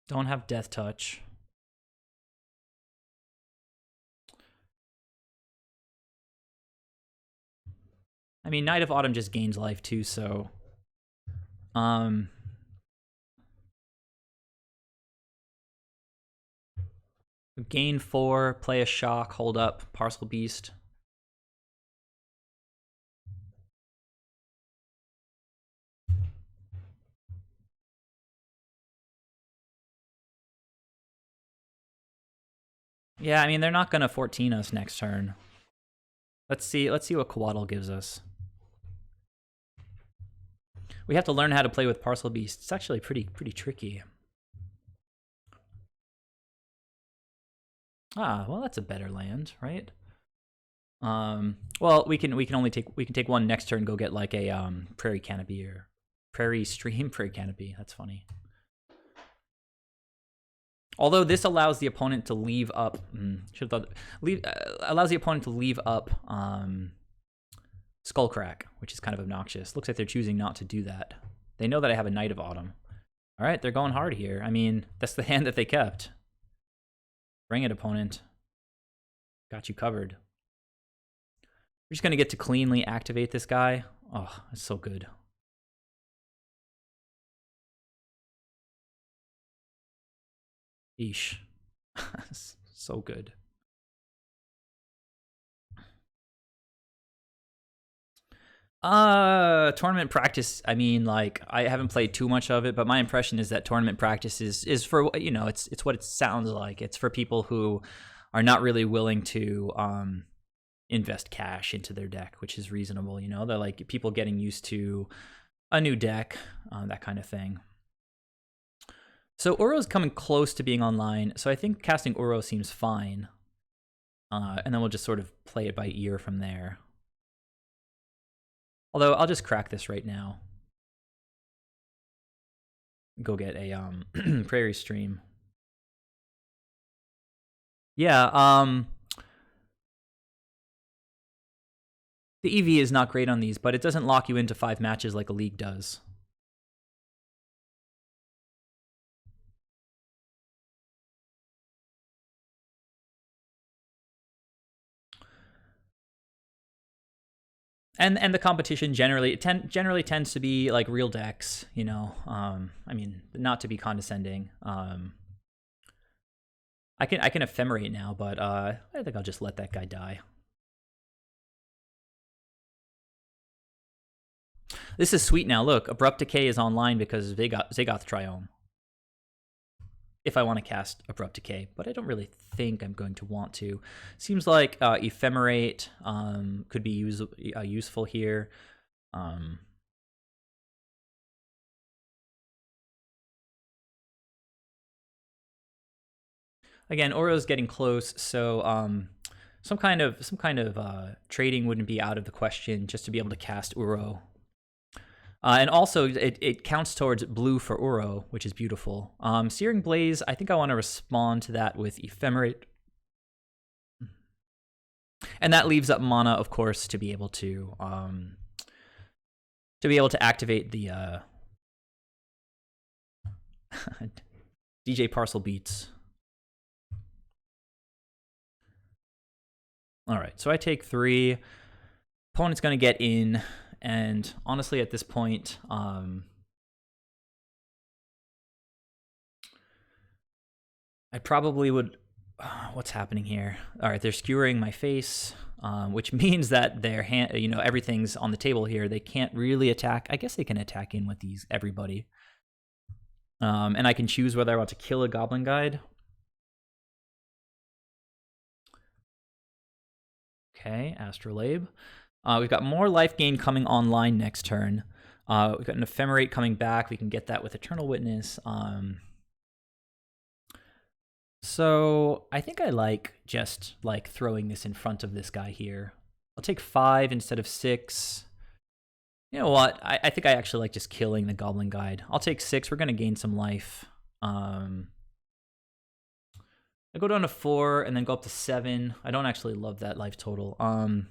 Don't have Death Touch. I mean, Night of Autumn just gains life too, so... Gain 4, play a Shock, hold up, Parcel Beast. Yeah, I mean, they're not gonna 14 us next turn. Let's see what Coatl gives us. We have to learn how to play with Parcel Beast. It's actually pretty tricky. Ah, well, that's a better land, right? Well, we can take one next turn. Go get like a Prairie Canopy or Prairie Stream Prairie Canopy. That's funny. Although this allows the opponent to leave up, allows the opponent to leave up Skullcrack, which is kind of obnoxious. Looks like they're choosing not to do that. They know that I have a Knight of Autumn. All right, they're going hard here. I mean, that's the hand that they kept. Bring it, opponent. Got you covered. We're just going to get to cleanly activate this guy. Oh, that's so good. Eesh. So good. Tournament practice, I mean, like, I haven't played too much of it, but my impression is that tournament practice is for, you know, it's what it sounds like. It's for people who are not really willing to invest cash into their deck, which is reasonable, you know? They're like people getting used to a new deck, that kind of thing. So Uro's coming close to being online, so I think casting Uro seems fine. And then we'll just sort of play it by ear from there. Although I'll just crack this right now. Go get a Prairie Stream. Yeah, the EV is not great on these, but it doesn't lock you into 5 matches like a league does. And the competition generally tends to be like real decks, you know. I mean, not to be condescending. I can ephemerate now, but I think I'll just let that guy die. This is sweet now. Look, Abrupt Decay is online because Zagoth Triome. If I want to cast Abrupt Decay, but I don't really think I'm going to want to. Seems like Ephemerate could be useful here. Again, Uro's getting close, so some kind of trading wouldn't be out of the question just to be able to cast Uro. And also, it counts towards blue for Uro, which is beautiful. Searing Blaze, I think I want to respond to that with Ephemerate. And that leaves up mana, of course, to be able to activate the DJ Parcel Beats. All right, so I take 3. Opponent's going to get in, and honestly, at this point, I probably would. What's happening here? All right, they're skewering my face, which means that their hand, you know, everything's on the table here. They can't really attack. I guess they can attack in with everybody. And I can choose whether I want to kill a Goblin Guide. Okay, Astrolabe. We've got more life gain coming online next turn. We've got an Ephemerate coming back. We can get that with Eternal Witness. So I think I like just like throwing this in front of this guy here. I'll take 5 instead of 6. You know what? I think I actually like just killing the Goblin Guide. I'll take 6. We're going to gain some life. I go down to 4 and then go up to 7. I don't actually love that life total. I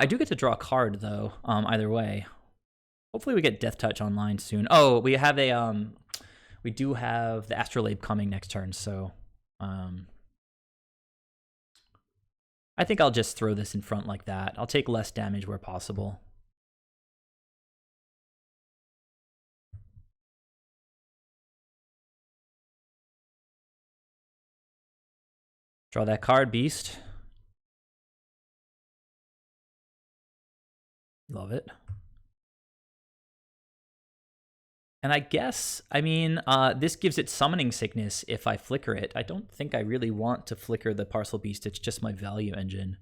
do get to draw a card though. Either way. Hopefully we get Death Touch online soon. Oh, we have we do have the Astrolabe coming next turn, so I think I'll just throw this in front like that. I'll take less damage where possible. Draw that card, Beast. Love it. And I guess, I mean, this gives it summoning sickness if I flicker it. I don't think I really want to flicker the Parcel Beast. It's just my value engine.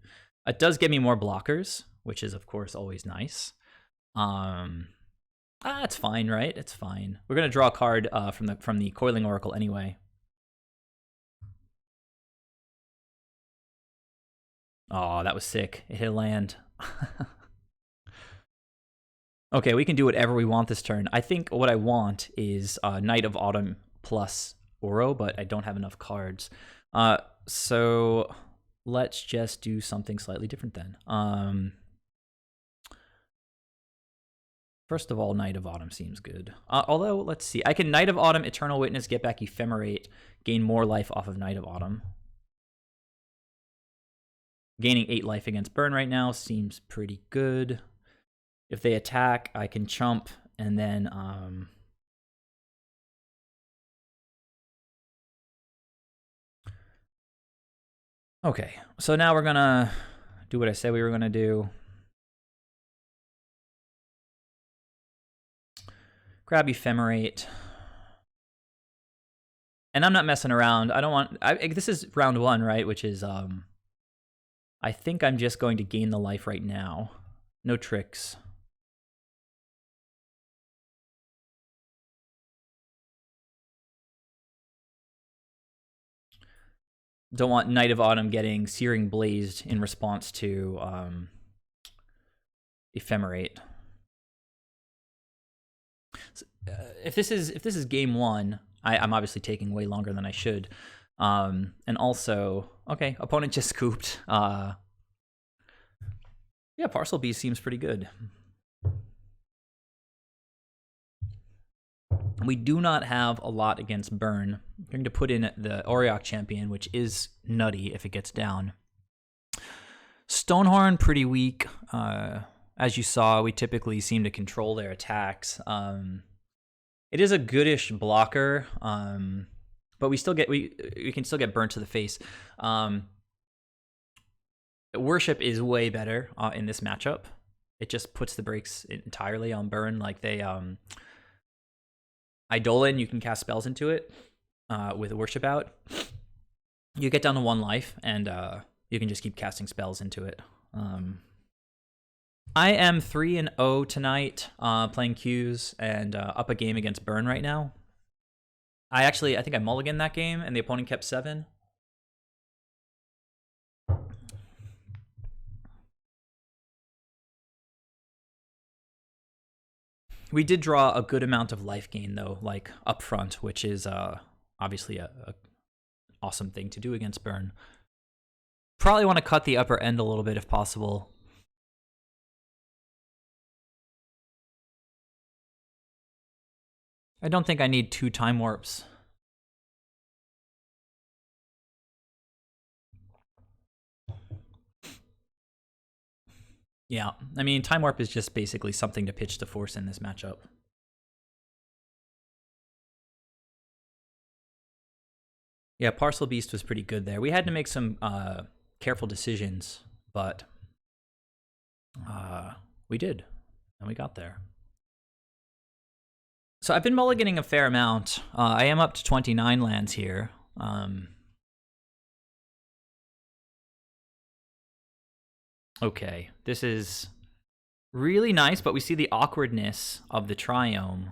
It does give me more blockers, which is, of course, always nice. It's fine, right? It's fine. We're going to draw a card from the Coiling Oracle anyway. Oh, that was sick. It hit a land. Okay, we can do whatever we want this turn. I think what I want is Knight of Autumn plus Oro, but I don't have enough cards. So let's just do something slightly different then. First of all, Knight of Autumn seems good. Although, let's see. I can Knight of Autumn, Eternal Witness, get back Ephemerate, gain more life off of Knight of Autumn. Gaining 8 life against Burn right now seems pretty good. If they attack, I can chump, and then okay, so now we're gonna do what I said we were gonna do. Grab Ephemerate. And I'm not messing around. I don't want... this is round 1, right? Which is... I think I'm just going to gain the life right now. No tricks. Don't want Knight of Autumn getting Searing Blazed in response to Ephemerate. So, if this is game 1, I'm obviously taking way longer than I should. And also, okay, opponent just scooped. Yeah, Parcel Beast seems pretty good. We do not have a lot against Burn. I'm going to put in the Auriok Champion, which is nutty if it gets down. Stonehorn, pretty weak. As you saw, we typically seem to control their attacks. It is a goodish blocker, but we can still get burnt to the face. Worship is way better in this matchup. It just puts the brakes entirely on Burn. Like they Eidolon, you can cast spells into it with Worship out. You get down to 1 life, and you can just keep casting spells into it. I am 3-0 tonight, playing Qs and up a game against Burn right now. I think I mulliganed that game, and the opponent kept 7. We did draw a good amount of life gain, though, like up front, which is obviously a awesome thing to do against Burn. Probably want to cut the upper end a little bit if possible. I don't think I need 2 time warps. Yeah, I mean, time warp is just basically something to pitch the force in this matchup. Yeah, Parcel Beast was pretty good there. We had to make some careful decisions, but we did, and we got there. So I've been mulliganing a fair amount. I am up to 29 lands here. Okay, this is really nice, but we see the awkwardness of the Triome.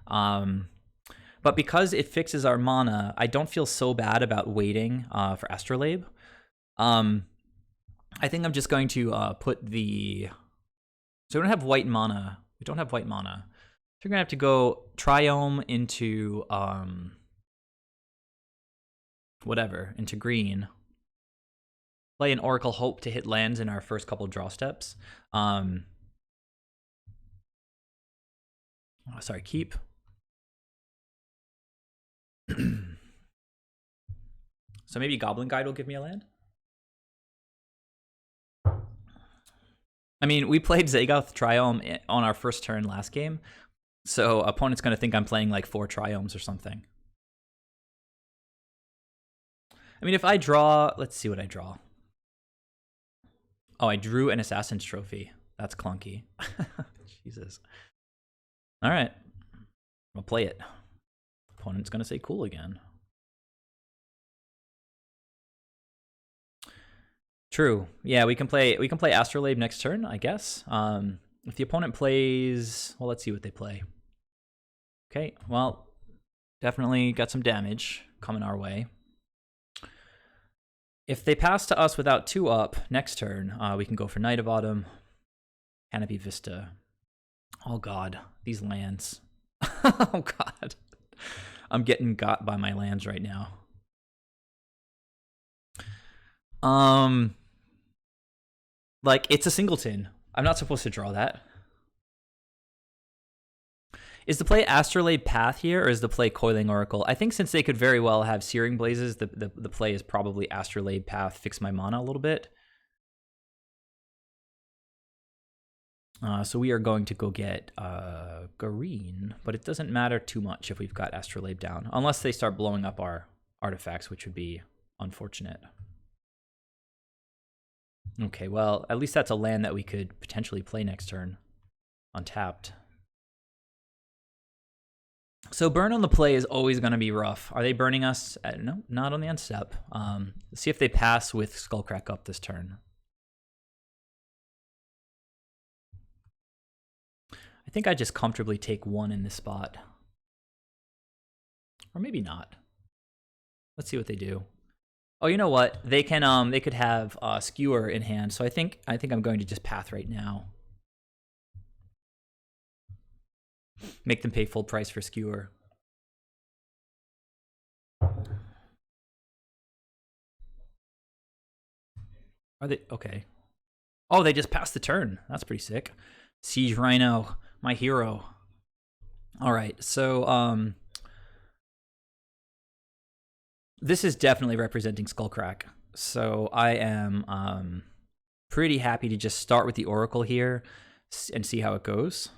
But because it fixes our mana, I don't feel so bad about waiting for Astrolabe. I think I'm just going to put the... So we don't have white mana. We don't have white mana. So we're going to have to go Triome into... whatever, into green. Play an Oracle, hope to hit lands in our first couple draw steps. Sorry, keep. So maybe Goblin Guide will give me a land? I mean, we played Zagoth Triome on our first turn last game, so opponent's going to think I'm playing like 4 Triomes or something. I mean, if I draw... Let's see what I draw. Oh, I drew an Assassin's Trophy. That's clunky. Jesus. All right. I'll play it. Opponent's gonna say cool again. True. Yeah, we can play Astrolabe next turn, I guess. If the opponent plays, well, let's see what they play. Okay, well, definitely got some damage coming our way. If they pass to us without 2 up next turn, we can go for Knight of Autumn, Canopy Vista. Oh god, these lands. Oh god. I'm getting got by my lands right now. Like, it's a singleton. I'm not supposed to draw that. Is the play Astrolabe Path here, or is the play Coiling Oracle? I think since they could very well have Searing Blazes, the play is probably Astrolabe Path, fix my mana a little bit. So we are going to go get Gareen, but it doesn't matter too much if we've got Astrolabe down, unless they start blowing up our artifacts, which would be unfortunate. Okay, well, at least that's a land that we could potentially play next turn, untapped. So burn on the play is always going to be rough. Are they burning us? No, not on the end step. Let's see if they pass with Skullcrack up this turn. I think I just comfortably take 1 in this spot. Or maybe not. Let's see what they do. Oh, you know what? They can they could have Skewer in hand, so I think I'm going to just path right now. Make them pay full price for Skewer. Are they okay? Oh, they just passed the turn. That's pretty sick. Siege Rhino, my hero. All right, so this is definitely representing Skullcrack. So I am pretty happy to just start with the Oracle here and see how it goes.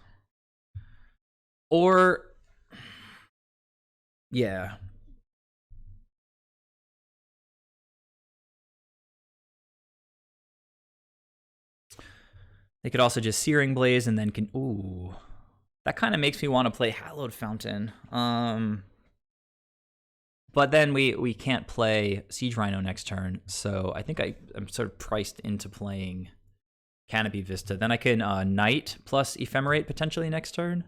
Or, yeah. They could also just Searing Blaze and then can, ooh. That kind of makes me want to play Hallowed Fountain. But then we can't play Siege Rhino next turn, so I think I'm sort of priced into playing Canopy Vista. Then I can Knight plus Ephemerate potentially next turn.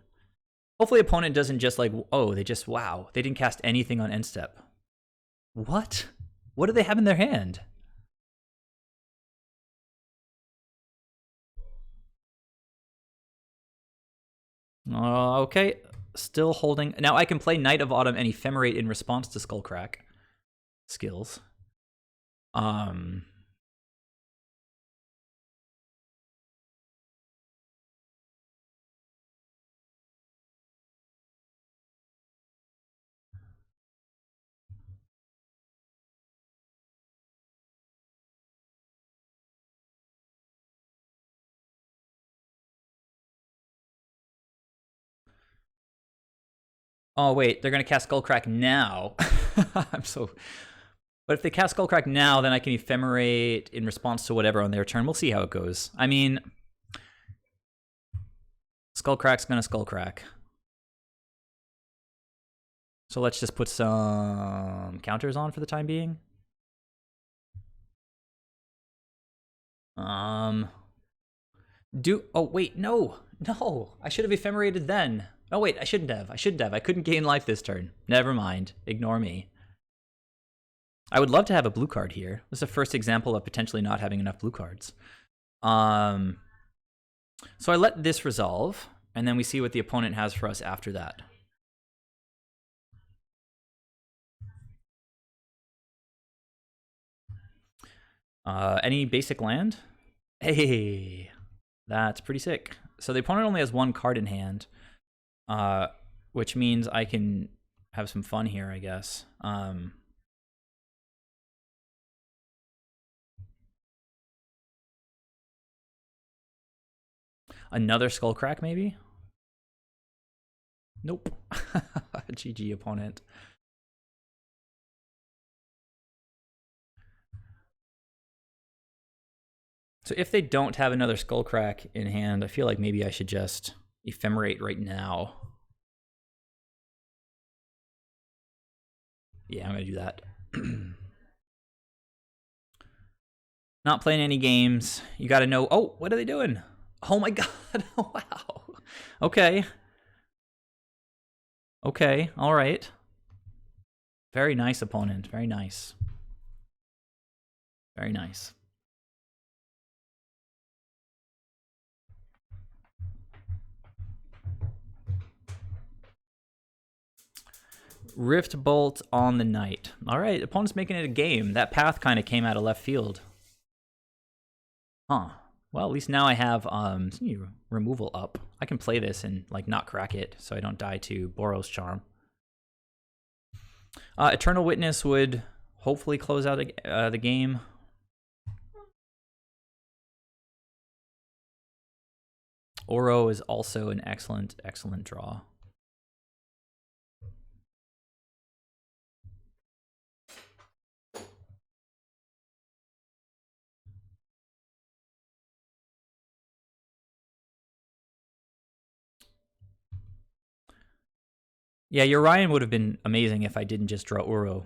Hopefully opponent doesn't just like, oh, wow, they didn't cast anything on end step. What? What do they have in their hand? Okay, still holding. Now I can play Knight of Autumn and Ephemerate in response to Skullcrack skills. Oh wait, they're gonna cast Skullcrack now. I'm so. But if they cast Skullcrack now, then I can Ephemerate in response to whatever on their turn. We'll see how it goes. I mean, Skullcrack's gonna Skullcrack. So let's just put some counters on for the time being. Oh wait, no. I should have Ephemerated then. Oh wait, I shouldn't have. I couldn't gain life this turn. Never mind. Ignore me. I would love to have a blue card here. This is the first example of potentially not having enough blue cards. So I let this resolve, and then we see what the opponent has for us after that. Any basic land? Hey, that's pretty sick. So the opponent only has 1 card in hand, which means I can have some fun here, I guess. Another Skullcrack, maybe? Nope. GG, opponent. So if they don't have another Skullcrack in hand, I feel like maybe I should just Ephemerate right now. Yeah, I'm gonna do that. Not playing any games. You gotta know. Oh, what are they doing? Oh my god. Wow. Okay. Okay, alright. Very nice opponent. Very nice. Very nice. Rift Bolt on the Knight. Alright, opponent's making it a game. That path kind of came out of left field. Huh. Well, at least now I have removal up. I can play this and like not crack it so I don't die to Boros Charm. Eternal Witness would hopefully close out the game. Oro is also an excellent draw. Yeah, Yorion would have been amazing if I didn't just draw Uro.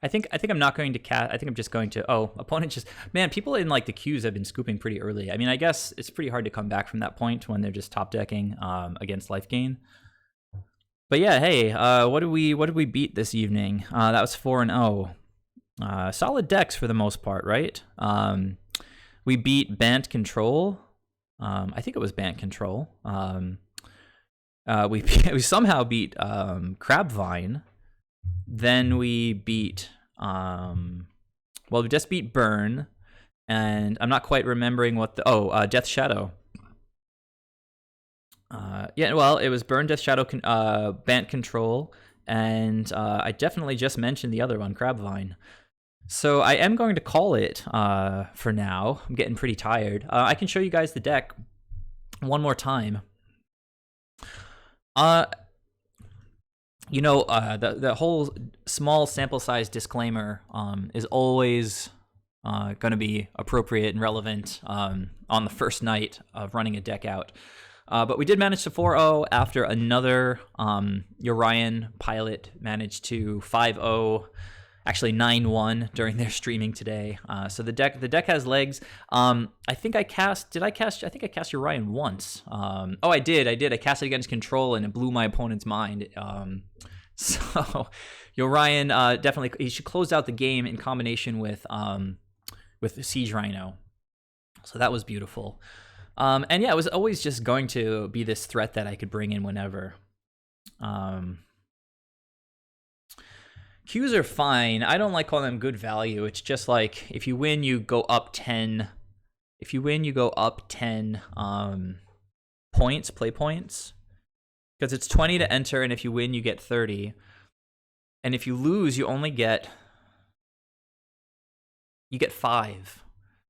I think I'm not going to cast. I think I'm just going to. Oh, opponent just. Man, people in like the queues have been scooping pretty early. I mean, I guess it's pretty hard to come back from that point when they're just top decking against life gain. But yeah, hey, what did we beat this evening? That was 4-0. Solid decks for the most part, right? We beat Bant Control. I think it was Bant Control. We somehow beat Crabvine. Then we beat we just beat Burn, and I'm not quite remembering what the Death Shadow. Yeah, well, it was Burn, Death Shadow, Bant Control, and I definitely just mentioned the other one, Crabvine. So I am going to call it for now. I'm getting pretty tired. I can show you guys the deck one more time. The whole small sample size disclaimer is always going to be appropriate and relevant on the first night of running a deck out. But we did manage to 4-0 after another Yorion pilot managed to 5-0, actually 9-1 during their streaming today. So the deck has legs. I think I cast Yorion once. I did. I cast it against Control and it blew my opponent's mind. So Yorion definitely, he should close out the game in combination with Siege Rhino. So that was beautiful. And yeah, it was always just going to be this threat that I could bring in whenever. Qs are fine. I don't like calling them good value. It's just like if you win, you go up 10. If you win, you go up 10 points, play points. Because it's 20 to enter, and if you win, you get 30. And if you lose, you only get 5.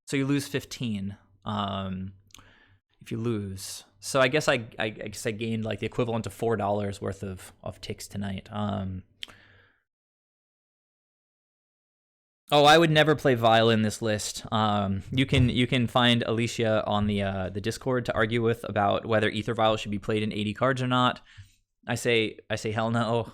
So you lose 15. If you lose. So I guess I gained like the equivalent of $4 worth of ticks tonight. I would never play Vile in this list. You can find Alicia on the Discord to argue with about whether Ether Vile should be played in 80 cards or not. I say hell no.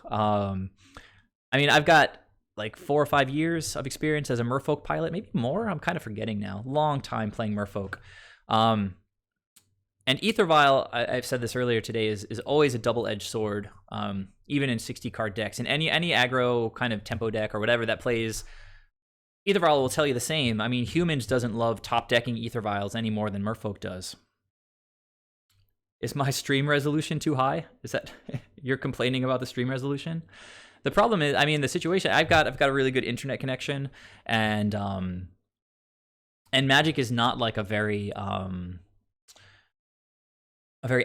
I mean, I've got like 4 or 5 years of experience as a Merfolk pilot, maybe more. I'm kind of forgetting now. Long time playing Merfolk. And Ether Vile, I've said this earlier today, is always a double-edged sword, even in 60 card decks. And any aggro kind of tempo deck or whatever that plays Ether Vile will tell you the same. I mean, Humans doesn't love top decking Ether Viles any more than Merfolk does. Is my stream resolution too high? Is that you're complaining about the stream resolution? The problem is, I mean, the situation I've got a really good internet connection, and Magic is not like a very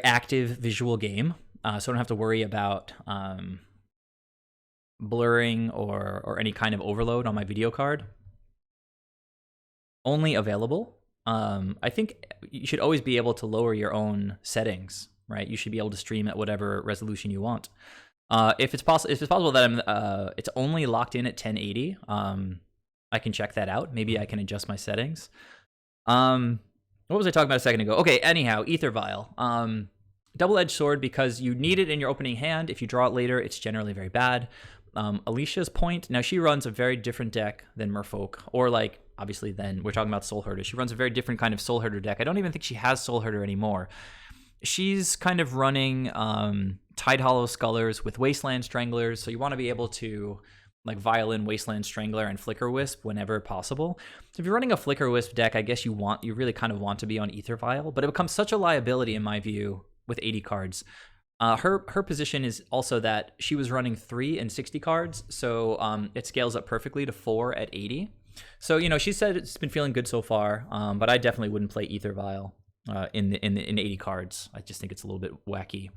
active visual game, so I don't have to worry about blurring or any kind of overload on my video card. Only available. I think you should always be able to lower your own settings, right? You should be able to stream at whatever resolution you want. If it's possible that it's only locked in at 1080, I can check that out. Maybe I can adjust my settings. What was I talking about a second ago? Okay, anyhow, Ether Vile. double-edged sword because you need it in your opening hand. If you draw it later, it's generally very bad. Alicia's point, now she runs a very different deck than Merfolk, or like, obviously then we're talking about Soul Herder. She runs a very different kind of Soul Herder deck. I don't even think she has Soul Herder anymore. She's kind of running Tide Hollow Scullers with Wasteland Stranglers, so you want to be able to like Violin, Wasteland Strangler, and Flicker Wisp whenever possible. So if you're running a Flicker Wisp deck, I guess you really kind of want to be on Aether Vial, but it becomes such a liability in my view with 80 cards. Her position is also that she was running 3 and 60 cards, so it scales up perfectly to 4 at 80. So, you know, she said it's been feeling good so far, but I definitely wouldn't play Aether Vial in 80 cards. I just think it's a little bit wacky.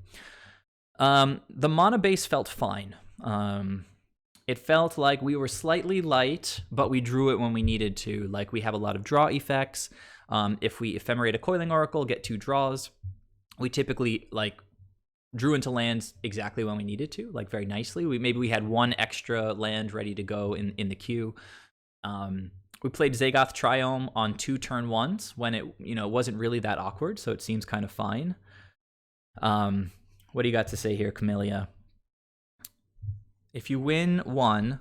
The mana base felt fine. It felt like we were slightly light, but we drew it when we needed to. Like, we have a lot of draw effects. If we ephemerate a Coiling Oracle, get 2 draws, we typically, like, drew into lands exactly when we needed to, like, very nicely. Maybe we had 1 extra land ready to go in the queue. We played Zagoth Triome on 2 turn 1s when it, you know, wasn't really that awkward, so it seems kind of fine. What do you got to say here, Camellia? If you win 1,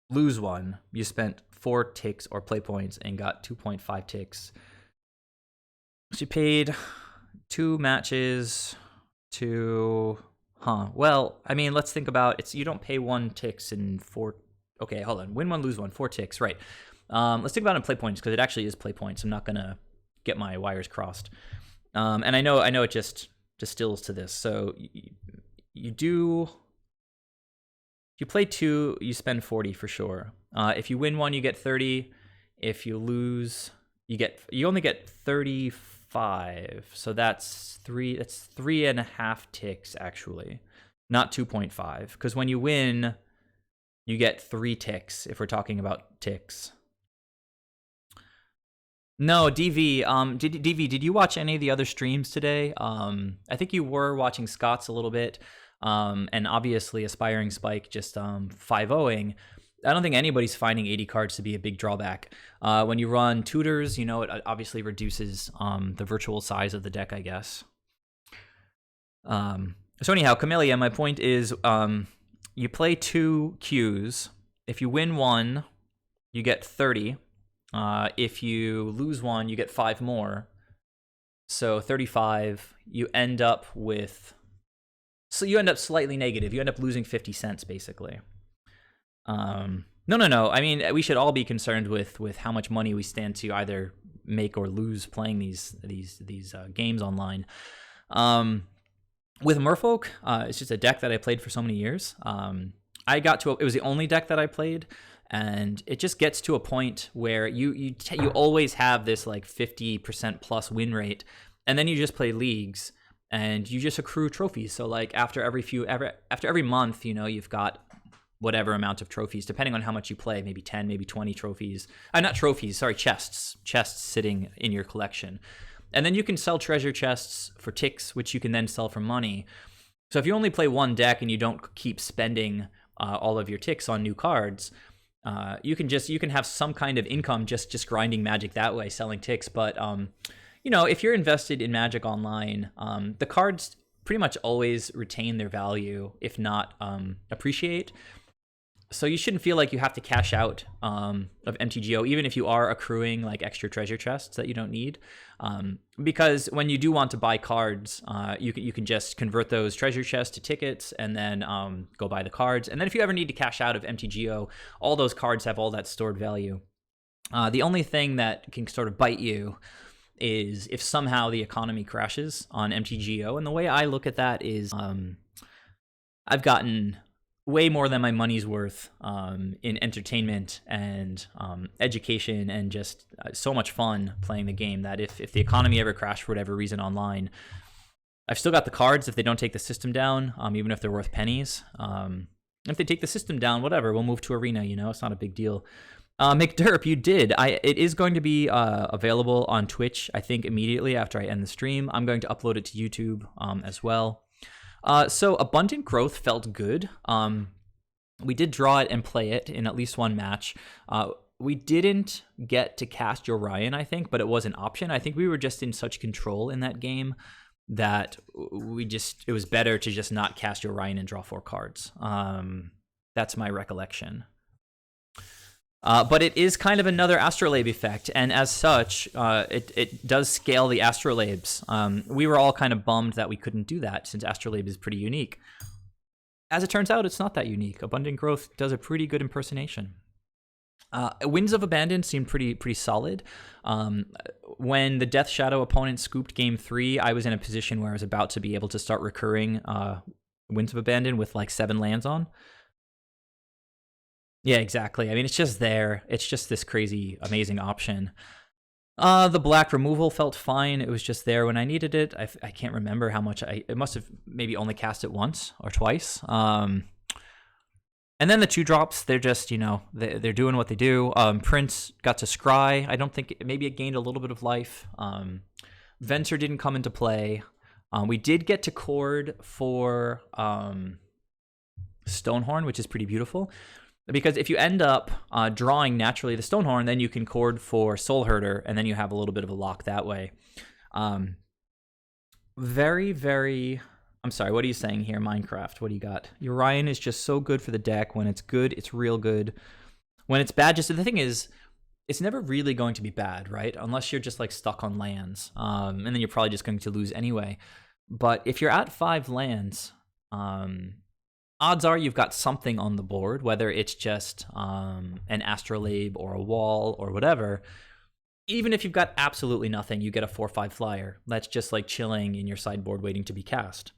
lose 1, you spent 4 ticks or play points and got 2.5 ticks. She paid 2 matches to... Well, I mean, let's think about it. You don't pay 1 ticks in 4... Okay, hold on. Win 1, lose 1, 4 ticks, right. Let's think about it in play points, because it actually is play points. I'm not going to get my wires crossed. And I know it just distills to this. So you play 2, you spend 40 for sure. If you win 1, you get 30. If you lose, you only get 35. So that's 3.5 ticks actually, not 2.5. Because when you win, you get 3 ticks. If we're talking about ticks. No, DV. Did you watch any of the other streams today? I think you were watching Scott's a little bit. And obviously Aspiring Spike just 5-0ing. I don't think anybody's finding 80 cards to be a big drawback. When you run tutors, you know, it obviously reduces the virtual size of the deck, I guess. So anyhow, Camellia, my point is you play 2 queues. If you win 1, you get 30. If you lose 1, you get 5 more. So 35, you end up with... So you end up slightly negative. You end up losing 50 cents, basically. No. I mean, we should all be concerned with how much money we stand to either make or lose playing these games online. With Merfolk, it's just a deck that I played for so many years. It was the only deck that I played, and it just gets to a point where you always have this like 50% plus win rate, and then you just play leagues. And you just accrue trophies. So like after every month, you know, you've got whatever amount of trophies, depending on how much you play, maybe 10, maybe 20 trophies. Not trophies, sorry, chests sitting in your collection. And then you can sell treasure chests for ticks, which you can then sell for money. So if you only play 1 deck and you don't keep spending all of your ticks on new cards, you can have some kind of income just grinding Magic that way, selling ticks. But you know, if you're invested in Magic Online, the cards pretty much always retain their value, if not appreciate. So you shouldn't feel like you have to cash out of MTGO, even if you are accruing like extra treasure chests that you don't need. Because when you do want to buy cards, you can just convert those treasure chests to tickets and then go buy the cards. And then if you ever need to cash out of MTGO, all those cards have all that stored value. The only thing that can sort of bite you is if somehow the economy crashes on MTGO. And the way I look at that is I've gotten way more than my money's worth in entertainment and education and just so much fun playing the game that if the economy ever crashed for whatever reason online, I've still got the cards if they don't take the system down, even if they're worth pennies. If they take the system down, whatever, we'll move to Arena, you know, it's not a big deal. McDerp, you did. It is going to be available on Twitch, I think, immediately after I end the stream. I'm going to upload it to YouTube as well. So Abundant Growth felt good. We did draw it and play it in at least 1 match. We didn't get to cast Yorion, I think, but it was an option. I think we were just in such control in that game that it was better to just not cast Yorion and draw 4 cards. That's my recollection. But it is kind of another Astrolabe effect, and as such, it does scale the Astrolabes. We were all kind of bummed that we couldn't do that, since Astrolabe is pretty unique. As it turns out, it's not that unique. Abundant Growth does a pretty good impersonation. Winds of Abandon seemed pretty solid. When the Death Shadow opponent scooped Game 3, I was in a position where I was about to be able to start recurring Winds of Abandon with like 7 lands on. Yeah, exactly. I mean, it's just there. It's just this crazy, amazing option. The black removal felt fine. It was just there when I needed it. I can't remember how much it must have maybe only cast it once or twice. And then the 2-drops, they're just, they're doing what they do. Prince got to scry. I don't think, maybe it gained a little bit of life. Venser didn't come into play. We did get to Chord for Stonehorn, which is pretty beautiful. Because if you end up drawing naturally the Stonehorn, then you can Chord for Soul Herder, and then you have a little bit of a lock that way. Very, very... I'm sorry, what are you saying here, Minecraft? What do you got? Yorion is just so good for the deck. When it's good, it's real good. When it's bad, just the thing is, it's never really going to be bad, right? Unless you're just like stuck on lands. And then you're probably just going to lose anyway. But if you're at 5 lands... odds are you've got something on the board, whether it's just an Astrolabe or a wall or whatever. Even if you've got absolutely nothing, you get a 4/5 flyer. That's just like chilling in your sideboard waiting to be cast.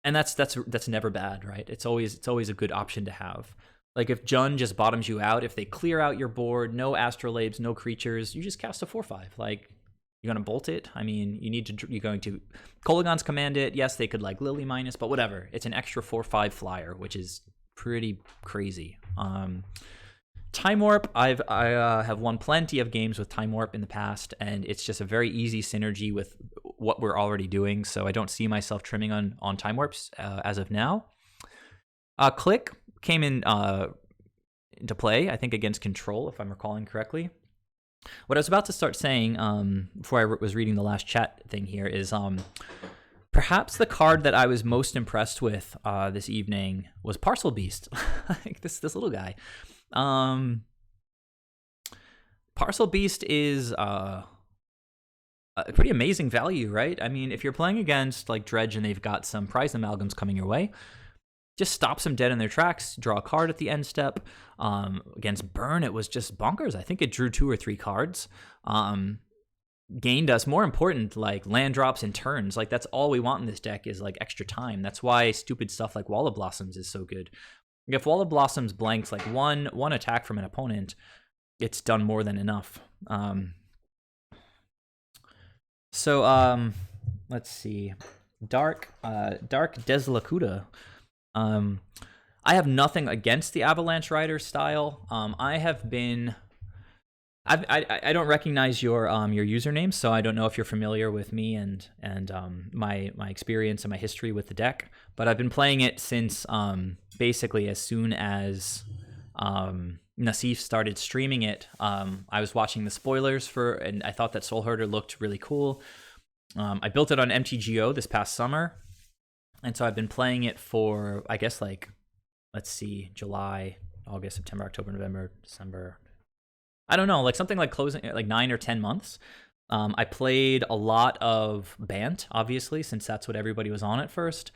And that's never bad, right? It's always a good option to have. Like if Jund just bottoms you out, if they clear out your board, no Astrolabes, no creatures, you just cast a 4/5. Like, you're going to bolt it? I mean, you're going to... Kolaghan's command it. Yes, they could like Lily minus, but whatever. It's an extra 4/5 flyer, which is pretty crazy. Time Warp, I have won plenty of games with Time Warp in the past, and it's just a very easy synergy with what we're already doing, so I don't see myself trimming on Time Warps as of now. Click came in into play, I think, against Control, if I'm recalling correctly. What I was about to start saying before I was reading the last chat thing here is perhaps the card that I was most impressed with this evening was Parcel Beast. Like this little guy. Parcel Beast is a pretty amazing value, right? I mean, if you're playing against like Dredge and they've got some prize amalgams coming your way, just stops them dead in their tracks, draw a card at the end step. Against Burn, it was just bonkers. I think it drew 2 or 3 cards. Gained us, more important, like land drops and turns. Like, that's all we want in this deck is like extra time. That's why stupid stuff like Wall of Blossoms is so good. If Wall of Blossoms blanks like one attack from an opponent, it's done more than enough. Let's see. Dark Deslacuda. I have nothing against the Avalanche Rider style. I don't recognize your username, so I don't know if you're familiar with me and my experience and my history with the deck. But I've been playing it since basically as soon as Nassif started streaming it. I was watching the spoilers and I thought that Soul Herder looked really cool. I built it on MTGO this past summer. And so I've been playing it for, I guess, like, let's see, July, August, September, October, November, December. I don't know, like something like closing, like 9 or 10 months. I played a lot of Bant, obviously, since that's what everybody was on at first.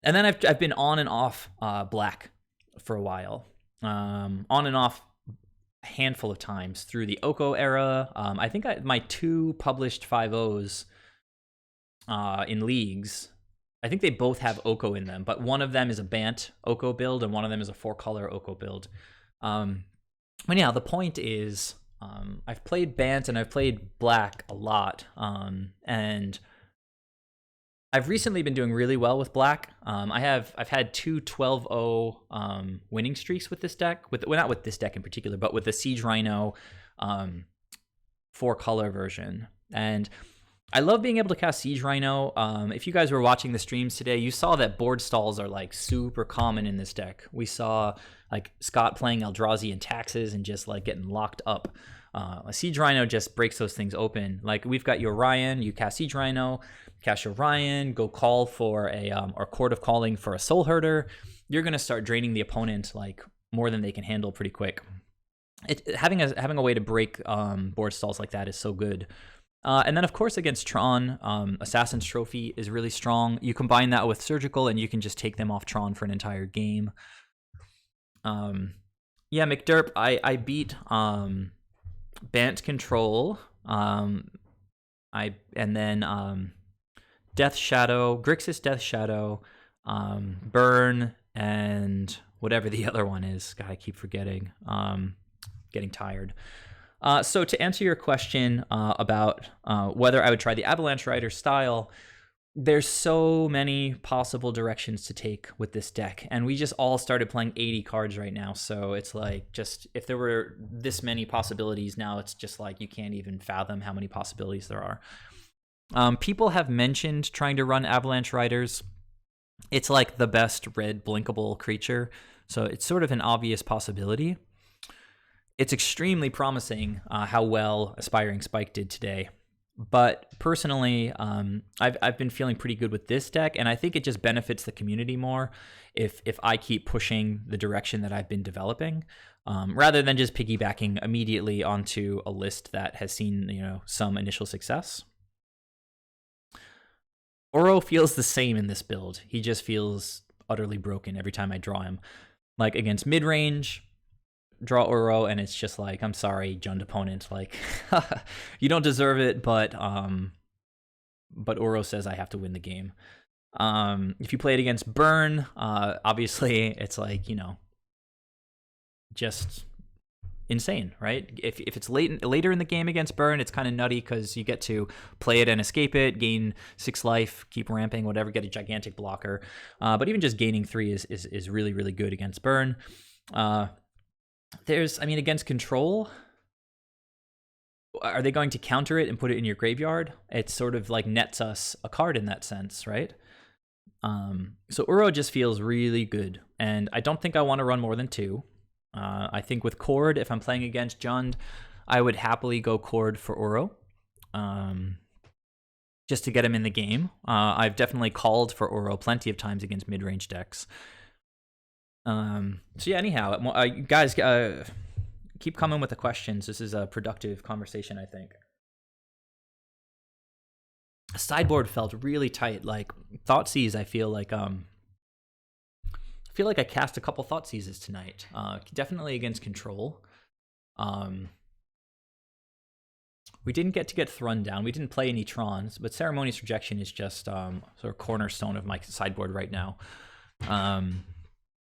And then I've been on and off Black for a while. On and off a handful of times through the Oko era. I think my 2 published 5.0s in leagues, I think they both have Oko in them, but one of them is a Bant Oko build and one of them is a 4-color Oko build. But yeah, the point is, I've played Bant and I've played Black a lot, and I've recently been doing really well with Black. I've had 2 12-0 winning streaks with this deck. Not with this deck in particular, but with the Siege Rhino 4-color version. And I love being able to cast Siege Rhino. If you guys were watching the streams today, you saw that board stalls are like super common in this deck. We saw like Scott playing Eldrazi and Taxes and just like getting locked up. A Siege Rhino just breaks those things open. Like we've got Yorion, you cast Siege Rhino, cast Yorion, go call for a or Court of Calling for a Soul Herder. You're gonna start draining the opponent like more than they can handle pretty quick. Having a way to break board stalls like that is so good. And then, of course, against Tron, Assassin's Trophy is really strong. You combine that with Surgical, and you can just take them off Tron for an entire game. Yeah, McDerp, I beat Bant Control, and then Death Shadow, Grixis Death Shadow, Burn, and whatever the other one is. God, I keep forgetting. Getting tired. So to answer your question about whether I would try the Avalanche Rider style, there's so many possible directions to take with this deck, and we just all started playing 80 cards right now, so it's like just if there were this many possibilities now, it's just like you can't even fathom how many possibilities there are. People have mentioned trying to run Avalanche Riders. It's like the best red blinkable creature, so it's sort of an obvious possibility. It's extremely promising how well Aspiring Spike did today. But personally, I've been feeling pretty good with this deck, and I think it just benefits the community more if I keep pushing the direction that I've been developing, rather than just piggybacking immediately onto a list that has seen some initial success. Oro feels the same in this build. He just feels utterly broken every time I draw him. Like against mid-range, draw Oro, and it's just like, I'm sorry, Jund opponent, like you don't deserve it, but Oro says I have to win the game. If you play it against Burn, obviously it's like, just insane, right? If it's later in the game against Burn, it's kind of nutty because you get to play it and escape it, gain 6 life, keep ramping, whatever, get a gigantic blocker. But even just gaining 3 is really, really good against Burn. Against Control, are they going to counter it and put it in your graveyard? It's sort of like nets us a card in that sense, right? So Uro just feels really good, and I don't think I want to run more than 2. I think with Cord, if I'm playing against Jund, I would happily go Cord for Uro, just to get him in the game. I've definitely called for Uro plenty of times against mid-range decks. So yeah, anyhow, guys, keep coming with the questions. This is a productive conversation, I think. Sideboard felt really tight. Like Thoughtseize, I feel like I cast a couple Thoughtseizes tonight. Definitely against Control. We didn't get Thrun down. We didn't play any Trons, but Ceremonious Rejection is just sort of cornerstone of my sideboard right now.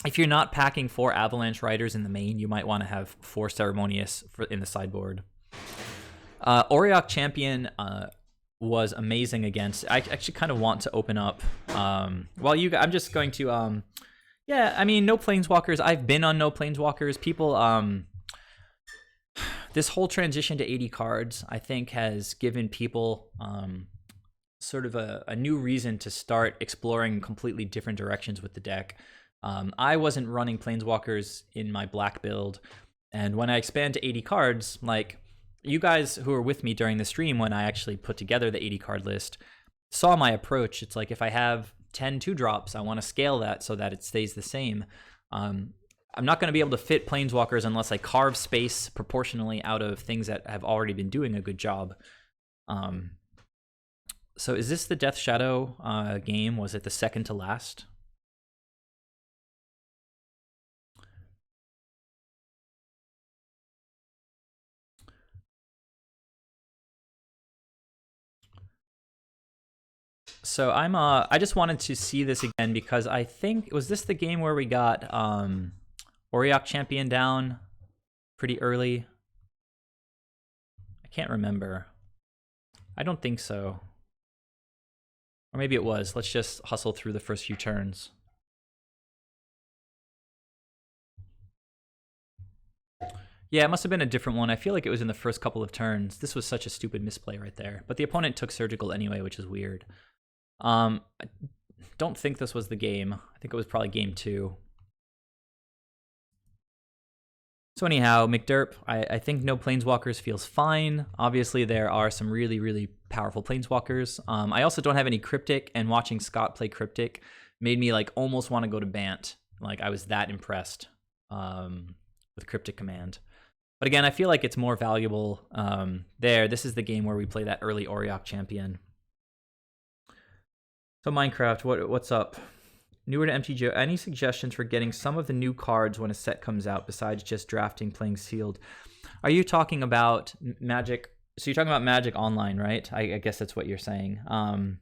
If you're not packing 4 Avalanche Riders in the main, you might want to have 4 Ceremonious in the sideboard. Auriok Champion was amazing against. I actually kind of want to open up. I'm just going to. No Planeswalkers. I've been on no Planeswalkers. People. This whole transition to 80 cards, I think, has given people sort of a new reason to start exploring completely different directions with the deck. I wasn't running Planeswalkers in my black build, and when I expand to 80 cards, like you guys who were with me during the stream when I actually put together the 80 card list saw my approach. It's like if I have 10 2-drops, I want to scale that so that it stays the same. I'm not going to be able to fit Planeswalkers unless I carve space proportionally out of things that have already been doing a good job. So is this the Death Shadow game? Was it the second to last? So I just wanted to see this again because I think, was this the game where we got Auriok Champion down pretty early? I can't remember. I don't think so. Or maybe it was. Let's just hustle through the first few turns. Yeah, it must have been a different one. I feel like it was in the first couple of turns. This was such a stupid misplay right there. But the opponent took Surgical anyway, which is weird. I don't think this was the game. I think it was probably game 2. So anyhow, McDerp, I think no Planeswalkers feels fine. Obviously, there are some really, really powerful Planeswalkers. I also don't have any Cryptic, and watching Scott play Cryptic made me like almost want to go to Bant. Like I was that impressed with Cryptic Command. But again, I feel like it's more valuable there. This is the game where we play that early Auriok champion. So Minecraft, what's up? Newer to MTGO, any suggestions for getting some of the new cards when a set comes out besides just drafting, playing sealed? Are you talking about Magic? So you're talking about Magic Online, right? I guess that's what you're saying. I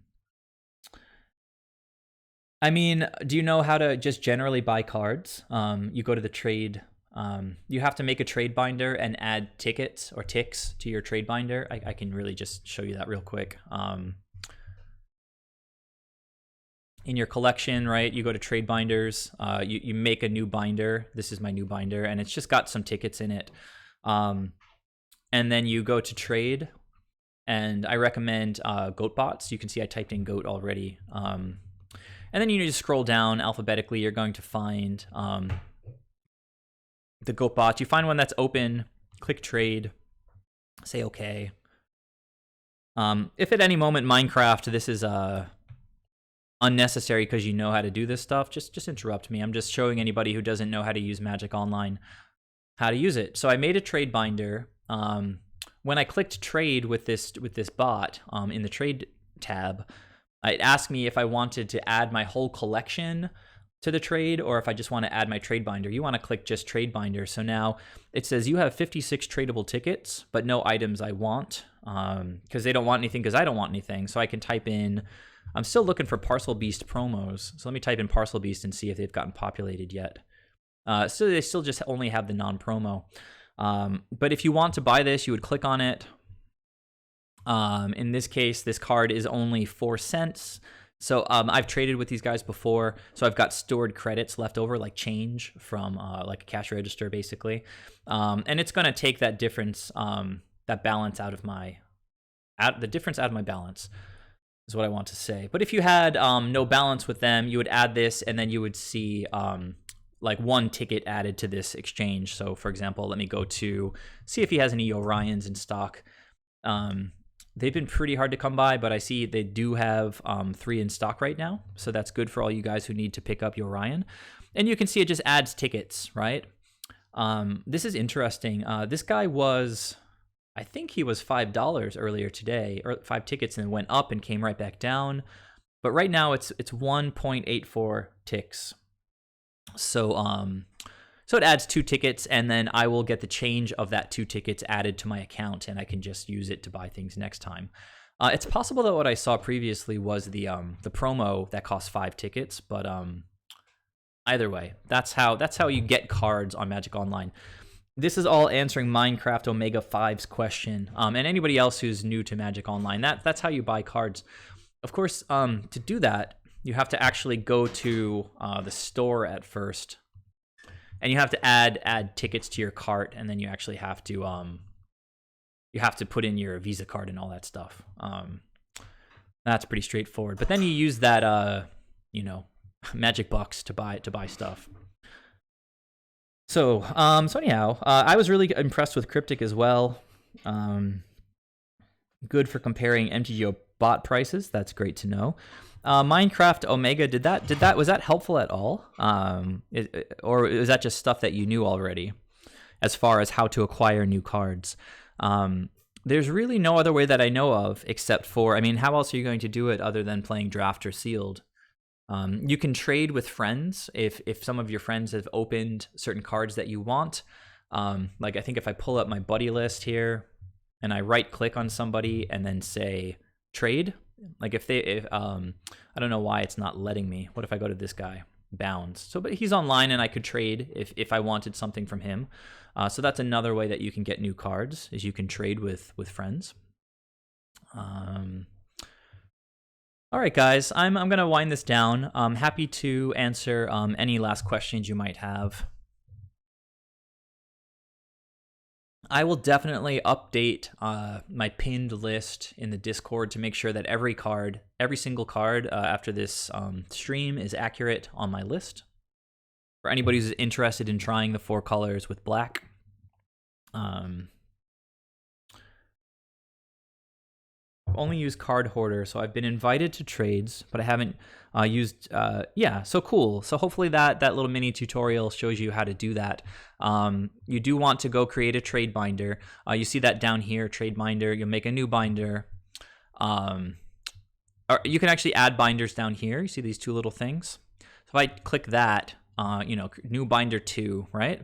mean, do you know how to just generally buy cards? You go to the trade. You have to make a trade binder and add tickets or ticks to your trade binder. I can really just show you that real quick. In your collection, right, you go to trade binders, you make a new binder. This is my new binder, and it's just got some tickets in it. And then you go to trade, and I recommend GoatBots. You can see I typed in goat already. And then you need to scroll down alphabetically. You're going to find the GoatBot. You find one that's open, click trade, say okay. If at any moment Minecraft, this is unnecessary because you know how to do this stuff, just interrupt me. I'm just showing anybody who doesn't know how to use Magic Online how to use it. So I made a trade binder. When I clicked trade with this bot in the trade tab, it asked me if I wanted to add my whole collection to the trade or if I just want to add my trade binder. You want to click just trade binder. So now it says you have 56 tradable tickets, but no items I want because they don't want anything because I don't want anything. So I can type in, I'm still looking for Parcel Beast promos. So let me type in Parcel Beast and see if they've gotten populated yet. So they still just only have the non-promo. But if you want to buy this, you would click on it. In this case, this card is only 4 cents. So I've traded with these guys before. So I've got stored credits left over, like change from like a cash register, basically. And it's going to take that difference, that balance out of my, the difference out of my balance. Is what I want to say. But if you had no balance with them, you would add this, and then you would see like 1 ticket added to this exchange. So, for example, let me go to see if he has any Yorions in stock. They've been pretty hard to come by, but I see they do have 3 in stock right now. So that's good for all you guys who need to pick up Yorion. And you can see it just adds tickets, right? This is interesting. This guy was, I think he was $5 earlier today, or 5 tickets, and then went up and came right back down. But right now it's 1.84 ticks. So so it adds 2 tickets, and then I will get the change of that 2 tickets added to my account, and I can just use it to buy things next time. It's possible that what I saw previously was the promo that cost 5 tickets, but either way, that's how you get cards on Magic Online. This is all answering Minecraft Omega 5's question, and anybody else who's new to Magic Online. That's how you buy cards. Of course, to do that, you have to actually go to the store at first, and you have to add tickets to your cart, and then you actually have to put in your Visa card and all that stuff. That's pretty straightforward. But then you use that Magic Bucks to buy stuff. So anyhow, I was really impressed with Cryptic as well. Good for comparing MTGO bot prices. That's great to know. Minecraft Omega, was that helpful at all? Or is that just stuff that you knew already as far as how to acquire new cards? There's really no other way that I know of except for, I mean, how else are you going to do it other than playing draft or sealed? You can trade with friends if some of your friends have opened certain cards that you want. Like I think if I pull up my buddy list here and I right click on somebody and then say trade, like if I don't know why it's not letting me. What if I go to this guy, Bounds? So, but he's online and I could trade if I wanted something from him. So that's another way that you can get new cards, is you can trade with friends. All right, guys, I'm going to wind this down. I'm happy to answer any last questions you might have. I will definitely update my pinned list in the Discord to make sure that every single card after this stream is accurate on my list. For anybody who's interested in trying the 4 colors with black, Um, I've only used Card Hoarder, so I've been invited to trades, but I haven't used. Yeah, so cool. So hopefully that little mini tutorial shows you how to do that. You do want to go create a trade binder. You see that down here, trade binder. You'll make a new binder. Or you can actually add binders down here. You see these two little things. So if I click that, new binder 2, right?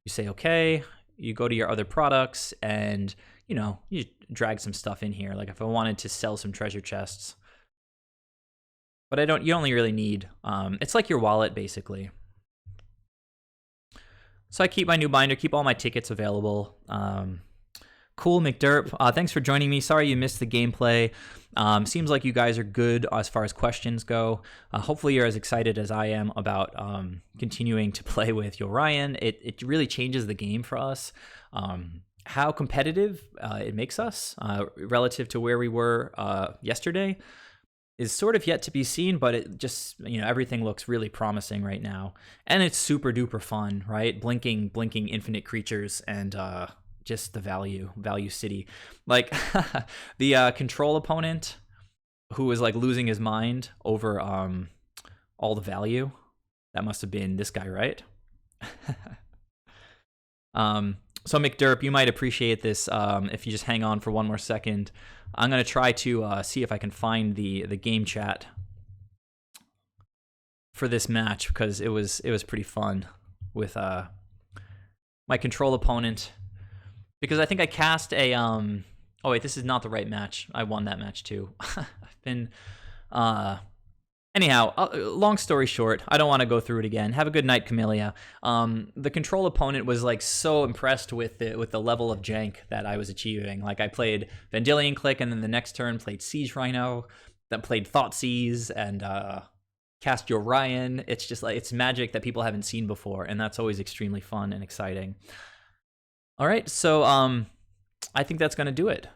You say okay. You go to your other products, and you drag some stuff in here. Like if I wanted to sell some treasure chests, but you only really need, it's like your wallet basically. So I keep my new binder, keep all my tickets available. Cool, McDerp. Thanks for joining me. Sorry you missed the gameplay. Seems like you guys are good as far as questions go. Hopefully you're as excited as I am about continuing to play with Yorion. It really changes the game for us. How competitive it makes us relative to where we were yesterday is sort of yet to be seen, but it just, everything looks really promising right now. And it's super duper fun, right? Blinking infinite creatures and just the value city. Like the control opponent who was like losing his mind over all the value. That must have been this guy, right? So McDerp, you might appreciate this if you just hang on for one more second. I'm going to try to see if I can find the game chat for this match, because it was pretty fun with my control opponent, because I think I cast a oh wait, this is not the right match. I won that match too. I've been anyhow, long story short, I don't want to go through it again. Have a good night, Camellia. The control opponent was like so impressed with the level of jank that I was achieving. Like I played Vendilion Click, and then the next turn played Siege Rhino, then played Thoughtseize, and cast Yorion. It's just like, it's magic that people haven't seen before, and that's always extremely fun and exciting. All right, so I think that's going to do it.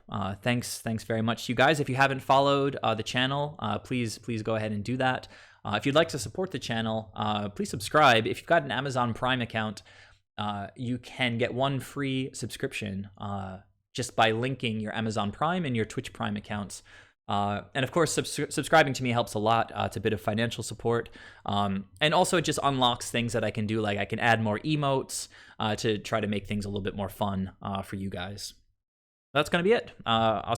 Thanks very much to you guys. If you haven't followed the channel, please go ahead and do that. If you'd like to support the channel, please subscribe. If you've got an Amazon Prime account, you can get one free subscription just by linking your Amazon Prime and your Twitch Prime accounts. And of course, subscribing to me helps a lot. It's a bit of financial support. And also it just unlocks things that I can do. Like I can add more emotes to try to make things a little bit more fun for you guys. That's going to be it. I'll